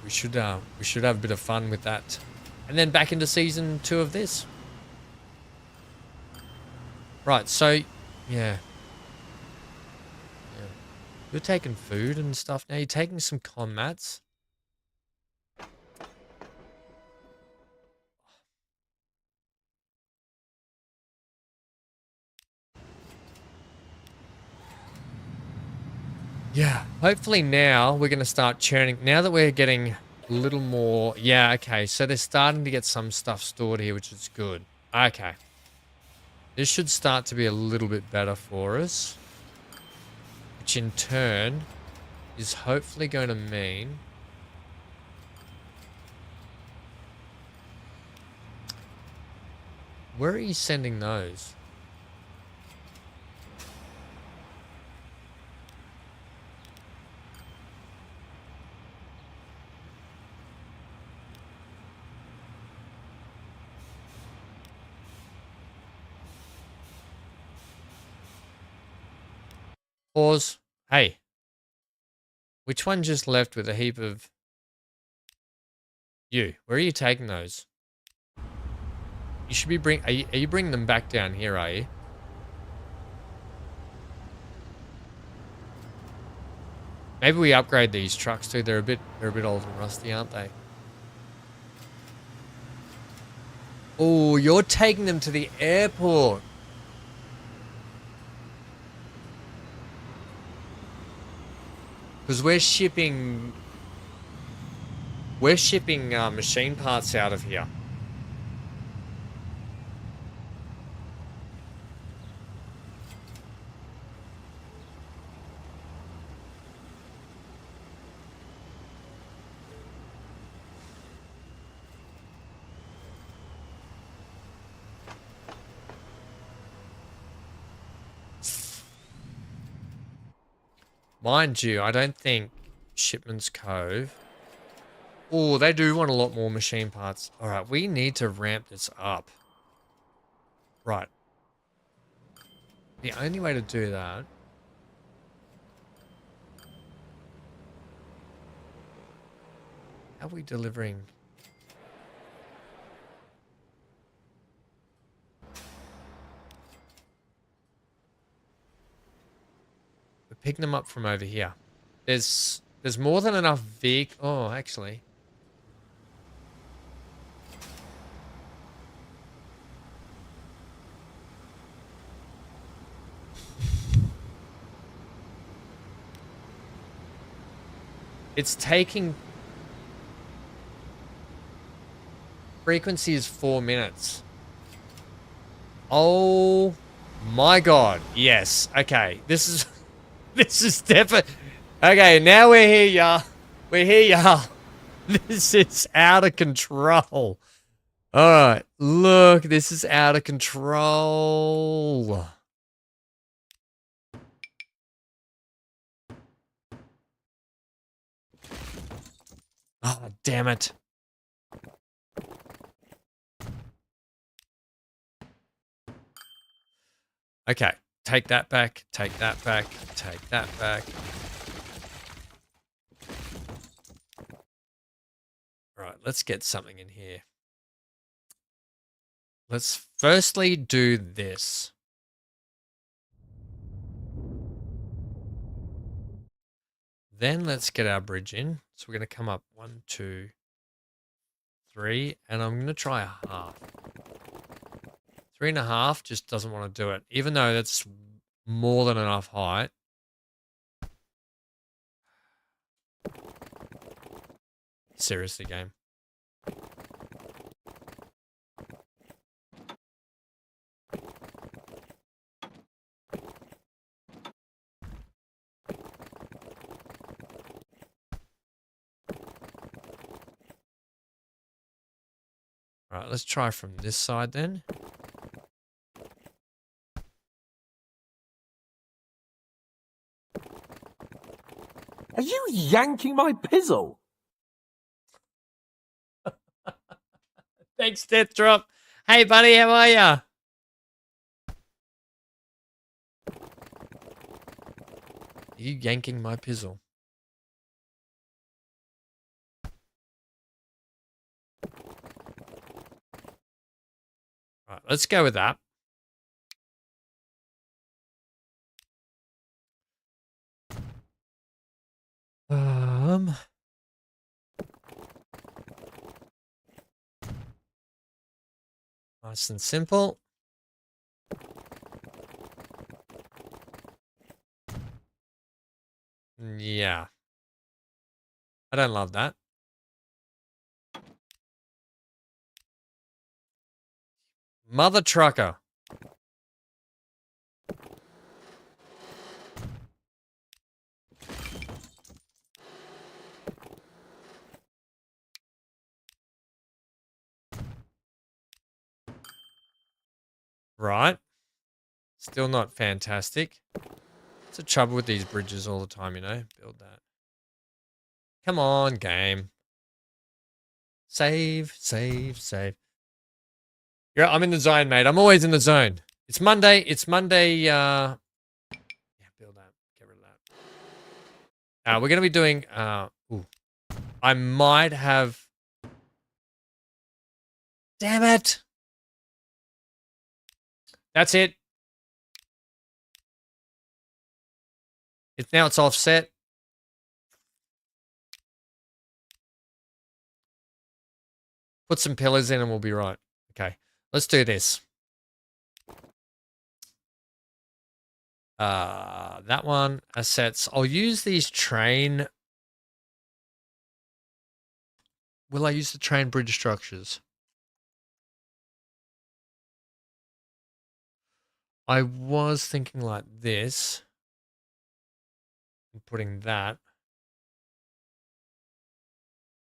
we should have a bit of fun with that. And then back into season 2 of this. Right, so, yeah. You're taking food and stuff now. You're taking some con mats. Yeah, hopefully now we're going to start churning. Now that we're getting a little more... Yeah, okay, so they're starting to get some stuff stored here, which is good. Okay. This should start to be a little bit better for us. Which in turn is hopefully going to mean... Where are you sending those? Pause. Hey. Which one just left with a heap of... You. Where are you taking those? You should be are you bringing them back down here, are you? Maybe we upgrade these trucks too. They're a bit old and rusty, aren't they? Oh, you're taking them to the airport. Because we're shipping machine parts out of here. Mind you, I don't think Shipman's Cove. Oh, they do want a lot more machine parts. All right, we need to ramp this up. Right. The only way to do that. How are we delivering? We're picking them up from over here. There's more than enough vehicle. Oh, actually. It's taking... Frequency is 4 minutes. Oh my god. Yes. Okay. This is... This is definitely... Okay, now we're here, y'all. We're here, y'all. This is out of control. Alright. Look, this is out of control. Oh, damn it. Okay. Take that back. Take that back. Take that back. Right, let's get something in here. Let's firstly do this. Then let's get our bridge in. So we're going to come up 1, 2, 3, and I'm going to try a half. 3.5 just doesn't want to do it, even though that's more than enough height. Seriously, game. All right, let's try from this side then. Are you yanking my pizzle? Thanks, Death Drop. Hey, buddy, how are ya? Are you yanking my pizzle? Right, let's go with that. Nice and simple. Yeah. I don't love that. Mother trucker. Right. Still not fantastic. It's the trouble with these bridges all the time, you know? Build that. Come on, game. Save, save, save. Yeah, I'm in the zone, mate. I'm always in the zone. It's Monday. It's Monday. Yeah, build that. Get rid of that. We're going to be doing... ooh. I might have... Damn it. That's it. Now it's offset. Put some pillars in and we'll be right. Okay, let's do this. That one, assets. I'll use these train. Will I use the train bridge structures? I was thinking like this. And putting that.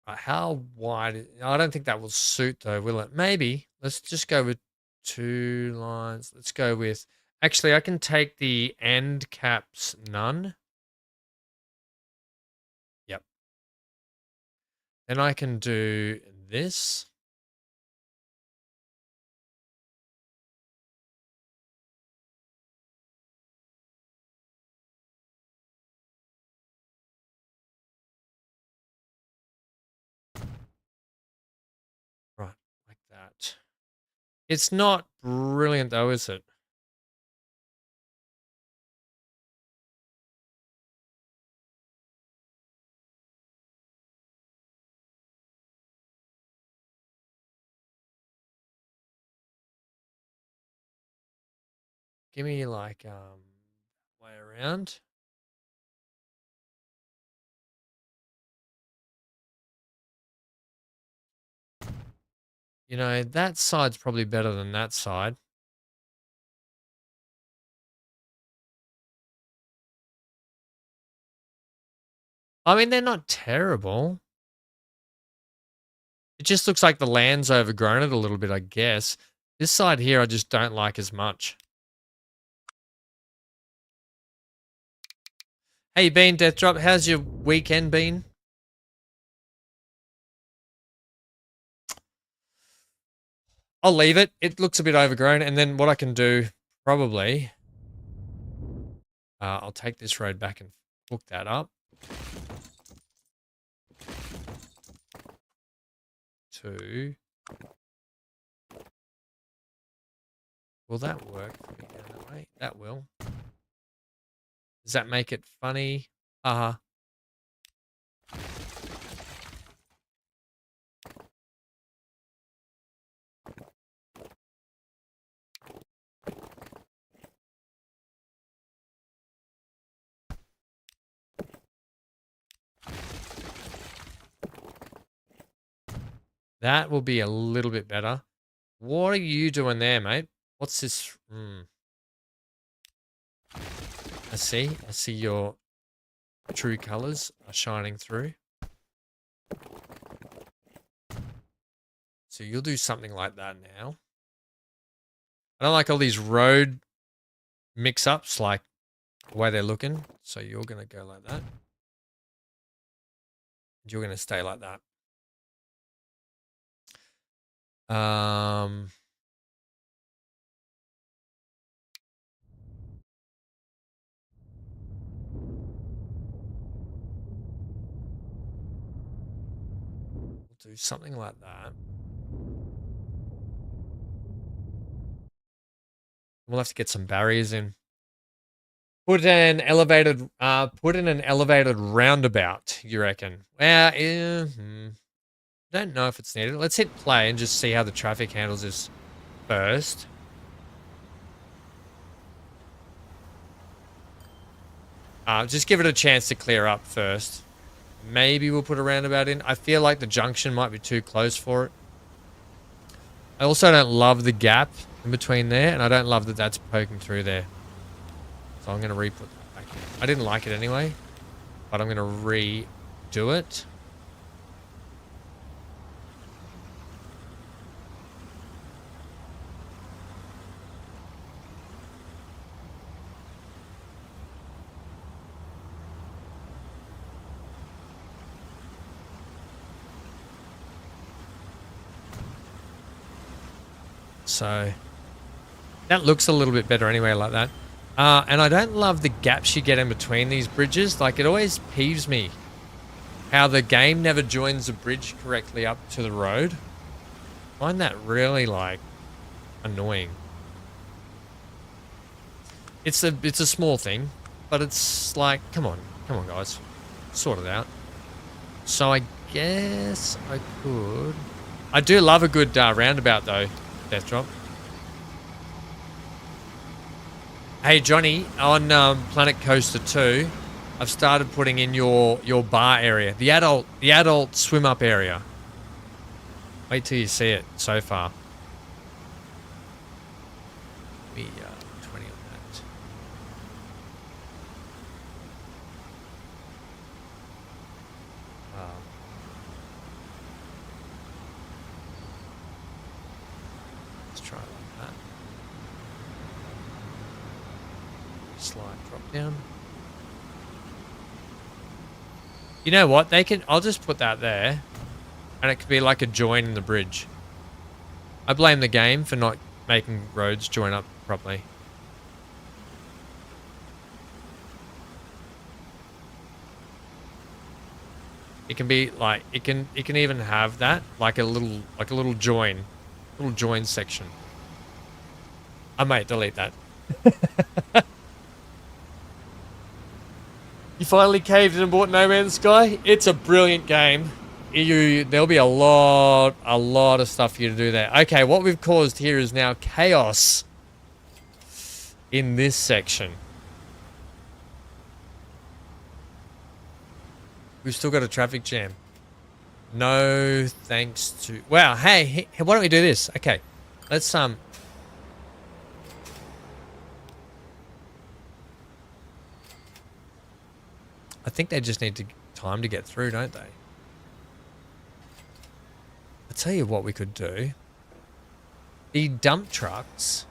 How wide? I don't think that will suit though, will it? Maybe. Let's just go with 2 lines. Let's go with... Actually, I can take the end caps none. Yep. Then I can do this. Right, like that. It's not brilliant though, is it? Give me like way around. You know, that side's probably better than that side. I mean, they're not terrible. It just looks like the land's overgrown it a little bit, I guess. This side here, I just don't like as much. Hey, Bean, Death Drop, how's your weekend been? I'll leave it. It looks a bit overgrown. And then what I can do, probably, I'll take this road back and hook that up. 2. Will that work for me down that way? That will. Does that make it funny? Uh-huh. That will be a little bit better. What are you doing there, mate? What's this? I see your true colors are shining through. So you'll do something like that now. I don't like all these road mix-ups, like the way they're looking. So you're going to go like that. You're going to stay like that. We'll do something like that. We'll have to get some barriers in. Put in an elevated roundabout, you reckon? Well, don't know if it's needed. Let's hit play and just see how the traffic handles this first. Just give it a chance to clear up first. Maybe we'll put a roundabout in. I feel like the junction might be too close for it. I also don't love the gap in between there, and I don't love that that's poking through there. So I'm going to re-put that back in. I didn't like it anyway, but I'm going to redo it. So that looks a little bit better anyway like that. And I don't love the gaps you get in between these bridges. Like, it always peeves me how the game never joins the bridge correctly up to the road. I find that really, like, annoying. It's a small thing, but it's like, come on guys, sort it out. So I guess I could I do love a good roundabout though, Death Drop. Hey Johnny, on Planet Coaster 2, I've started putting in your bar area, the adult swim up area. Wait till you see it so far. We 20 on that. Let's try it like that. Slide drop down. You know what? I'll just put that there. And it could be like a join in the bridge. I blame the game for not making roads join up properly. It can be like it can even have that like a little join section. I might delete that. You finally caved in and bought No Man's Sky? It's a brilliant game. There'll be a lot of stuff for you to do there. Okay, what we've caused here is now chaos in this section. We've still got a traffic jam. No thanks to... Wow, hey, why don't we do this? Okay, let's I think they just need time to get through, don't they? I'll tell you what we could do. The dump trucks.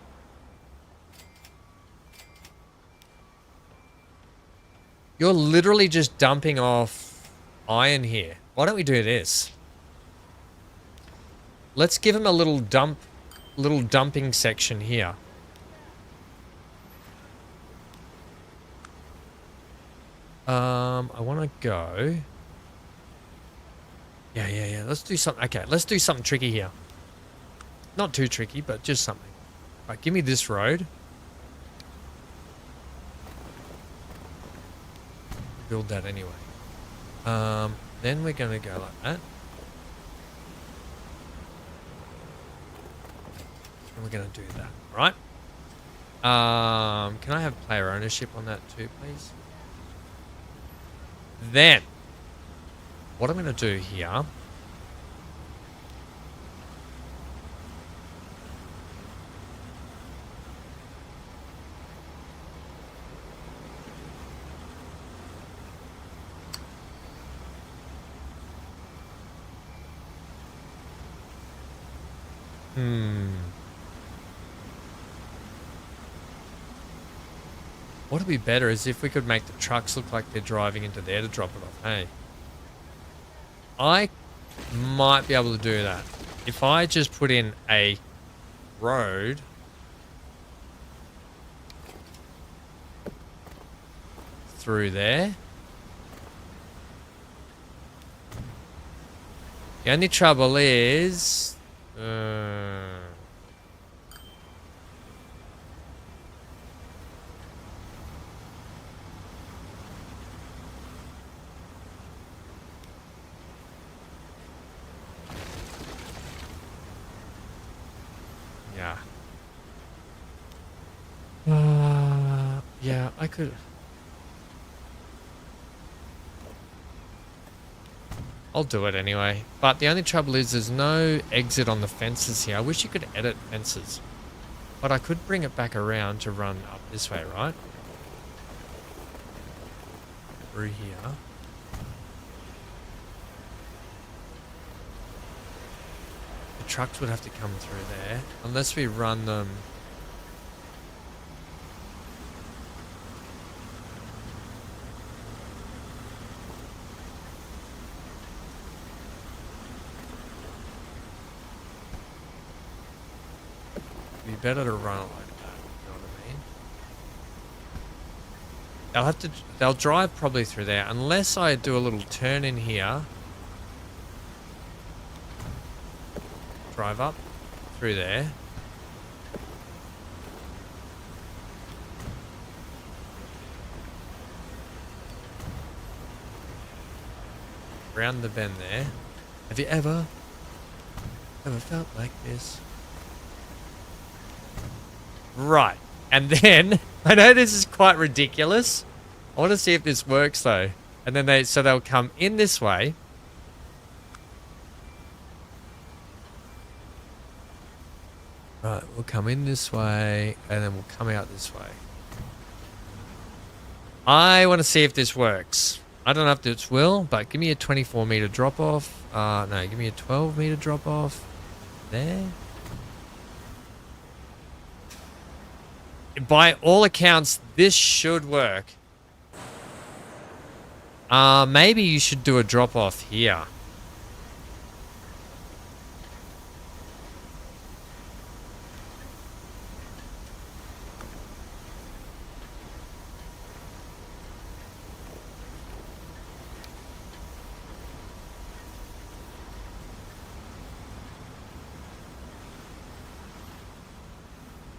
You're literally just dumping off iron here. Why don't we do this? Let's give them a little dumping section here. I want to go. Yeah. Let's do something. Okay, let's do something tricky here. Not too tricky, but just something. Right, give me this road. Build that anyway. Then we're going to go like that. And we're going to do that, right? Can I have player ownership on that too, please? Then, what I'm going to do here... What would be better is if we could make the trucks look like they're driving into there to drop it off. Hey, I might be able to do that. If I just put in a road through there. The only trouble is... yeah, I could... I'll do it anyway. But the only trouble is there's no exit on the fences here. I wish you could edit fences. But I could bring it back around to run up this way, right? Through here. The trucks would have to come through there. Unless we run them... better to run it like that, you know what I mean? They'll drive probably through there, unless I do a little turn in here. Drive up through there. Round the bend there. Have you ever Never felt like this. Right. And then, I know this is quite ridiculous. I want to see if this works though. And then they'll come in this way. Right, we'll come in this way, and then we'll come out this way. I want to see if this works. I don't know if this will, but give me a 24 meter drop off. No, give me a 12 meter drop off. There. By all accounts, this should work. Maybe you should do a drop off here.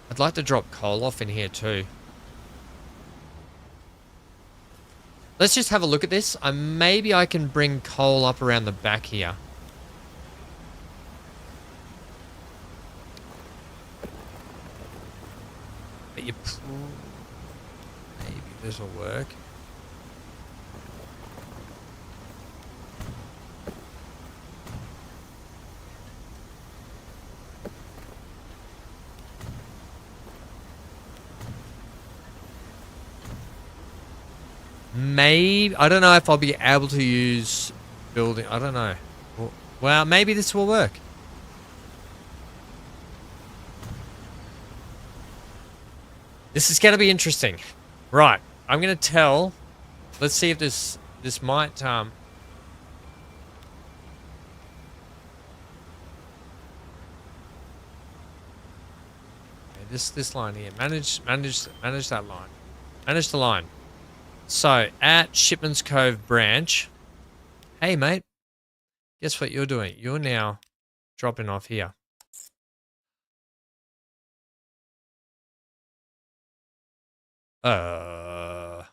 I'd like to drop coal off in here too. Let's just have a look at this. Maybe I can bring coal up around the back here. But you maybe this will work. Maybe, I don't know if I'll be able to use building, I don't know. Well, maybe this will work. This is going to be interesting. Right, I'm going to tell, let's see if this might, this line here, manage that line. Manage the line. So, at Shipman's Cove branch, hey mate, guess what you're doing? You're now dropping off here. Where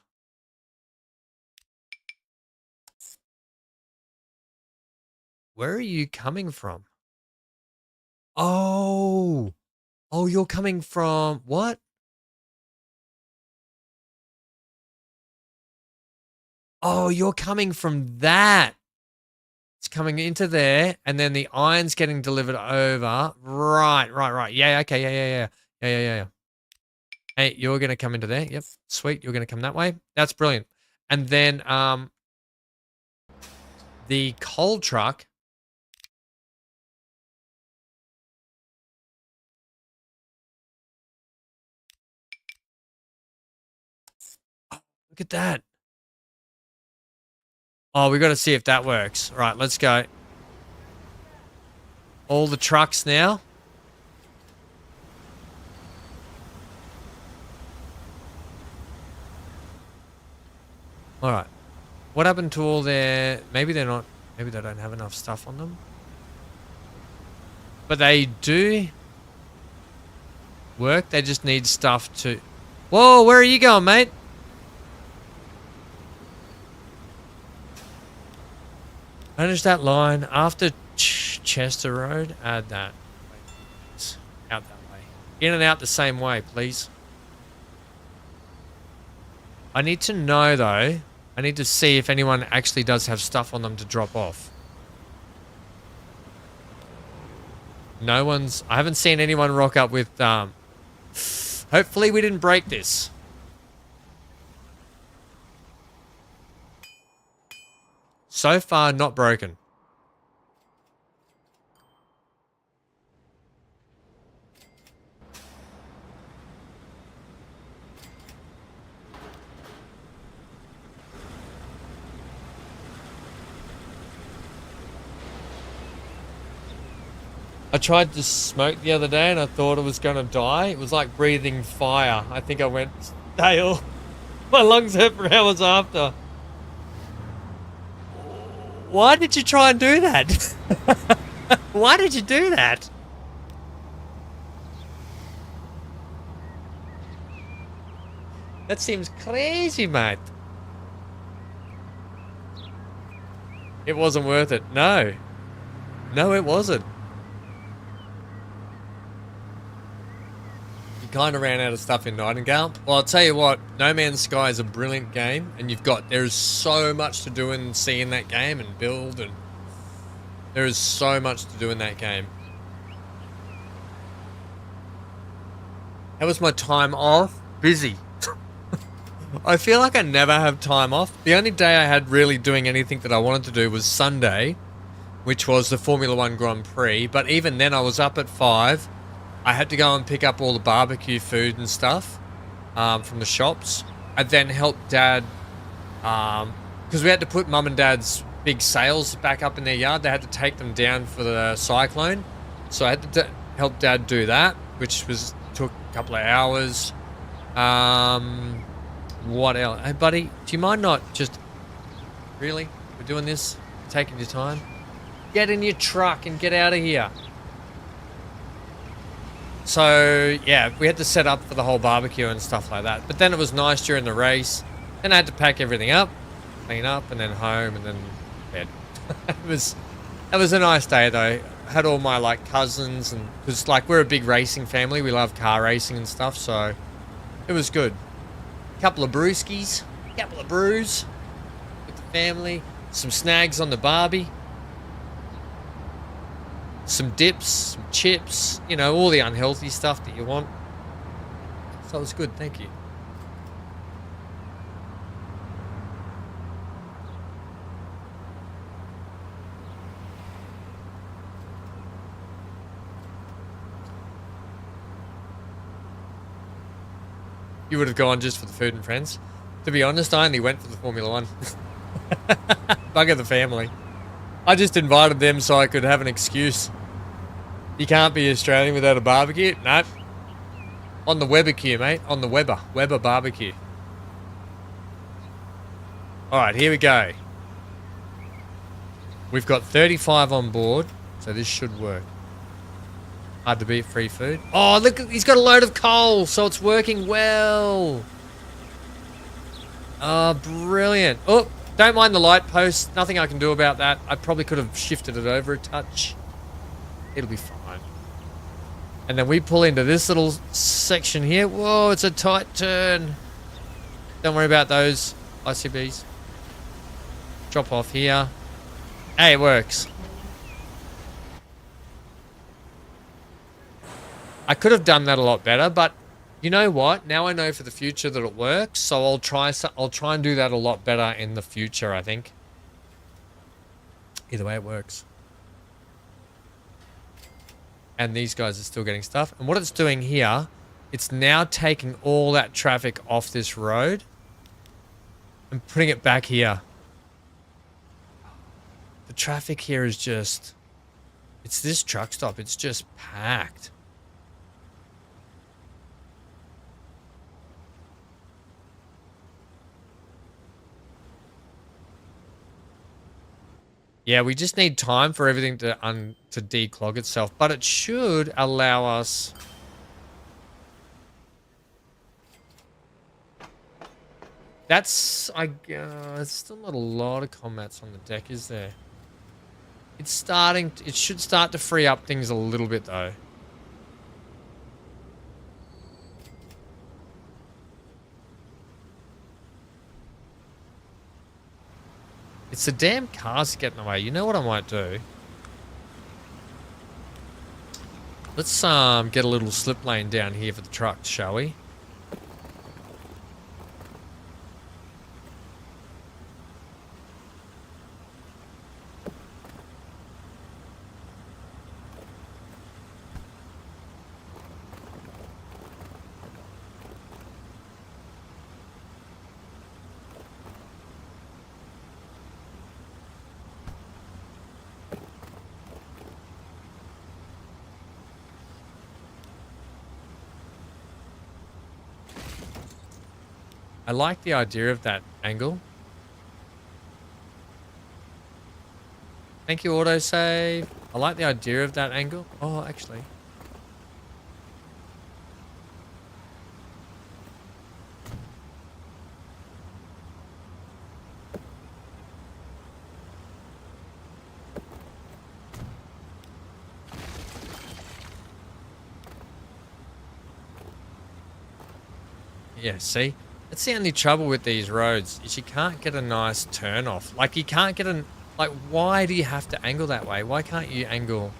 are you coming from? Oh, you're coming from what? Oh, you're coming from that. It's coming into there, and then the iron's getting delivered over. Right. Yeah, okay, yeah. Hey, you're going to come into there. Yep, sweet. You're going to come that way. That's brilliant. And then the coal truck. Oh, look at that. Oh, we got to see if that works. All right, let's go. All the trucks now. All right. What happened to all their... Maybe they're not... Maybe they don't have enough stuff on them. But they do work. They just need stuff to... Whoa, where are you going, mate? Manage that line after Chester Road. Add that. Out that way. In and out the same way, please. I need to know, though. I need to see if anyone actually does have stuff on them to drop off. No one's... I haven't seen anyone rock up with... Hopefully we didn't break this. So far, not broken. I tried to smoke the other day and I thought I was going to die. It was like breathing fire. I think I went stale. My lungs hurt for hours after. Why did you try and do that? Why did you do that? That seems crazy, mate. It wasn't worth it. No. No, it wasn't. You kind of ran out of stuff in Nightingale. Well, I'll tell you what, No Man's Sky is a brilliant game, and there's so much to do and see in that game and build, and there is so much to do in that game. How was my time off? Busy. I feel like I never have time off. The only day I had really doing anything that I wanted to do was Sunday, which was the Formula 1 Grand Prix. But even then I was up at 5. I had to go and pick up all the barbecue food and stuff from the shops. I then helped Dad, because we had to put Mum and Dad's big sails back up in their yard. They had to take them down for the cyclone. So I had to help Dad do that, which took a couple of hours. What else? Hey, buddy, do you mind not just... Really? We're doing this? Taking your time? Get in your truck and get out of here. So, yeah, we had to set up for the whole barbecue and stuff like that. But then it was nice during the race. Then I had to pack everything up, clean up, and then home, and then bed. It was a nice day, though. I had all my, like, cousins, and... Because, like, we're a big racing family. We love car racing and stuff, so... It was good. Couple of brewskis, couple of brews with the family, some snags on the barbie, some dips, some chips, you know, all the unhealthy stuff that you want. So it was good, thank you. You would have gone just for the food and friends. To be honest, I only went for the Formula 1. Bugger the family. I just invited them so I could have an excuse. You can't be Australian without a barbecue? Nope. On the Webbecue, mate. On the Weber barbecue. Alright, here we go. We've got 35 on board, so this should work. Hard to beat free food. Oh, look, he's got a load of coal, so it's working well. Oh, brilliant. Oh, don't mind the light post. Nothing I can do about that. I probably could have shifted it over a touch. It'll be fine. And then we pull into this little section here. Whoa, it's a tight turn. Don't worry about those ICBs. Drop off here. Hey, it works. I could have done that a lot better, but you know what? Now I know for the future that it works, so I'll try and do that a lot better in the future, I think. Either way, it works. And these guys are still getting stuff. And what it's doing here, it's now taking all that traffic off this road and putting it back here. The traffic here is just... It's this truck stop. It's just packed. Yeah, we just need time for everything to declog itself, but it should allow us... That's... There's still not a lot of combats on the deck, is there? It's starting... It should start to free up things a little bit, though. It's the damn cars getting away. You know what I might do? Let's get a little slip lane down here for the trucks, shall we? I like the idea of that angle. Thank you, autosave. I like the idea of that angle. Oh, actually. Yeah, see? That's the only trouble with these roads is you can't get a nice turn off. Like, you can't get an... Like, why do you have to angle that way? Why can't you angle...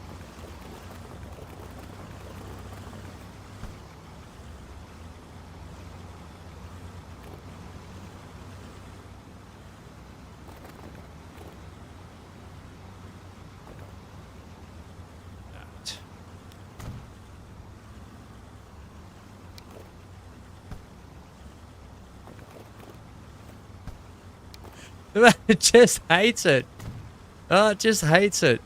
that? It just hates it. Oh, it just hates it.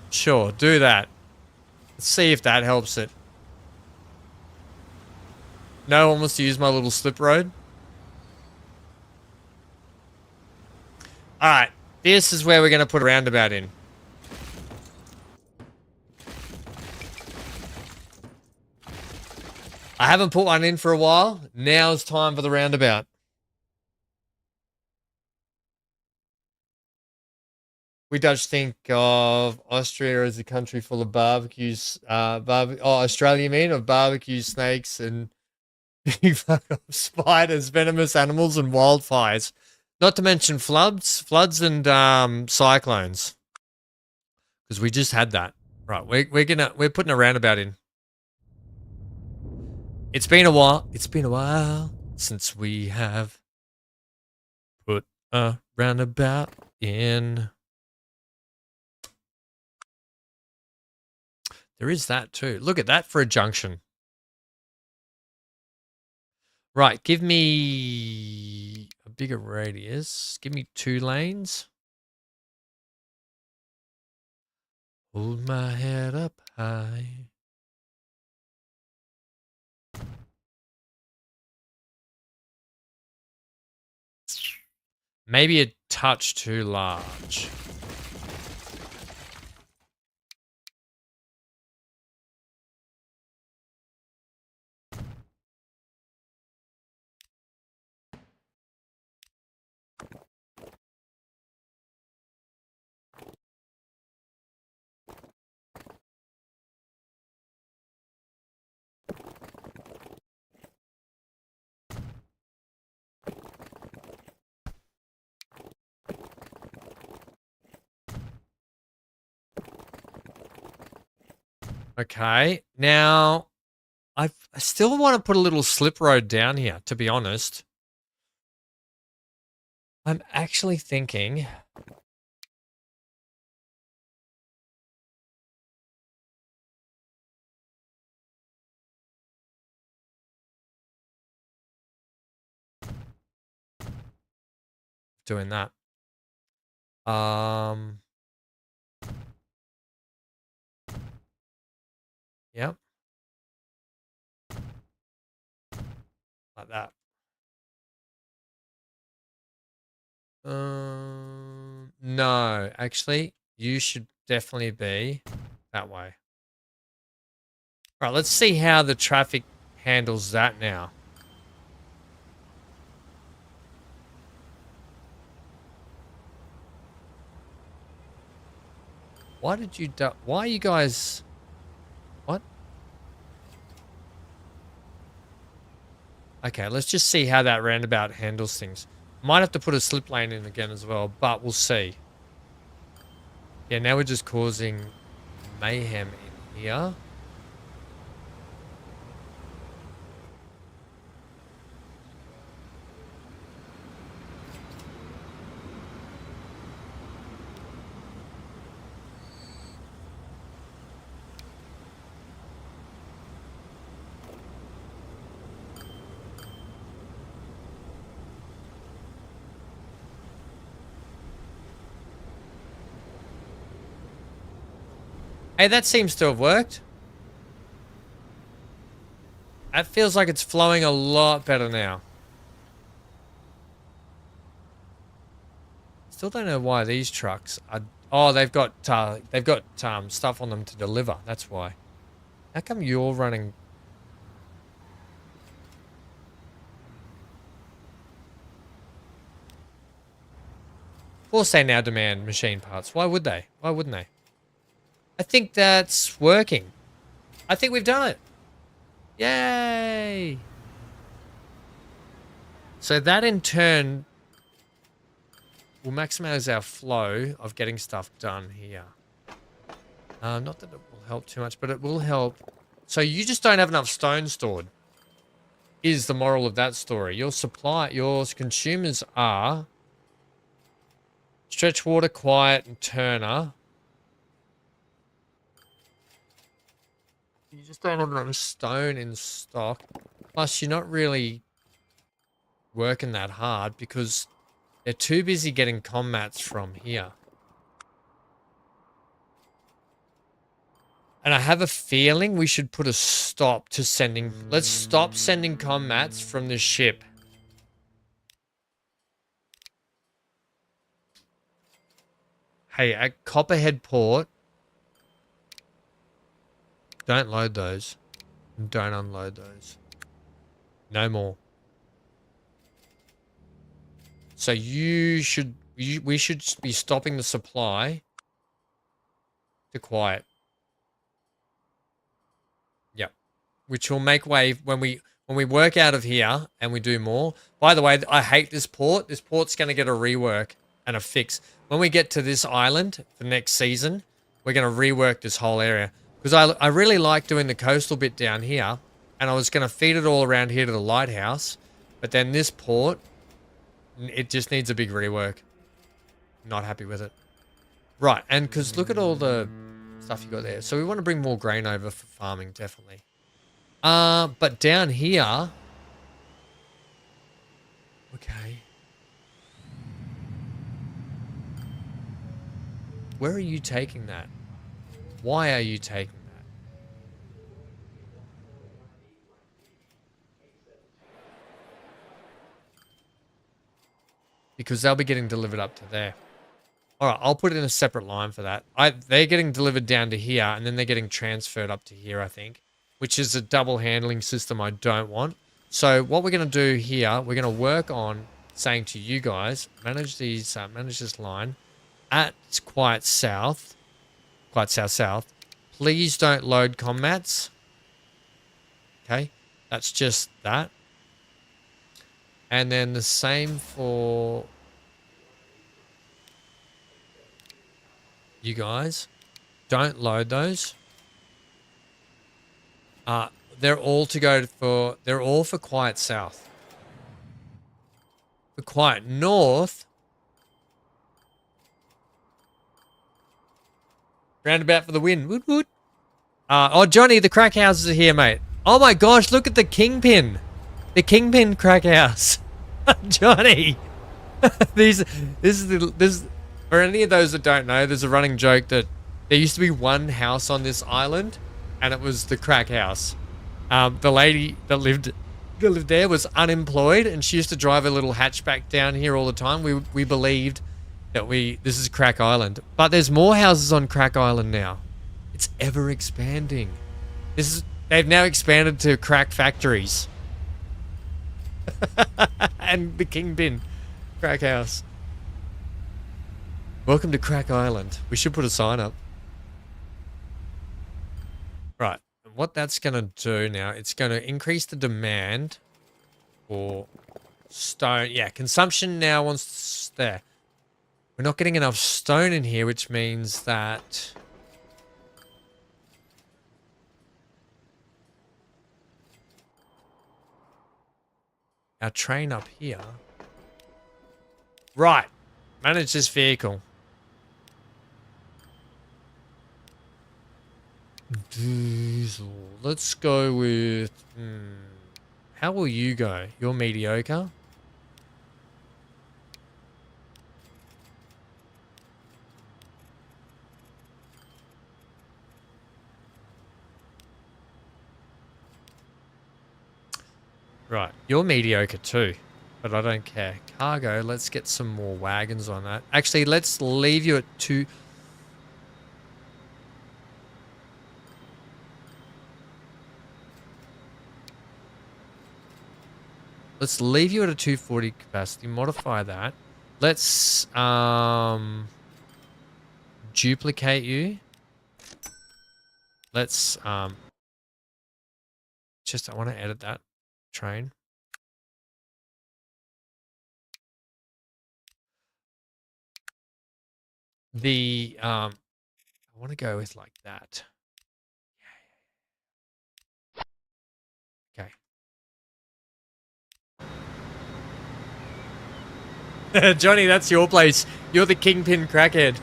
Sure, do that. Let's see if that helps it. No one wants to use my little slip road. Alright, this is where we're going to put a roundabout in. I haven't put one in for a while. Now it's time for the roundabout. We Dutch think of Austria as a country full of barbecues. Australia, you mean, of barbecue snakes and spiders, venomous animals, and wildfires. Not to mention floods and cyclones. Because we just had that. Right, we're putting a roundabout in. It's been a while. It's been a while since we have put a roundabout in. There is that too. Look at that for a junction. Right, give me a bigger radius. Give me 2 lanes. Hold my head up high. Maybe a touch too large. Okay, now I still want to put a little slip road down here, to be honest. I'm actually thinking... doing that. Yep. Like that. No, actually, you should definitely be that way. All right, let's see how the traffic handles that now. Why did you do... Why are you guys... What? Okay, let's just see how that roundabout handles things. Might have to put a slip lane in again as well, but we'll see. Yeah, now we're just causing mayhem in here. Hey, that seems to have worked. It feels like it's flowing a lot better now. Still don't know why these trucks are... Oh, they've got stuff on them to deliver. That's why. How come you're running... Of course they now demand machine parts. Why would they? Why wouldn't they? I think that's working. I think we've done it. Yay! So that in turn will maximize our flow of getting stuff done here. Not that it will help too much, but it will help. So you just don't have enough stone stored, is the moral of that story. Your consumers are Stretchwater, Quiet, and Turner. You just don't have enough stone in stock. Plus, you're not really working that hard because they're too busy getting commats from here. And I have a feeling we should put a stop to sending... Let's stop sending commats from the ship. Hey, at Copperhead Port, don't load those. Don't unload those. No more. So we should be stopping the supply to Quiet. Yep. Which will make way when we work out of here and we do more. By the way, I hate this port. This port's going to get a rework and a fix. When we get to this island for next season, we're going to rework this whole area. Because I really like doing the coastal bit down here. And I was going to feed it all around here to the lighthouse. But then this port, it just needs a big rework. Not happy with it. Right, and because look at all the stuff you got there. So we want to bring more grain over for farming, definitely. But down here... Okay. Where are you taking that? Why are you taking that? Because they'll be getting delivered up to there. Alright, I'll put it in a separate line for that. They're getting delivered down to here, and then they're getting transferred up to here, I think. Which is a double handling system I don't want. So what we're going to do here, we're going to work on saying to you guys, manage this line at Quiet South, please don't load commats. Okay, that's just that. And then the same for you guys. Don't load those. They're all for Quiet South. For Quiet North, roundabout for the win. Woot woot. Oh, Johnny, the crack houses are here, mate. Oh my gosh, look at the Kingpin. The Kingpin crack house. Johnny. This for any of those that don't know, there's a running joke that there used to be one house on this island, and it was the crack house. The lady that lived there was unemployed, and she used to drive a little hatchback down here all the time. We believed that this is Crack Island, but there's more houses on Crack Island now. It's ever expanding. They've now expanded to crack factories. And the Kingpin crack house. Welcome to Crack Island. We should put a sign up. Right. And what that's going to do now, it's going to increase the demand for stone. Yeah, consumption now wants there. We're not getting enough stone in here, which means that our train up here. Right. Manage this vehicle. Diesel. Let's go with... How will you go? You're mediocre. Right, you're mediocre too, but I don't care. Cargo, let's get some more wagons on that. Actually, let's leave you at 2... Let's leave you at a 240 capacity, modify that. Let's duplicate you. Let's just, I want to edit that train. I want to go with like that. Okay. Johnny, that's your place. You're the kingpin crackhead.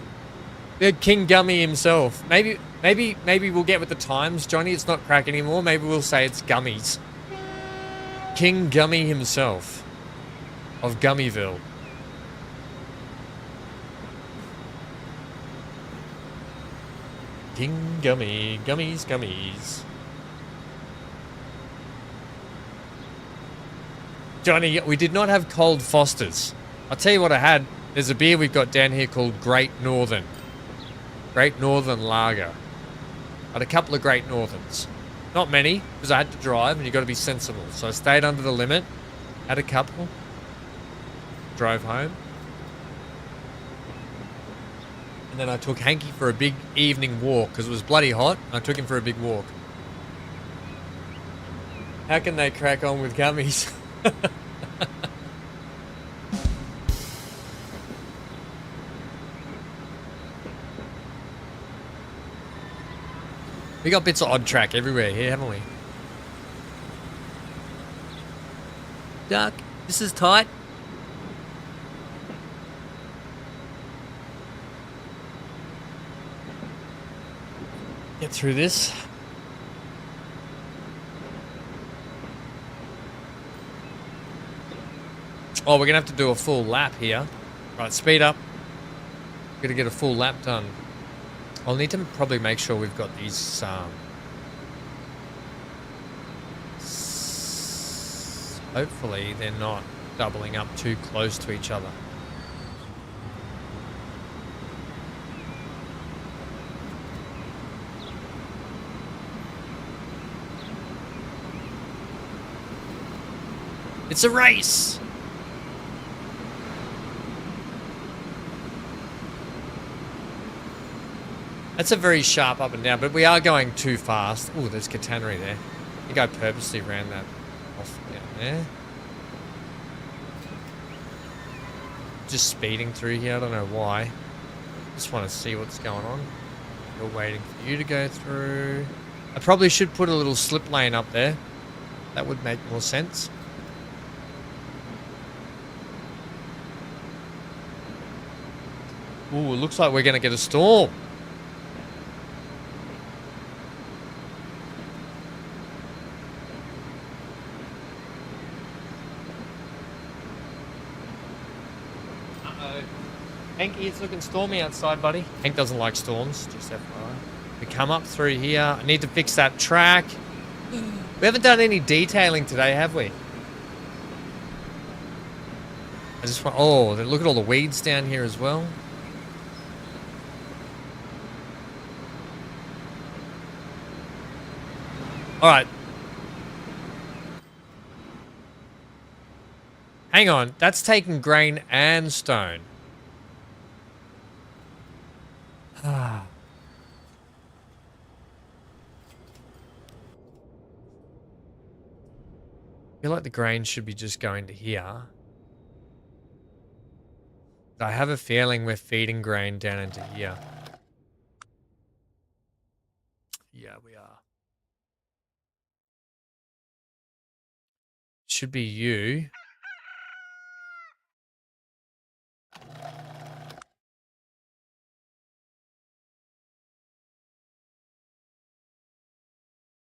The King Gummy himself. Maybe we'll get with the times, Johnny. It's not crack anymore. Maybe we'll say it's gummies. King Gummy himself of Gummyville. King Gummy, gummies. Johnny, we did not have Cold Fosters. I'll tell you what I had. There's a beer we've got down here called Great Northern. Great Northern Lager. I had a couple of Great Northerns. Not many, because I had to drive and you've got to be sensible. So I stayed under the limit, had a couple, drove home. And then I took Hanky for a big evening walk because it was bloody hot. I took him for a big walk. How can they crack on with gummies? We got bits of odd track everywhere here, haven't we? Duck, this is tight. Get through this. Oh, we're going to have to do a full lap here. Right, speed up. We're going to get a full lap done. I'll need to probably make sure we've got these... hopefully they're not doubling up too close to each other. It's a race! That's a very sharp up and down, but we are going too fast. Oh, there's catenary there. I think I purposely ran that off down there. Just speeding through here, I don't know why. Just want to see what's going on. Still waiting for you to go through. I probably should put a little slip lane up there. That would make more sense. Ooh, it looks like we're going to get a storm. Uh-oh. Hanky, it's looking stormy outside, buddy. Hank doesn't like storms, just FYI. We come up through here. I need to fix that track. We haven't done any detailing today, have we? I just want... Oh, look at all the weeds down here as well. All right. Hang on. That's taking grain and stone. I feel like the grain should be just going to here. But I have a feeling we're feeding grain down into here. Yeah, we are. Should be you.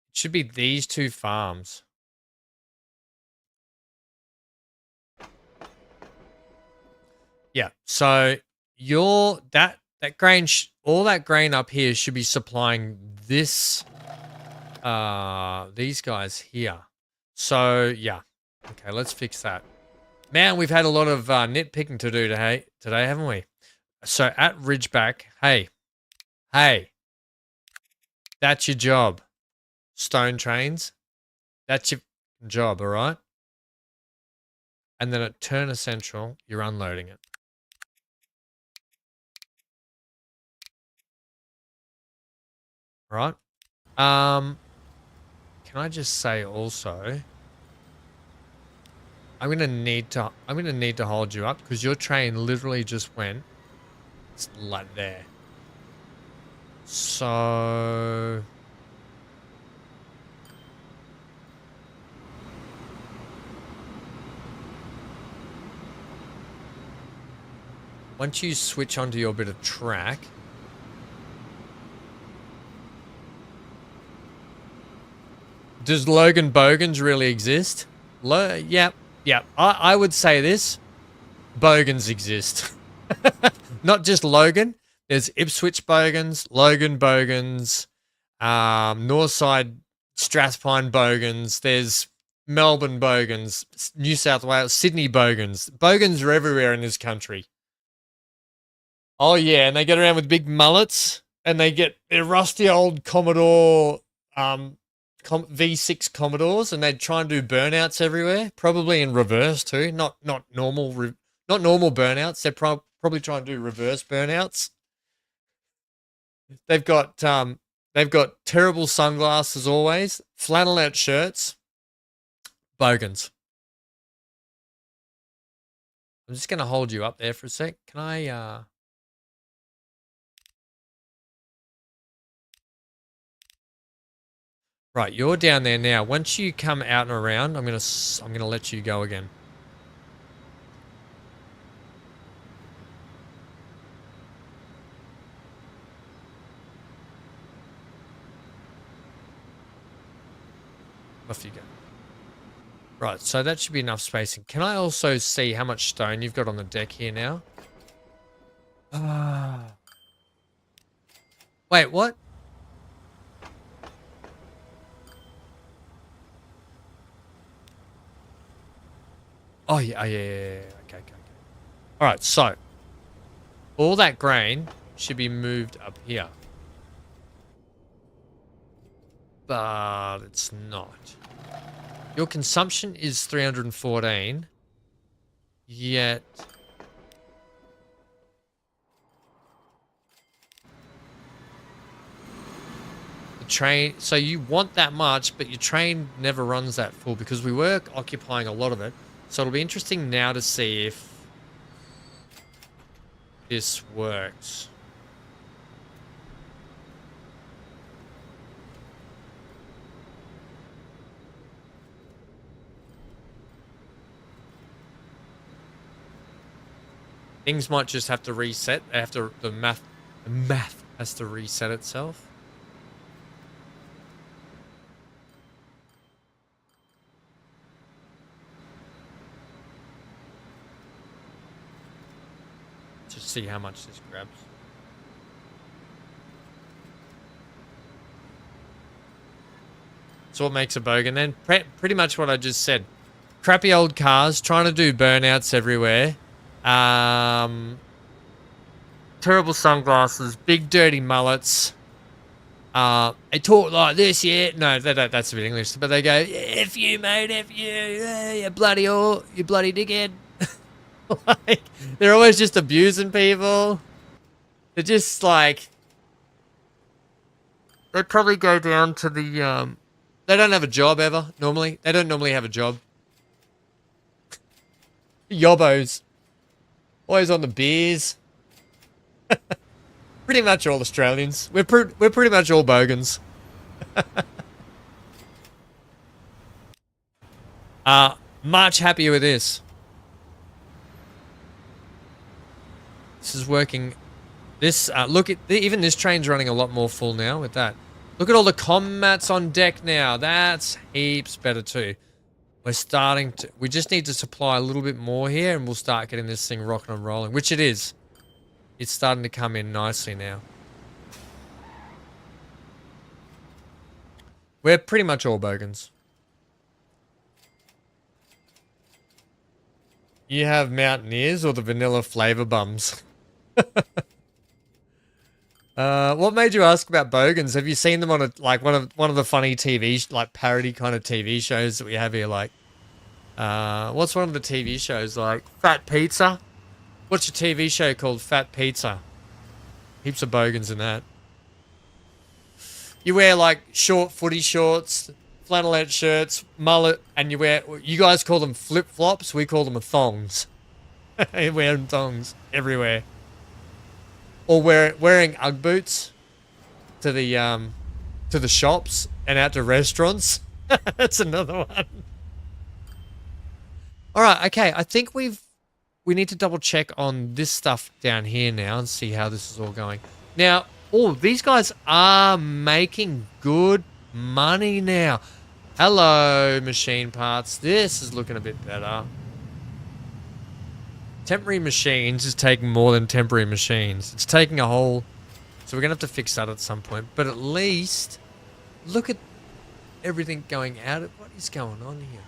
It should be these two farms. Yeah, so that grain, all that grain up here should be supplying this, these guys here. So yeah, okay, let's fix that. Man, we've had a lot of nitpicking to do today, haven't we? So at Ridgeback, hey, that's your job. Stone trains, that's your job, all right? And then at Turner Central, you're unloading it. Right? can I just say also, I'm gonna need to hold you up because your train literally just went like there. So once you switch onto your bit of track, does Logan Bogans really exist? Yep. I would say this. Bogans exist. Not just Logan. There's Ipswich Bogans, Logan Bogans, Northside Strathpine Bogans. There's Melbourne Bogans, New South Wales, Sydney Bogans. Bogans are everywhere in this country. Oh yeah, and they get around with big mullets, and they get their rusty old Commodore V6 Commodores, and they try and do burnouts everywhere, probably in reverse too. Not normal burnouts. They're probably trying to do reverse burnouts. They've got terrible sunglasses always, flannelette shirts, bogans. I'm just gonna hold you up there for a sec. Can I Right, you're down there now. Once you come out and around, I'm gonna let you go again. Off you go. Right, so that should be enough spacing. Can I also see how much stone you've got on the deck here now? Wait, what? Oh, yeah. Okay. All right, so all that grain should be moved up here. But it's not. Your consumption is 314, yet the train, so you want that much, but your train never runs that full because we were occupying a lot of it. So it'll be interesting now to see if this works. Things might just have to reset after the math has to reset itself. Just see how much this grabs. So what makes a bogan then? Pretty much what I just said. Crappy old cars, trying to do burnouts everywhere. Terrible sunglasses, big dirty mullets. They talk like this, yeah. No, they don't, that's a bit English, but they go, F you, mate, F you, you bloody whore, you bloody dickhead. Like, they're always just abusing people. They're just like, they probably go down to the, they don't have a job ever, normally. They don't normally have a job. Yobbos. Always on the beers. Pretty much all Australians. We're pretty much all bogans. Much happier with this. This is working. This look at even this train's running a lot more full now with that. Look at all the comm mats on deck now. That's heaps better too. We're starting to. We just need to supply a little bit more here, and we'll start getting this thing rocking and rolling, which it is. It's starting to come in nicely now. We're pretty much all bogans. You have mountaineers or the vanilla flavor bums? What made you ask about bogans? Have you seen them on a one of the funny TV like parody kind of TV shows that we have here? Like, what's one of the TV shows like Fat Pizza? What's your TV show called? Fat Pizza. Heaps of bogans in that. You wear like short footy shorts, flannelette shirts, mullet, and you guys call them flip-flops, we call them thongs. You wear thongs everywhere. Or wearing Ugg boots to the shops and out to restaurants. That's another one. All right, okay. I think we need to double check on this stuff down here now and see how this is all going. Now, these guys are making good money now. Hello, machine parts. This is looking a bit better. Temporary machines is taking more than temporary machines. It's taking a whole... So we're going to have to fix that at some point. But at least, look at everything going out. What is going on here?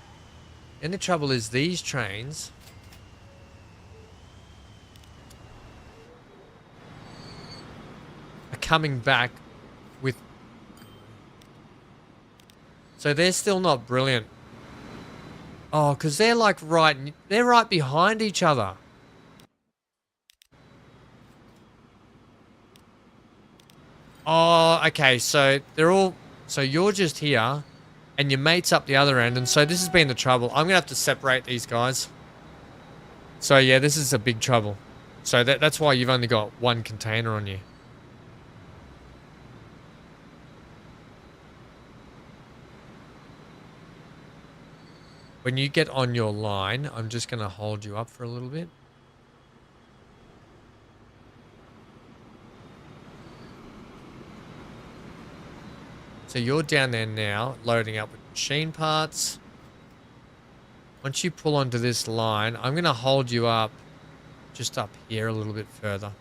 And the trouble is these trains... are coming back with... So they're still not brilliant. Oh, because they're like they're right behind each other. Oh, okay, so so you're just here, and your mate's up the other end, and so this has been the trouble. I'm gonna have to separate these guys. So yeah, this is a big trouble. So that's why you've only got one container on you. When you get on your line, I'm just gonna hold you up for a little bit. So you're down there now, loading up with machine parts. Once you pull onto this line, I'm going to hold you up just up here a little bit further.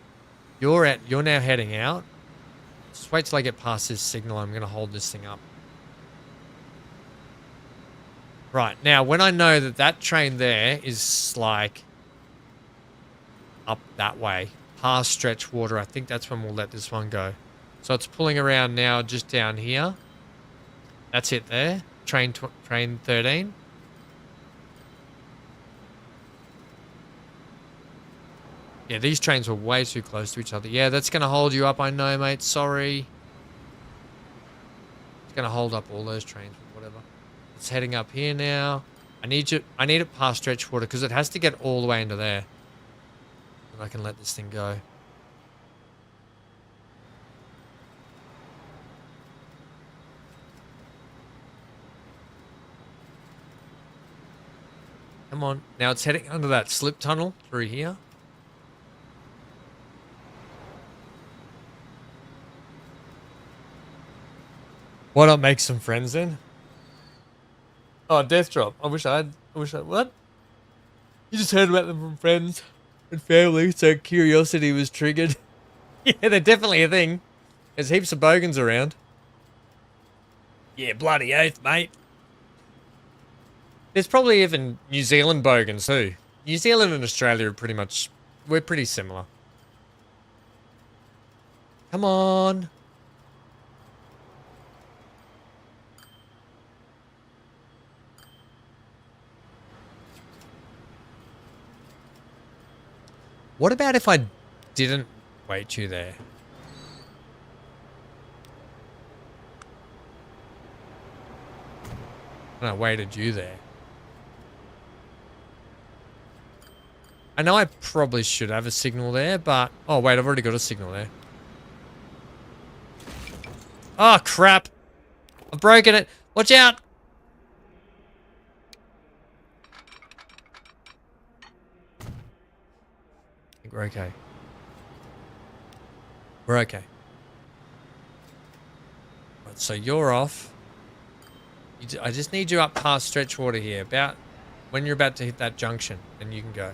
You're now heading out. Just wait till I get past this signal. I'm going to hold this thing up. Right, now when I know that train there is like up that way, past Stretch Water, I think that's when we'll let this one go. So it's pulling around now just down here. That's it there. Train 13. Yeah, these trains were way too close to each other. Yeah, that's going to hold you up, I know, mate. Sorry. It's going to hold up all those trains, whatever. It's heading up here now. I need it past Stretch Water because it has to get all the way into there. And I can let this thing go. Come on. Now it's heading under that slip tunnel through here. Why not make some friends then? Oh, Death Drop. I wish I what? You just heard about them from friends and family, so curiosity was triggered. Yeah, they're definitely a thing. There's heaps of bogans around. Yeah, bloody oath, mate. There's probably even New Zealand bogans too. New Zealand and Australia are we're pretty similar. Come on. What about if I didn't wait you there? And I waited you there. I know I probably should have a signal there, but... Oh, wait, I've already got a signal there. Oh, crap. I've broken it. Watch out. I think we're okay. We're okay. Right, so you're off. I just need you up past Stretch Water here. About when you're about to hit that junction, then you can go.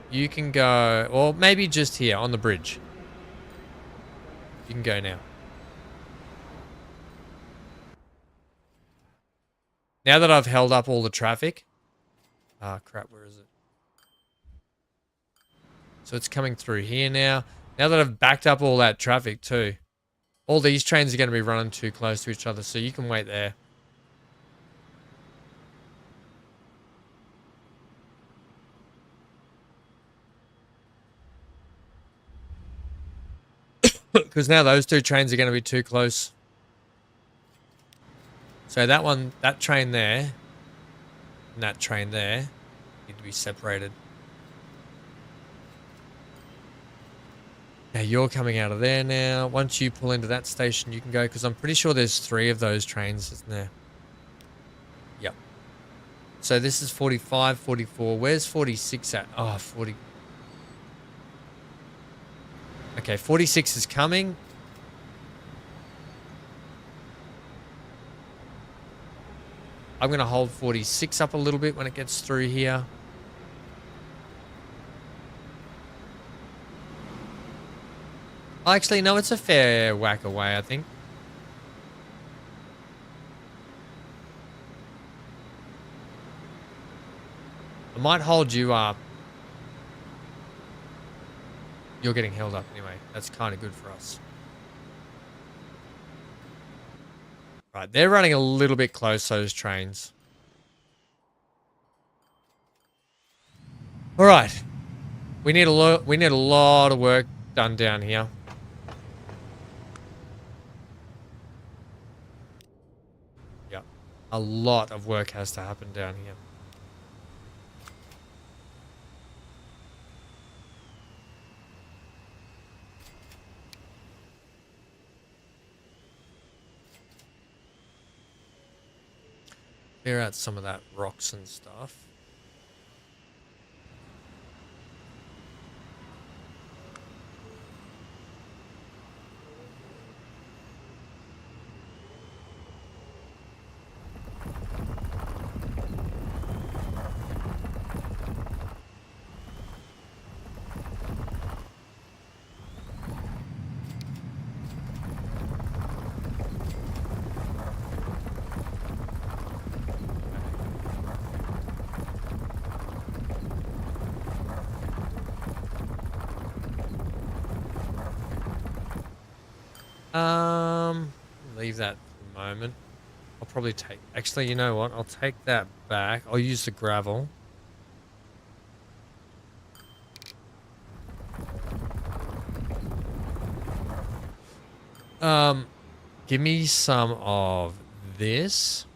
You can go, or maybe just here on the bridge. You can go now. Now that I've held up all the traffic. Ah, crap, where is it? So it's coming through here now. Now that I've backed up all that traffic too. All these trains are going to be running too close to each other, so you can wait there. Because now those two trains are going to be too close. So that one, that train there, and that train there need to be separated. Yeah, you're coming out of there now. Once you pull into that station, you can go, because I'm pretty sure there's 3 of those trains, isn't there? Yep. So this is 45, 44. Where's 46 at? Oh, 40. Okay, 46 is coming. I'm going to hold 46 up a little bit when it gets through here. Actually, no, it's a fair whack away, I think. I might hold you up. You're getting held up anyway. That's kind of good for us. Right, they're running a little bit close, those trains. All right. We need a lot of work done down here. Yeah. A lot of work has to happen down here. Clear out some of that rocks and stuff. Leave that for the moment. I'll probably take... Actually, you know what? I'll take that back. I'll use the gravel. Give me some of this.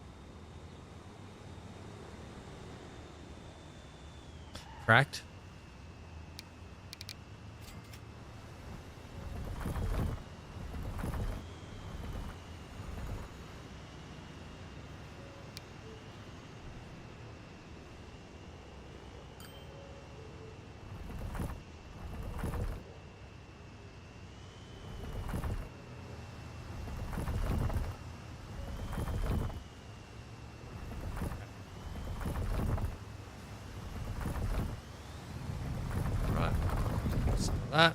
Cracked. That.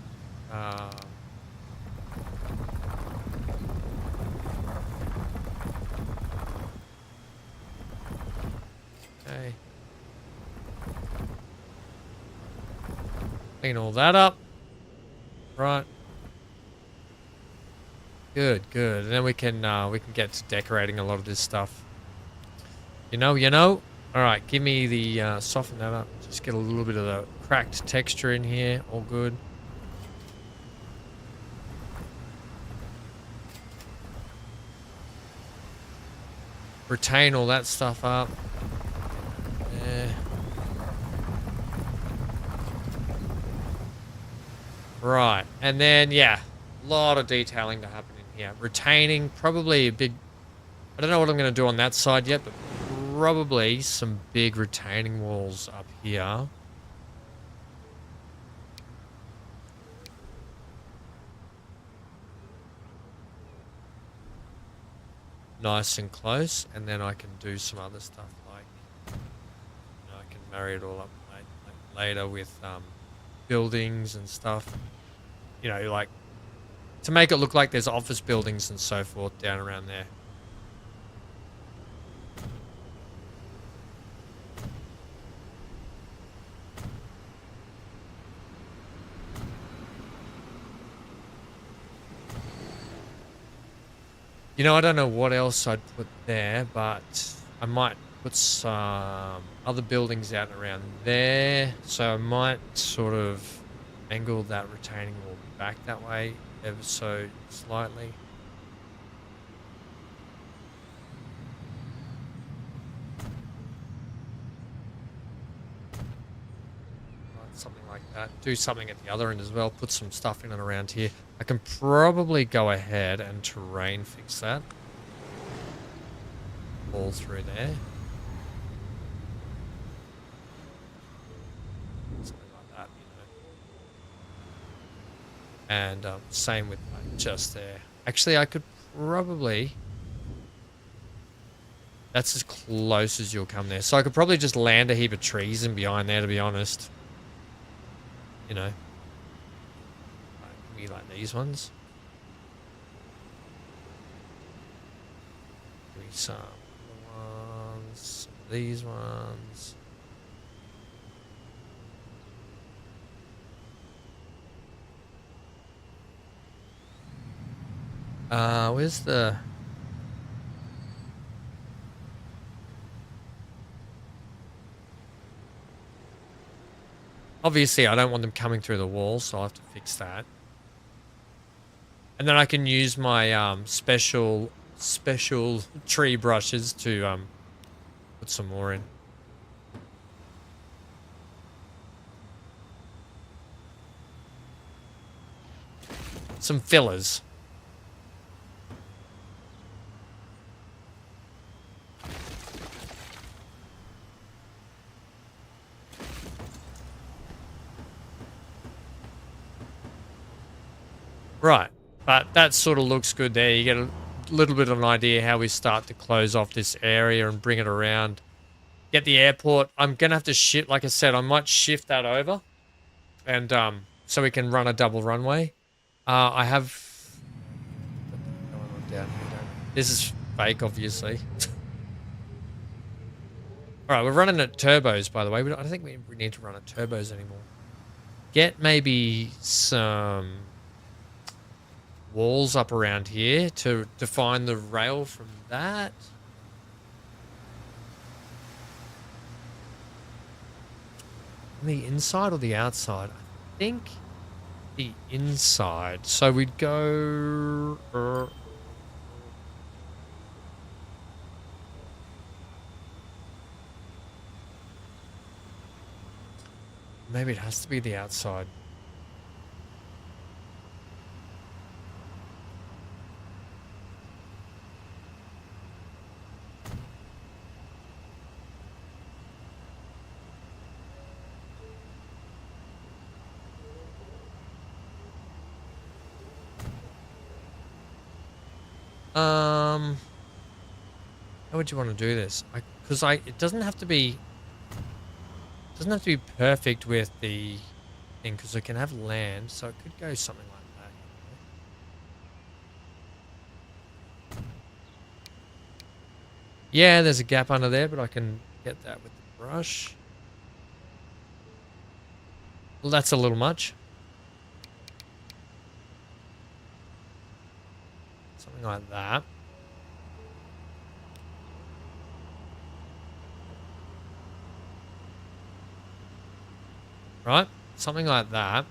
Okay. Clean all that up. Right. Good, good. And then we can get to decorating a lot of this stuff. You know. All right, give me the soften that up. Just get a little bit of the cracked texture in here. All good. Retain all that stuff up. Yeah. Right, and then yeah, a lot of detailing to happen in here. Retaining, probably a big... I don't know what I'm going to do on that side yet, but probably some big retaining walls up here. Nice and close, and then I can do some other stuff like, you know, I can marry it all up like later with buildings and stuff. You know, like to make it look like there's office buildings and so forth down around there. You know, I don't know what else I'd put there, but I might put some other buildings out around there. So I might sort of angle that retaining wall back that way ever so slightly. something like that. Do something at the other end as well. Put some stuff in and around here. I can probably go ahead and terrain fix that. All through there. Something like that, you know. And same with like just there. Actually, I could probably... That's as close as you'll come there. So I could probably just land a heap of trees in behind there, to be honest. You know. Maybe like these ones. Maybe some ones. These ones. Where's the... Obviously, I don't want them coming through the wall, so I'll have to fix that. And then I can use my special tree brushes to put some more in. Some fillers. Right, but that sort of looks good there. You get a little bit of an idea how we start to close off this area and bring it around. Get the airport. I'm going to have to shift, like I said, I might shift that over. And so we can run a double runway. I have... This is fake, obviously. Alright, we're running at turbos, by the way. I don't think we need to run at turbos anymore. Get maybe some... walls up around here to define the rail from that. On the inside or the outside? I think the inside. So we'd go... maybe it has to be the outside. How would you want to do this? Because it doesn't have to be perfect with the thing, because it can have land, so it could go something like that. Yeah, there's a gap under there, but I can get that with the brush. Well, that's a little much. Something like that. Right? Something like that.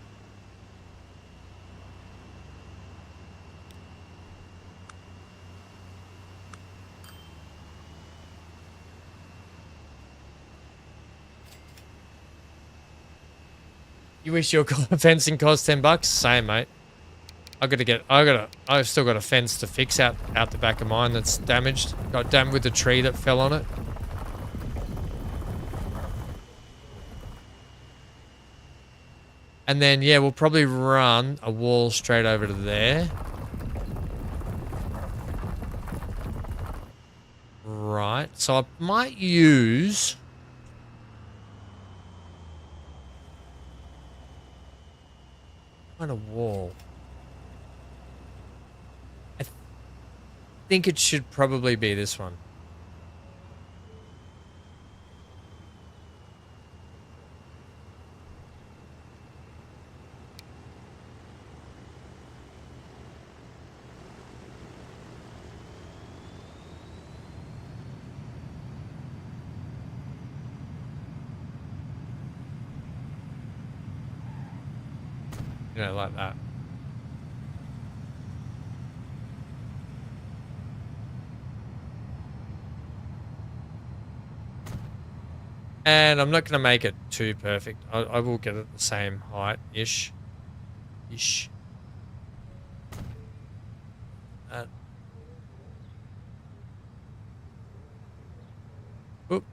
You wish your fencing cost $10? Same, mate. I've still got a fence to fix out the back of mine that's damaged. Got damaged with the tree that fell on it. And then, yeah, we'll probably run a wall straight over to there. Right. So I might use... what kind of wall? I think it should probably be this one. You know, like that. And I'm not going to make it too perfect. I will get it the same height-ish. Ish. Oop.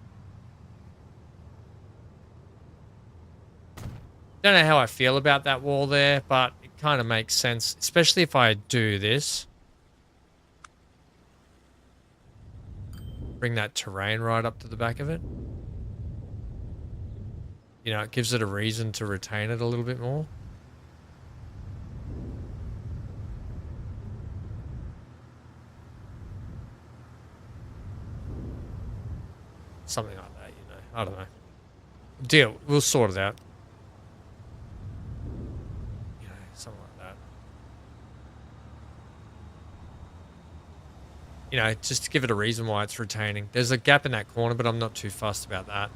Don't know how I feel about that wall there, but it kind of makes sense, especially if I do this. Bring that terrain right up to the back of it. You know, it gives it a reason to retain it a little bit more. Something like that, you know. I don't know. Deal. We'll sort it out. You know, something like that. You know, just to give it a reason why it's retaining. There's a gap in that corner, but I'm not too fussed about that.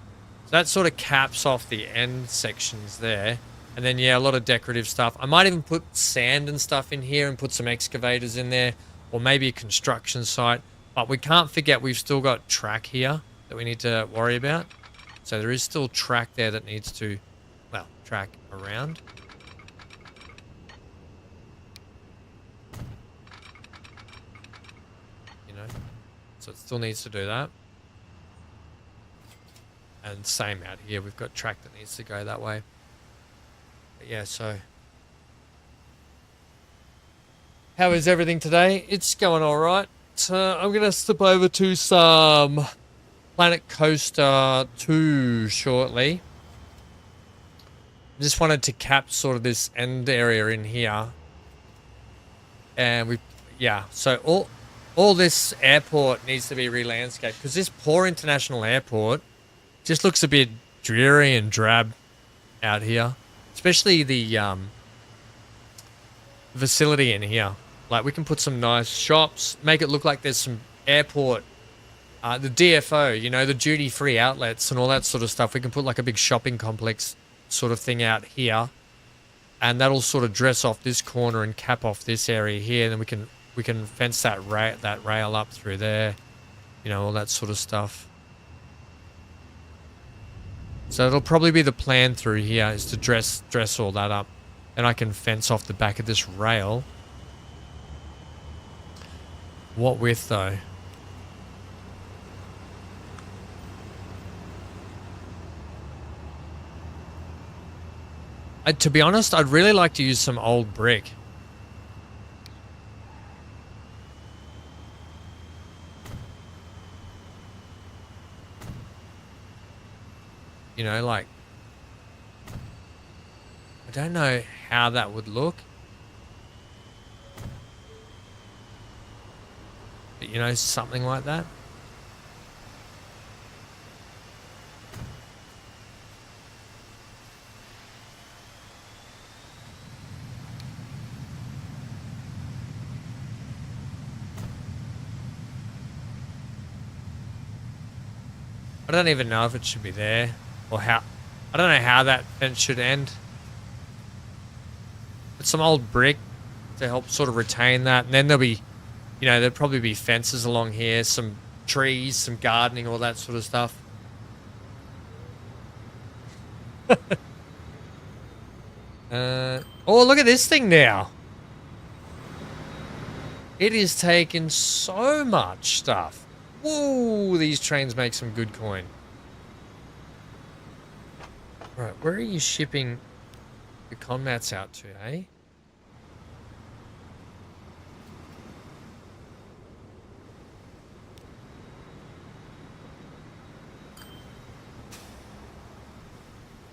So that sort of caps off the end sections there. And then, yeah, a lot of decorative stuff. I might even put sand and stuff in here and put some excavators in there. Or maybe a construction site. But we can't forget we've still got track here that we need to worry about. So there is still track there that needs to, well, track around. You know, so it still needs to do that. And same out here, we've got track that needs to go that way. But yeah, so. How is everything today? It's going all right. I'm going to slip over to some Planet Coaster 2 shortly. Just wanted to cap sort of this end area in here. And so all this airport needs to be re-landscaped because this poor international airport just looks a bit dreary and drab out here. Especially the facility in here. Like, we can put some nice shops, make it look like there's some airport, the DFO, you know, the duty-free outlets and all that sort of stuff. We can put like a big shopping complex sort of thing out here. And that'll sort of dress off this corner and cap off this area here. And then we can fence that rail up through there. You know, all that sort of stuff. So it'll probably be the plan through here is to dress all that up. And I can fence off the back of this rail. What width though? To be honest, I'd really like to use some old brick. You know, like, I don't know how that would look. But, you know, something like that. I don't even know if it should be there or how. I don't know how that fence should end. But some old brick to help sort of retain that. And then there'll be, you know, there'll probably be fences along here, some trees, some gardening, all that sort of stuff. Oh, look at this thing now. It is taking so much stuff. Whoa, these trains make some good coin. Right, where are you shipping the con mats out to, eh?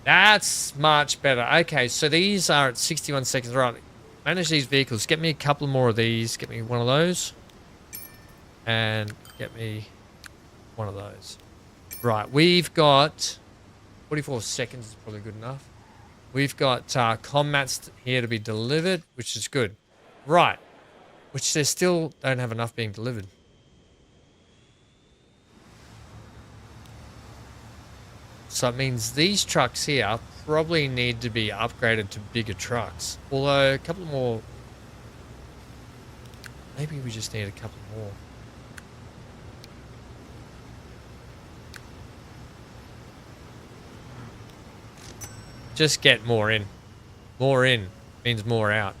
That's much better. Okay, so these are at 61 seconds. Right, manage these vehicles. Get me a couple more of these. Get me one of those. And get me one of those. Right, we've got 44 seconds is probably good enough. We've got commats here to be delivered, which is good. Right, which they still don't have enough being delivered. So it means these trucks here probably need to be upgraded to bigger trucks. Although a couple more, maybe we just need a couple more. Just get more in. More in means more out.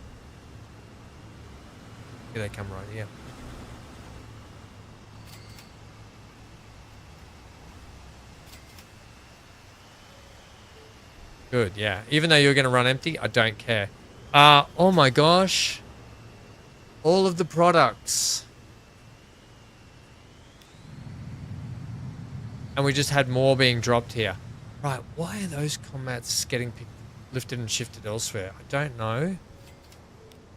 Here they come right here. Good, yeah. Even though you're going to run empty, I don't care. Oh my gosh. All of the products. And we just had more being dropped here. Right, why are those combats getting lifted and shifted elsewhere? I don't know.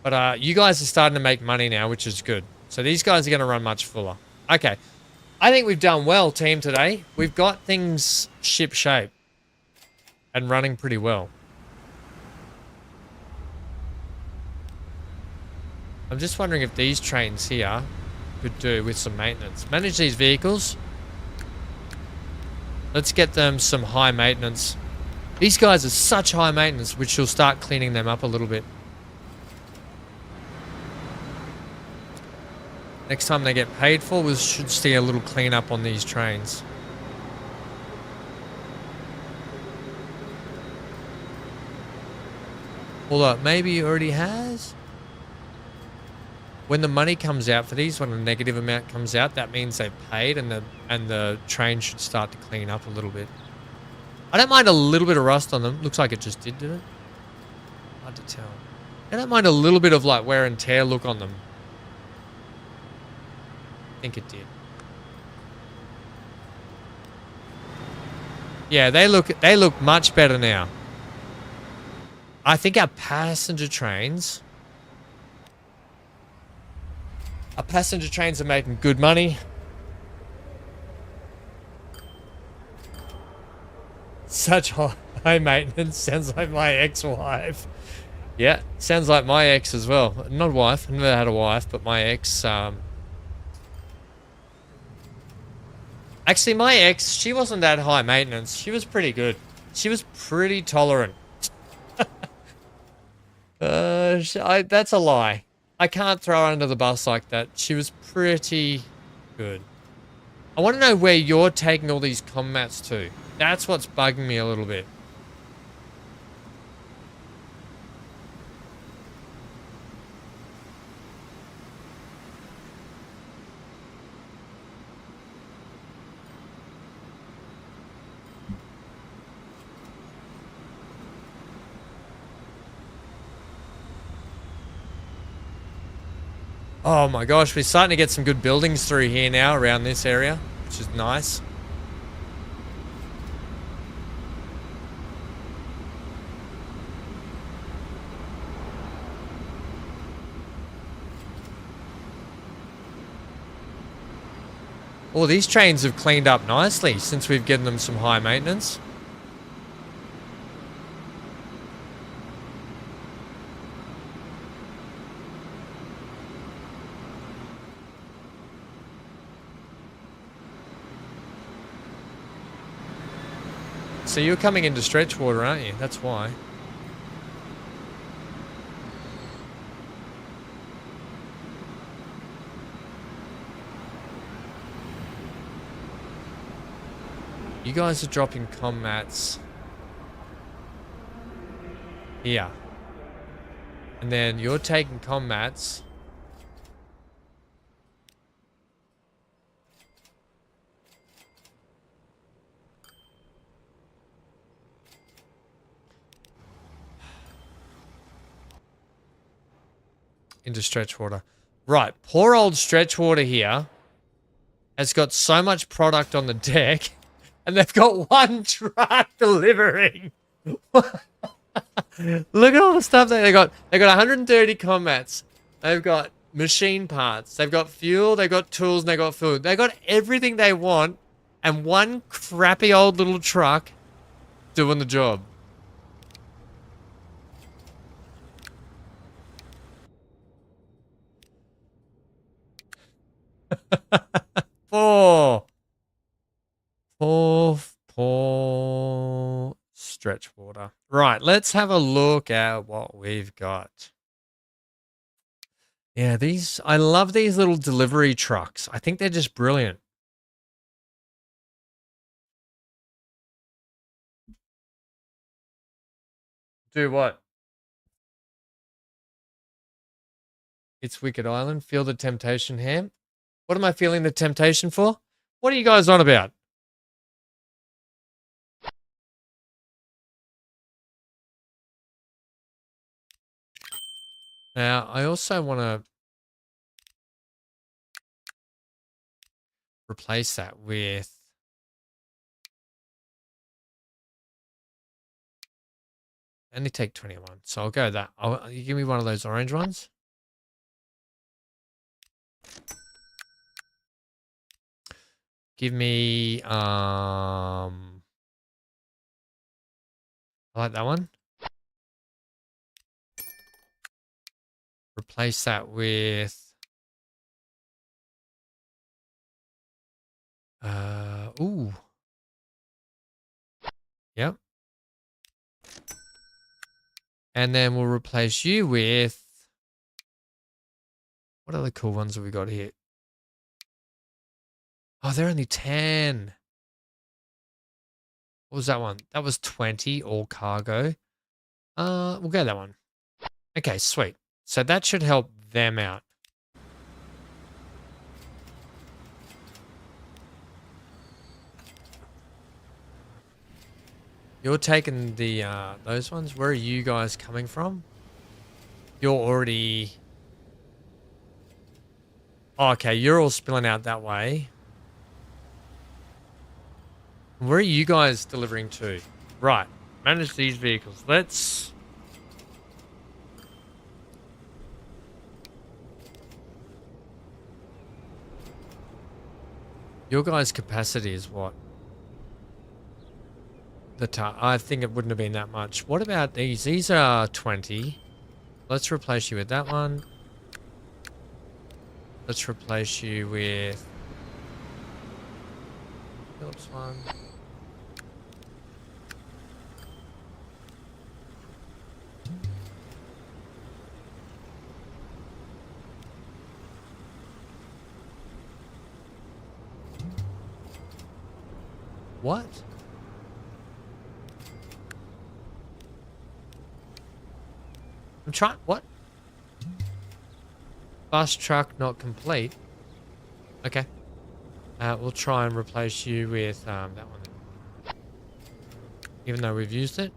But you guys are starting to make money now, which is good. So these guys are going to run much fuller. Okay. I think we've done well, team, today. We've got things ship-shape. And running pretty well. I'm just wondering if these trains here could do with some maintenance. Manage these vehicles. Let's get them some high maintenance. These guys are such high maintenance, which you'll start cleaning them up a little bit. Next time they get paid for, we should see a little cleanup on these trains. Although maybe he already has. When the money comes out for these, when a negative amount comes out, that means they've paid, and the train should start to clean up a little bit. I don't mind a little bit of rust on them. Looks like it just did it? Hard to tell. I don't mind a little bit of like wear and tear look on them. I think it did. Yeah, they look much better now. I think our passenger trains are making good money. Such high maintenance. Sounds like my ex-wife. Yeah, sounds like my ex as well. Not wife. I never had a wife, but my ex. Actually, my ex, she wasn't that high maintenance. She was pretty good. She was pretty tolerant. That's a lie. I can't throw her under the bus like that. She was pretty good. I want to know where you're taking all these combats to. That's what's bugging me a little bit. Oh my gosh, we're starting to get some good buildings through here now around this area, which is nice. Oh, these trains have cleaned up nicely since we've given them some high maintenance. So you're coming into stretch water, aren't you? That's why. You guys are dropping combats here. And then you're taking combats. Into Stretchwater. Right, poor old Stretchwater here has got so much product on the deck, and they've got one truck delivering. Look at all the stuff that they got. They got 130 combats. They've got machine parts. They've got fuel. They've got tools. And they got food. They got everything they want, and one crappy old little truck doing the job. Poor Stretchwater. Right, let's have a look at what we've got. Yeah, I love these little delivery trucks. I think they're just brilliant. Do what? It's Wicked Island. Feel the temptation, Ham. What am I feeling the temptation for? What are you guys on about? Now, I also want to replace that with... only take 21. So I'll go that. You give me one of those orange ones. Give me, I like that one. Replace that with, ooh. Yep. And then we'll replace you with, what other cool ones have we got here? Oh, they're only 10. What was that one? That was 20, all cargo. We'll go that one. Okay, sweet. So that should help them out. You're taking the those ones. Where are you guys coming from? You're already... oh, okay, you're all spilling out that way. Where are you guys delivering to? Right. Manage these vehicles. Let's... your guys' capacity is what? I think it wouldn't have been that much. What about these? These are 20. Let's replace you with that one. Let's replace you with... Phillips one. What? I'm trying... what? Bus truck not complete. Okay. We'll try and replace you with that one. Even though we've used it.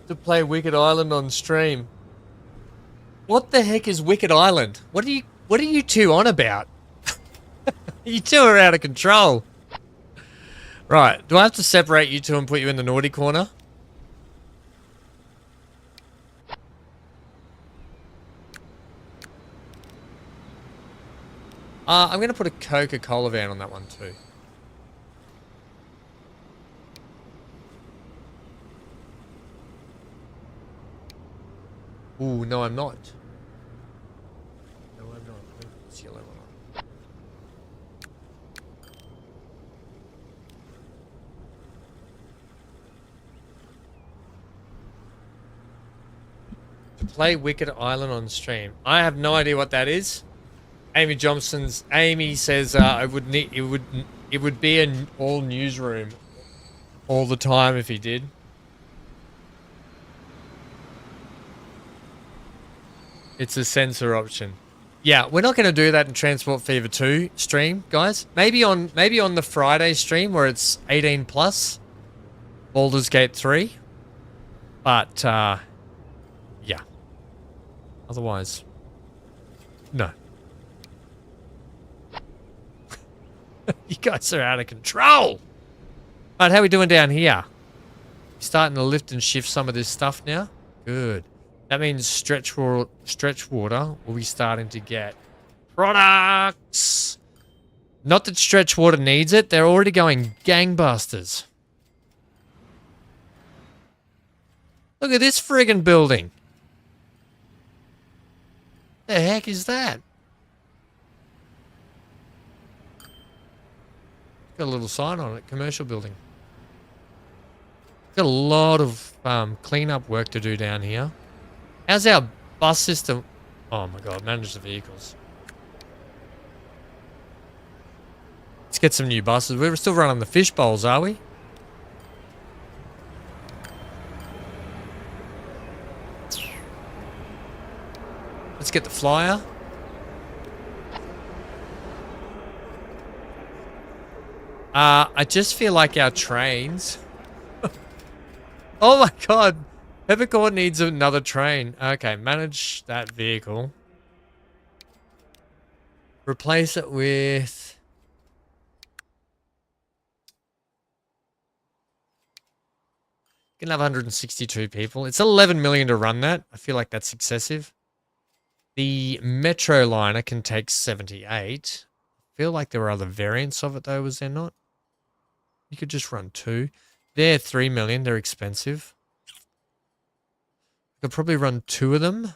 To play Wicked Island on stream. What the heck is Wicked Island? What are you two on about? You two are out of control. Right, do I have to separate you two and put you in the naughty corner? I'm going to put a Coca-Cola van on that one too. Ooh, no I'm not. No I'm not. It's yellow one on. To play Wicked Island on stream. I have no idea what that is. Amy says it would be an all newsroom all the time if he did. It's a censor option. Yeah, we're not going to do that in Transport Fever 2 stream, guys. Maybe on the Friday stream where it's 18 plus. Baldur's Gate 3. But yeah. Otherwise, no. You guys are out of control. Alright, how are we doing down here? Starting to lift and shift some of this stuff now. Good. That means stretch water will be starting to get products. Not that stretch water needs it. They're already going gangbusters. Look at this friggin' building. The heck is that? Got a little sign on it, commercial building. Got a lot of cleanup work to do down here. How's our bus system? Oh my god, manage the vehicles. get some new buses. We're still running the fish bowls, are we? Let's get the flyer. I just feel like our trains... Oh my god! Peppercorn needs another train. Okay, manage that vehicle. Replace it with... You can have 162 people. It's 11 million to run that. I feel like that's excessive. The Metro liner can take 78. I feel like there were other variants of it though, was there not? You could just run 2. They're 3 million. They're expensive. Could probably run 2 of them.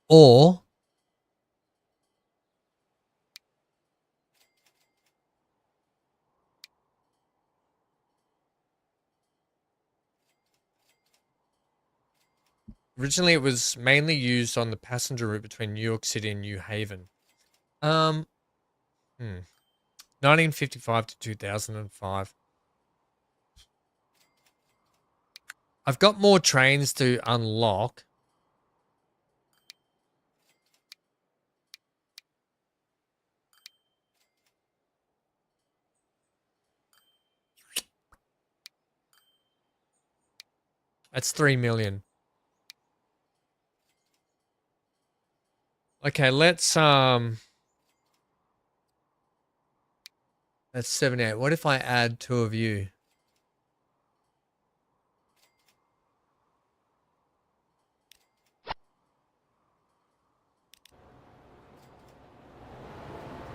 Or... Originally, it was mainly used on the passenger route between New York City and New Haven. 1955 to 2005. I've got more trains to unlock. That's 3 million. Okay, let's that's 78. What if I add 2 of you?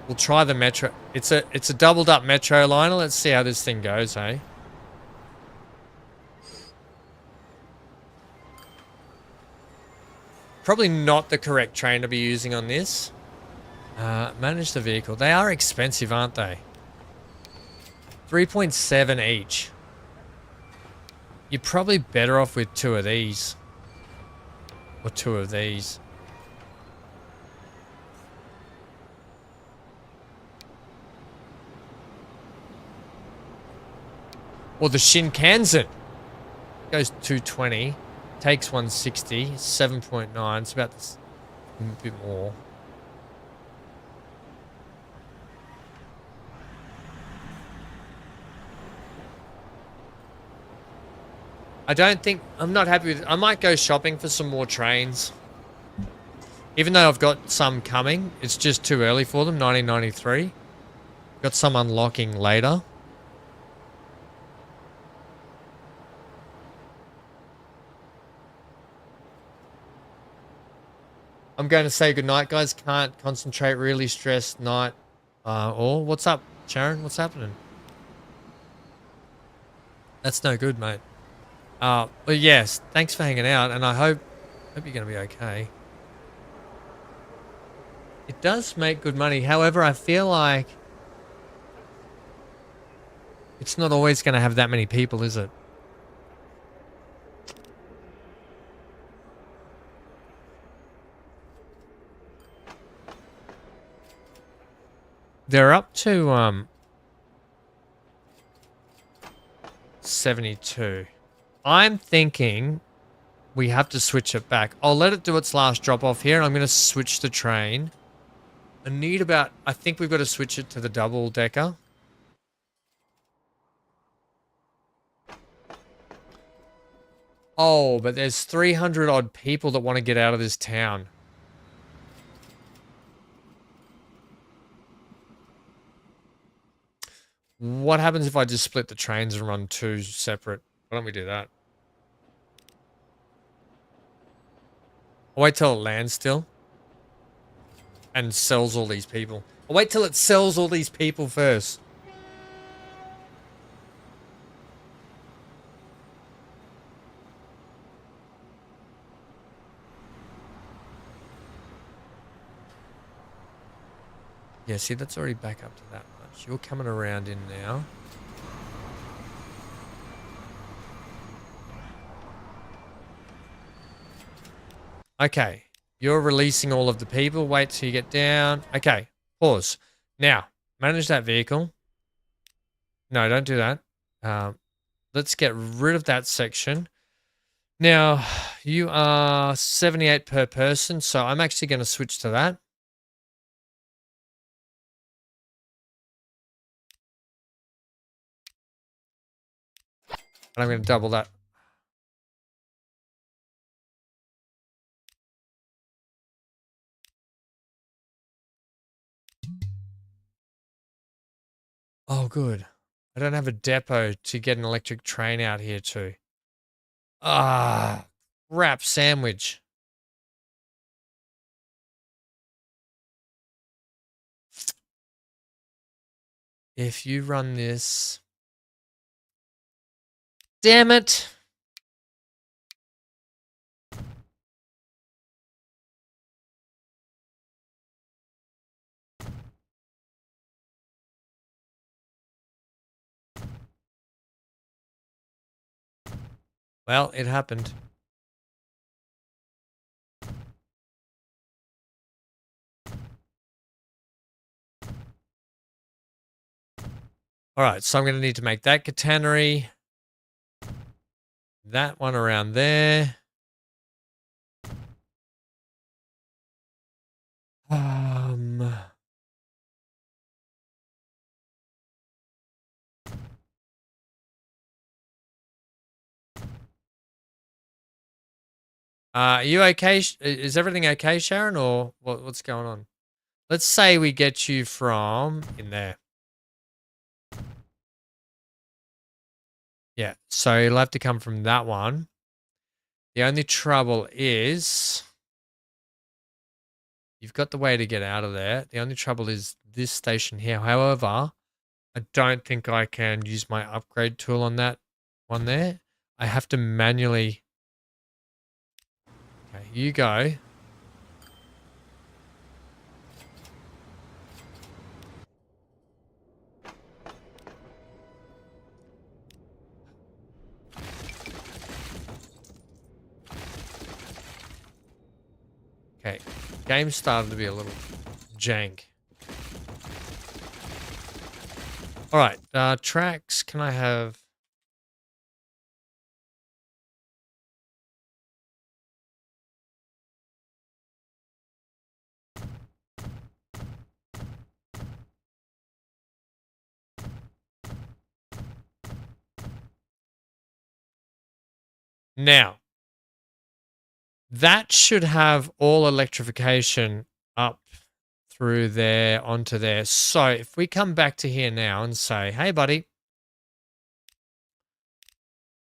We'll try the metro. It's a doubled up metro liner. Let's see how this thing goes, hey? Probably not the correct train to be using on this. Manage the vehicle. They are expensive, aren't they? 3.7 each. You're probably better off with 2 of these. Or 2 of these. Or the Shinkansen. Goes 220. Takes 160. 7.9. It's about this, a bit more. I don't think... I'm not happy with... I might go shopping for some more trains. Even though I've got some coming. It's just too early for them. 1993. Got some unlocking later. I'm going to say goodnight, guys. Can't concentrate. Really stressed night. Or what's up, Sharon? What's happening? That's no good, mate. But yes, thanks for hanging out, and I hope you're going to be okay. It does make good money. However, I feel like it's not always going to have that many people, is it? They're up to 72. I'm thinking we have to switch it back. I'll let it do its last drop off here, and I'm going to switch the train. I need about... I think we've got to switch it to the double decker. Oh, but there's 300 odd people that want to get out of this town. What happens if I just split the trains and run 2 separate? Why don't we do that? I'll wait till it lands still. And sells all these people. I'll wait till it sells all these people first. Yeah, see, that's already back up to that much. You're coming around in now. Okay. You're releasing all of the people. Wait till you get down. Okay. Pause. Now, manage that vehicle. No, don't do that. Let's get rid of that section. Now, you are 78 per person, so I'm actually going to switch to that. And I'm going to double that. Oh, good. I don't have a depot to get an electric train out here to. Ah, wrap sandwich. If you run this... Damn it! Well, it happened. All right, so I'm going to need to make that catenary. That one around there. Are you okay? Is everything okay, Sharon, or what's going on? Let's say we get you from in there. Yeah, so you'll have to come from that one. The only trouble is you've got the way to get out of there. The only trouble is this station here. However, I don't think I can use my upgrade tool on that one there. I have to manually... Okay, you go. Okay, game started to be a little jank. All right, tracks, can I have... Now, that should have all electrification up through there onto there. So if we come back to here now and say, hey, buddy,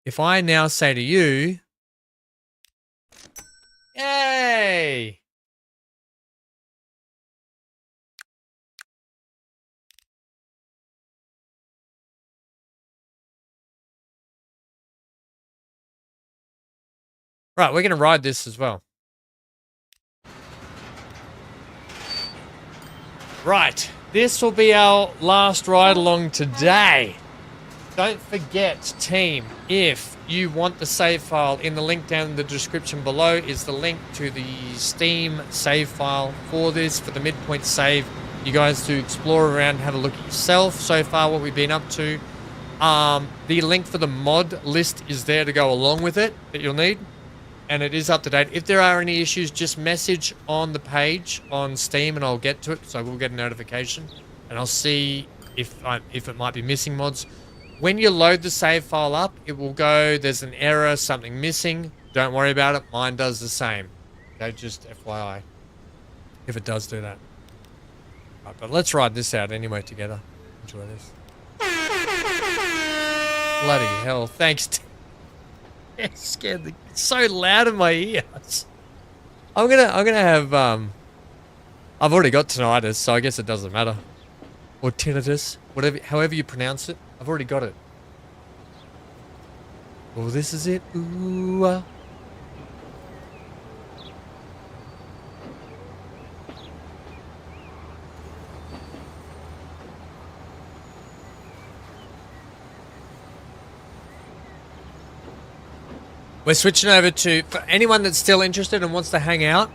if I now say to you, yay! Right, we're going to ride this as well. Right, this will be our last ride along today. Don't forget, team, if you want the save file, in the link down in the description below is the link to the Steam save file for this, for the midpoint save. You guys to explore around, have a look at yourself so far, what we've been up to. The link for the mod list is there to go along with it that you'll need. And it is up to date. If there are any issues, just message on the page on Steam and I'll get to it. So we'll get a notification and I'll see if it might be missing mods. When you load the save file up, it will go, there's an error, something missing. Don't worry about it. Mine does the same. Okay, just FYI. If it does do that. Right, but let's ride this out anyway together. Enjoy this. Bloody hell. Thanks. It scared the... It's so loud in my ears. I'm gonna have I've already got tinnitus, so I guess it doesn't matter. Or tinnitus, whatever, however you pronounce it. I've already got it. Oh, this is it. Ooh. We're switching over to, for anyone that's still interested and wants to hang out,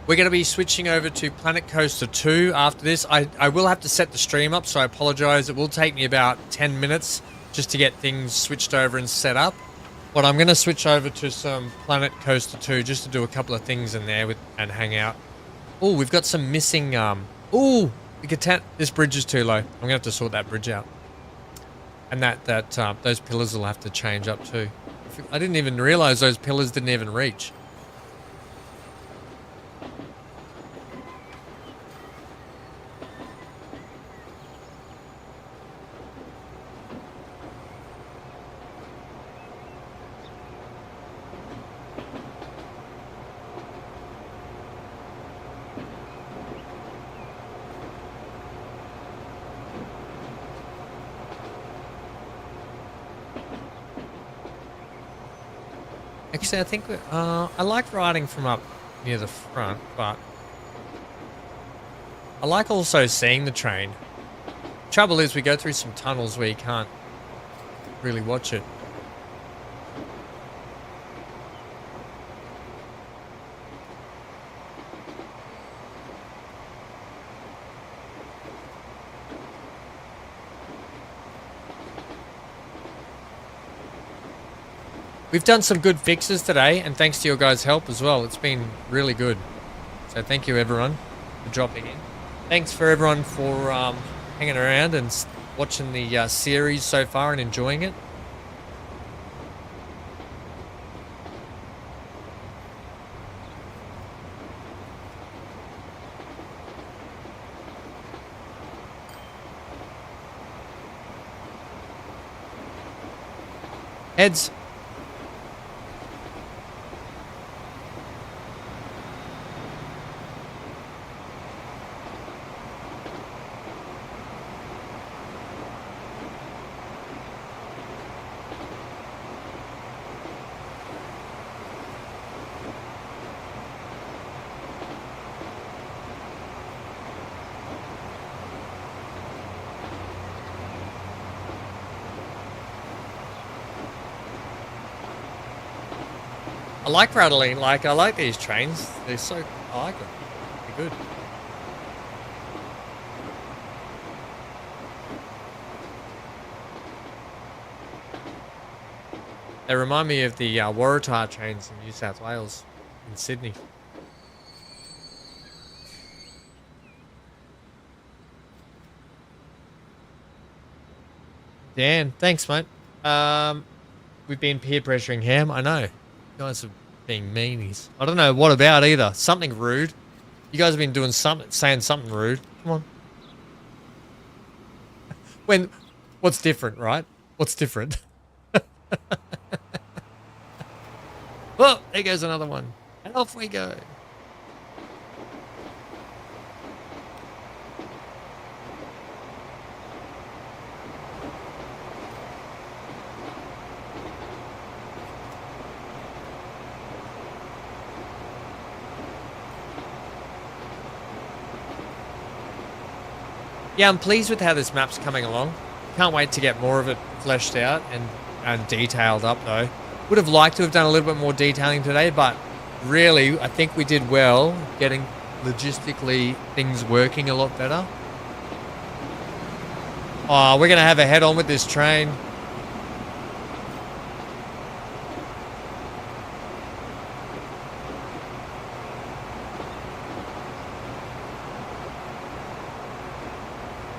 We're going to be switching over to Planet Coaster 2 after this. I will have to set the stream up, so I apologize. It will take me about 10 minutes just to get things switched over and set up. But I'm going to switch over to some Planet Coaster 2 just to do a couple of things in there and hang out. Oh, we've got some missing... Oh, this bridge is too low. I'm going to have to sort that bridge out. And those pillars will have to change up too. I didn't even realize those pillars didn't even reach. Actually, I think I like riding from up near the front, but I like also seeing the train. Trouble is, we go through some tunnels where you can't really watch it. We've done some good fixes today, and thanks to your guys' help as well. It's been really good. So thank you, everyone, for dropping in. Thanks for everyone for hanging around and watching the series so far and enjoying it. Heads. I like rattling, I like these trains. I like them. They're good. They remind me of the Waratah trains in New South Wales, in Sydney. Dan, thanks, mate. We've been peer pressuring Ham, I know. You guys are being meanies. I don't know what about either. Something rude. You guys have been doing saying something rude. Come on. What's different, right? What's different? Oh, there goes another one. And off we go. Yeah, I'm pleased with how this map's coming along. Can't wait to get more of it fleshed out and detailed up, though. Would have liked to have done a little bit more detailing today, but really, I think we did well getting logistically things working a lot better. Oh, we're going to have a head-on with this train.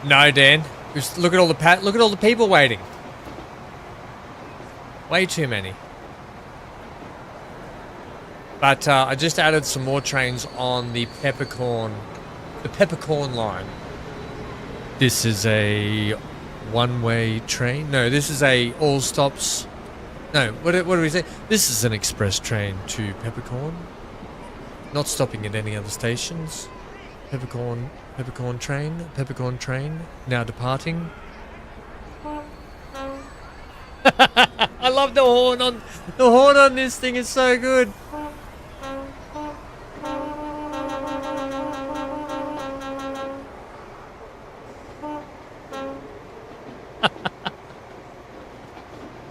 No, Dan. Just look at all the people waiting. Way too many. But I just added some more trains on the Peppercorn line. This is a one-way train. No, this is a all stops. No, what do we say? This is an express train to Peppercorn. Not stopping at any other stations. Peppercorn train, now departing. I love the horn on this thing is so good.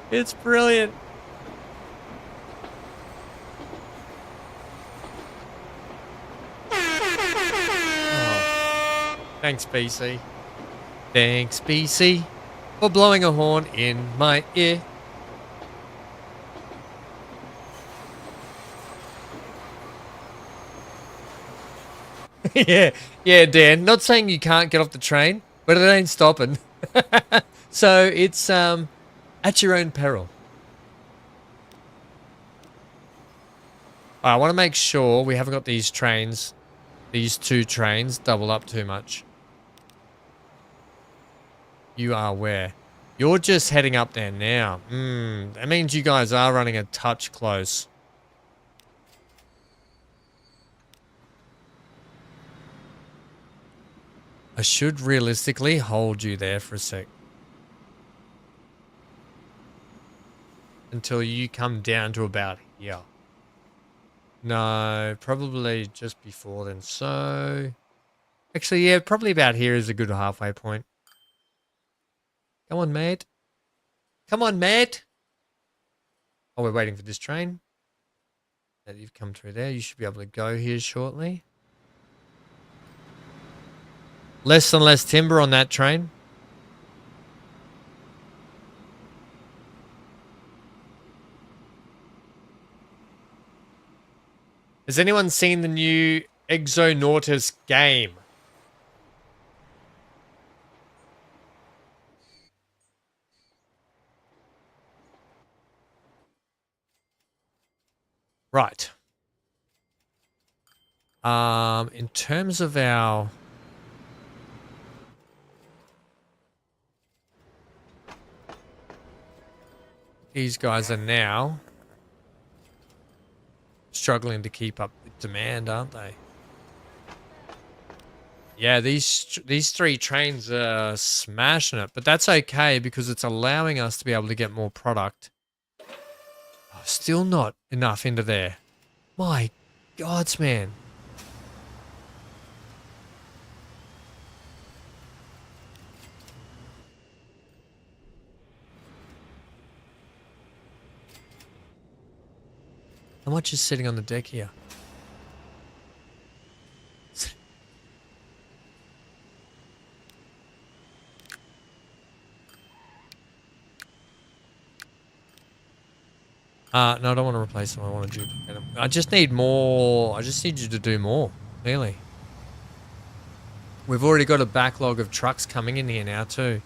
It's brilliant. Thanks, BC. Thanks, BC, for blowing a horn in my ear. yeah, Dan. Not saying you can't get off the train, but it ain't stopping. So it's at your own peril. I want to make sure we haven't got these trains, these two trains, double up too much. You are where? You're just heading up there now. That means you guys are running a touch close. I should realistically hold you there for a sec. Until you come down to about here. No, probably just before then. So, actually, yeah, probably about here is a good halfway point. Come on, mate. Come on, mate. Oh, we're waiting for this train. Now that you've come through there, you should be able to go here shortly. Less and less timber on that train. Has anyone seen the new Exonautus game? Right. In terms of our... These guys are now struggling to keep up with demand, aren't they? Yeah, these three trains are smashing it, but that's okay because it's allowing us to be able to get more product. Oh, still not enough into there. My gods, man. How much is sitting on the deck here? No, I don't want to replace them. I want to duplicate them. I just need more. I just need you to do more, really. We've already got a backlog of trucks coming in here now, too.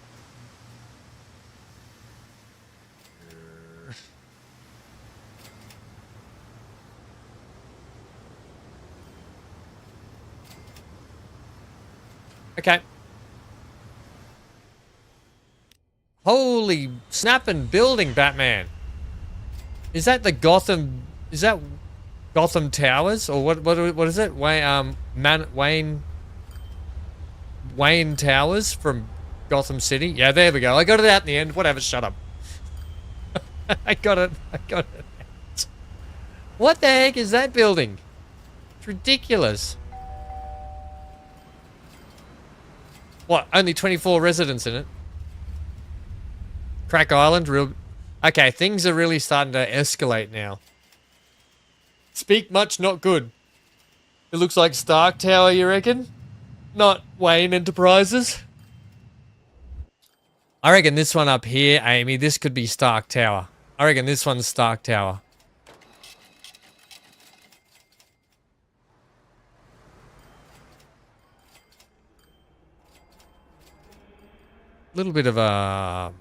Okay. Holy snapping building, Batman. Is that the Gotham... Is that Gotham Towers? Or what is it? Wayne Towers from Gotham City? Yeah, there we go. I got it out in the end. Whatever, shut up. I got it. What the heck is that building? It's ridiculous. What? Only 24 residents in it? Crack Island? Real... Okay, things are really starting to escalate now. Speak much, not good. It looks like Stark Tower, you reckon? Not Wayne Enterprises? I reckon this one up here, Amy, this could be Stark Tower. I reckon this one's Stark Tower. Little bit of a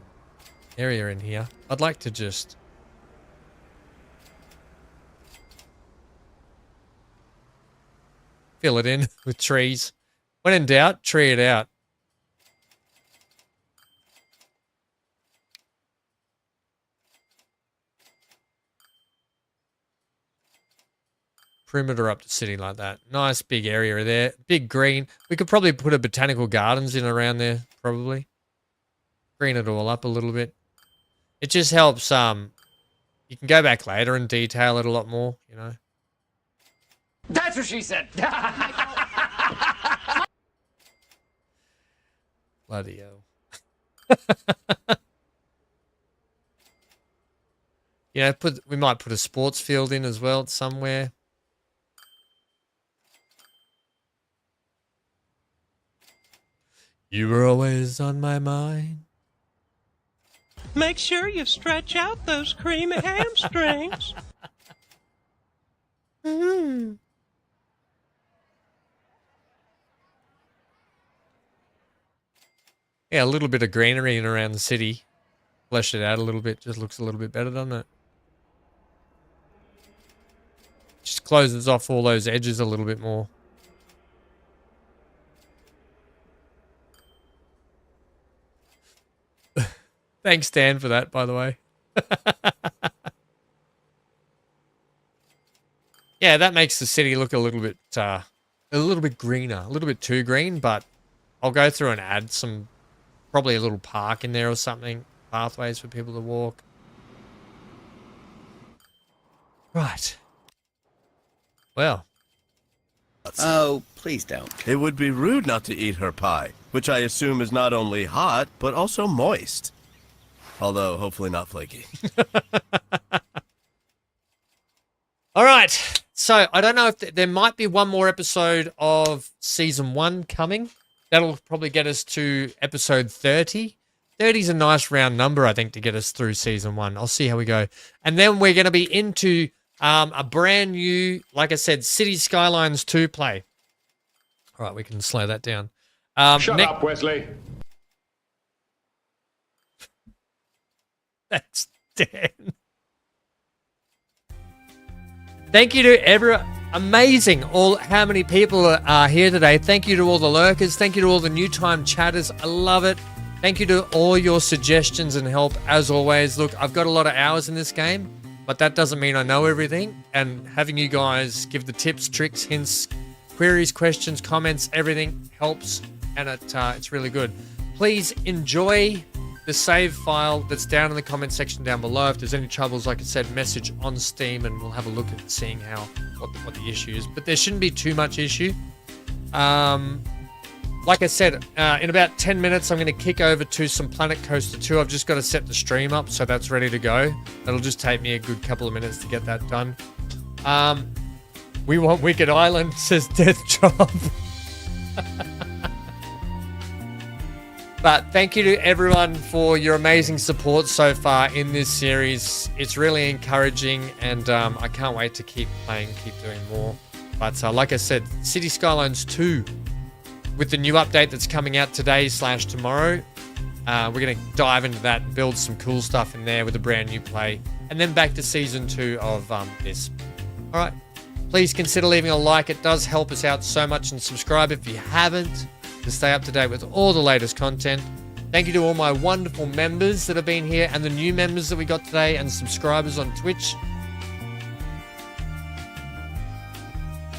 area in here. I'd like to just fill it in with trees. When in doubt, tree it out. Perimeter up the city like that. Nice big area there. Big green. We could probably put a botanical gardens in around there, probably. Green it all up a little bit. It just helps, you can go back later and detail it a lot more, you know. That's what she said. Bloody hell. You know, we might put a sports field in as well somewhere. You were always on my mind. Make sure you stretch out those creamy hamstrings. Yeah, a little bit of greenery in around the city. Flesh it out a little bit. Just looks a little bit better, doesn't it? Just closes off all those edges a little bit more. Thanks, Dan, for that, by the way. Yeah, that makes the city look a little bit greener, a little bit too green, but I'll go through and add some, probably a little park in there or something, pathways for people to walk. Right. Well. Oh, please don't. It would be rude not to eat her pie, which I assume is not only hot, but also moist. Although, hopefully not flaky. All right. So, I don't know if there might be one more episode of Season 1 coming. That'll probably get us to episode 30. 30 is a nice round number, I think, to get us through Season 1. I'll see how we go. And then we're going to be into a brand new, like I said, City Skylines 2 play. All right, we can slow that down. Shut up, Wesley. That's Dan. Thank you to everyone. Amazing how many people are here today. Thank you to all the lurkers. Thank you to all the new time chatters. I love it. Thank you to all your suggestions and help as always. Look, I've got a lot of hours in this game, but that doesn't mean I know everything. And having you guys give the tips, tricks, hints, queries, questions, comments, everything helps, and it's really good. Please enjoy the save file that's down in the comment section down below. If there's any troubles, like I said, message on Steam and we'll have a look at seeing what the issue is. But there shouldn't be too much issue. Like I said, in about 10 minutes, I'm going to kick over to some Planet Coaster 2. I've just got to set the stream up so that's ready to go. That'll just take me a good couple of minutes to get that done. We want Wicked Island, says Death Job. But thank you to everyone for your amazing support so far in this series. It's really encouraging, and I can't wait to keep playing, keep doing more. But like I said, City Skylines 2, with the new update that's coming out today / tomorrow, we're going to dive into that, build some cool stuff in there with a brand new play, and then back to Season 2 of this. All right, please consider leaving a like. It does help us out so much, and subscribe if you haven't, to stay up to date with all the latest content. Thank you to all my wonderful members that have been here and the new members that we got today and subscribers on Twitch.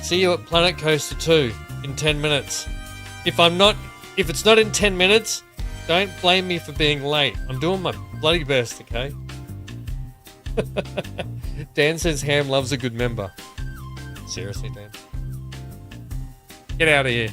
See you at Planet Coaster 2 in 10 minutes. If it's not in 10 minutes, don't blame me for being late. I'm doing my bloody best, okay? Dan says Ham loves a good member. Seriously, Dan. Get out of here.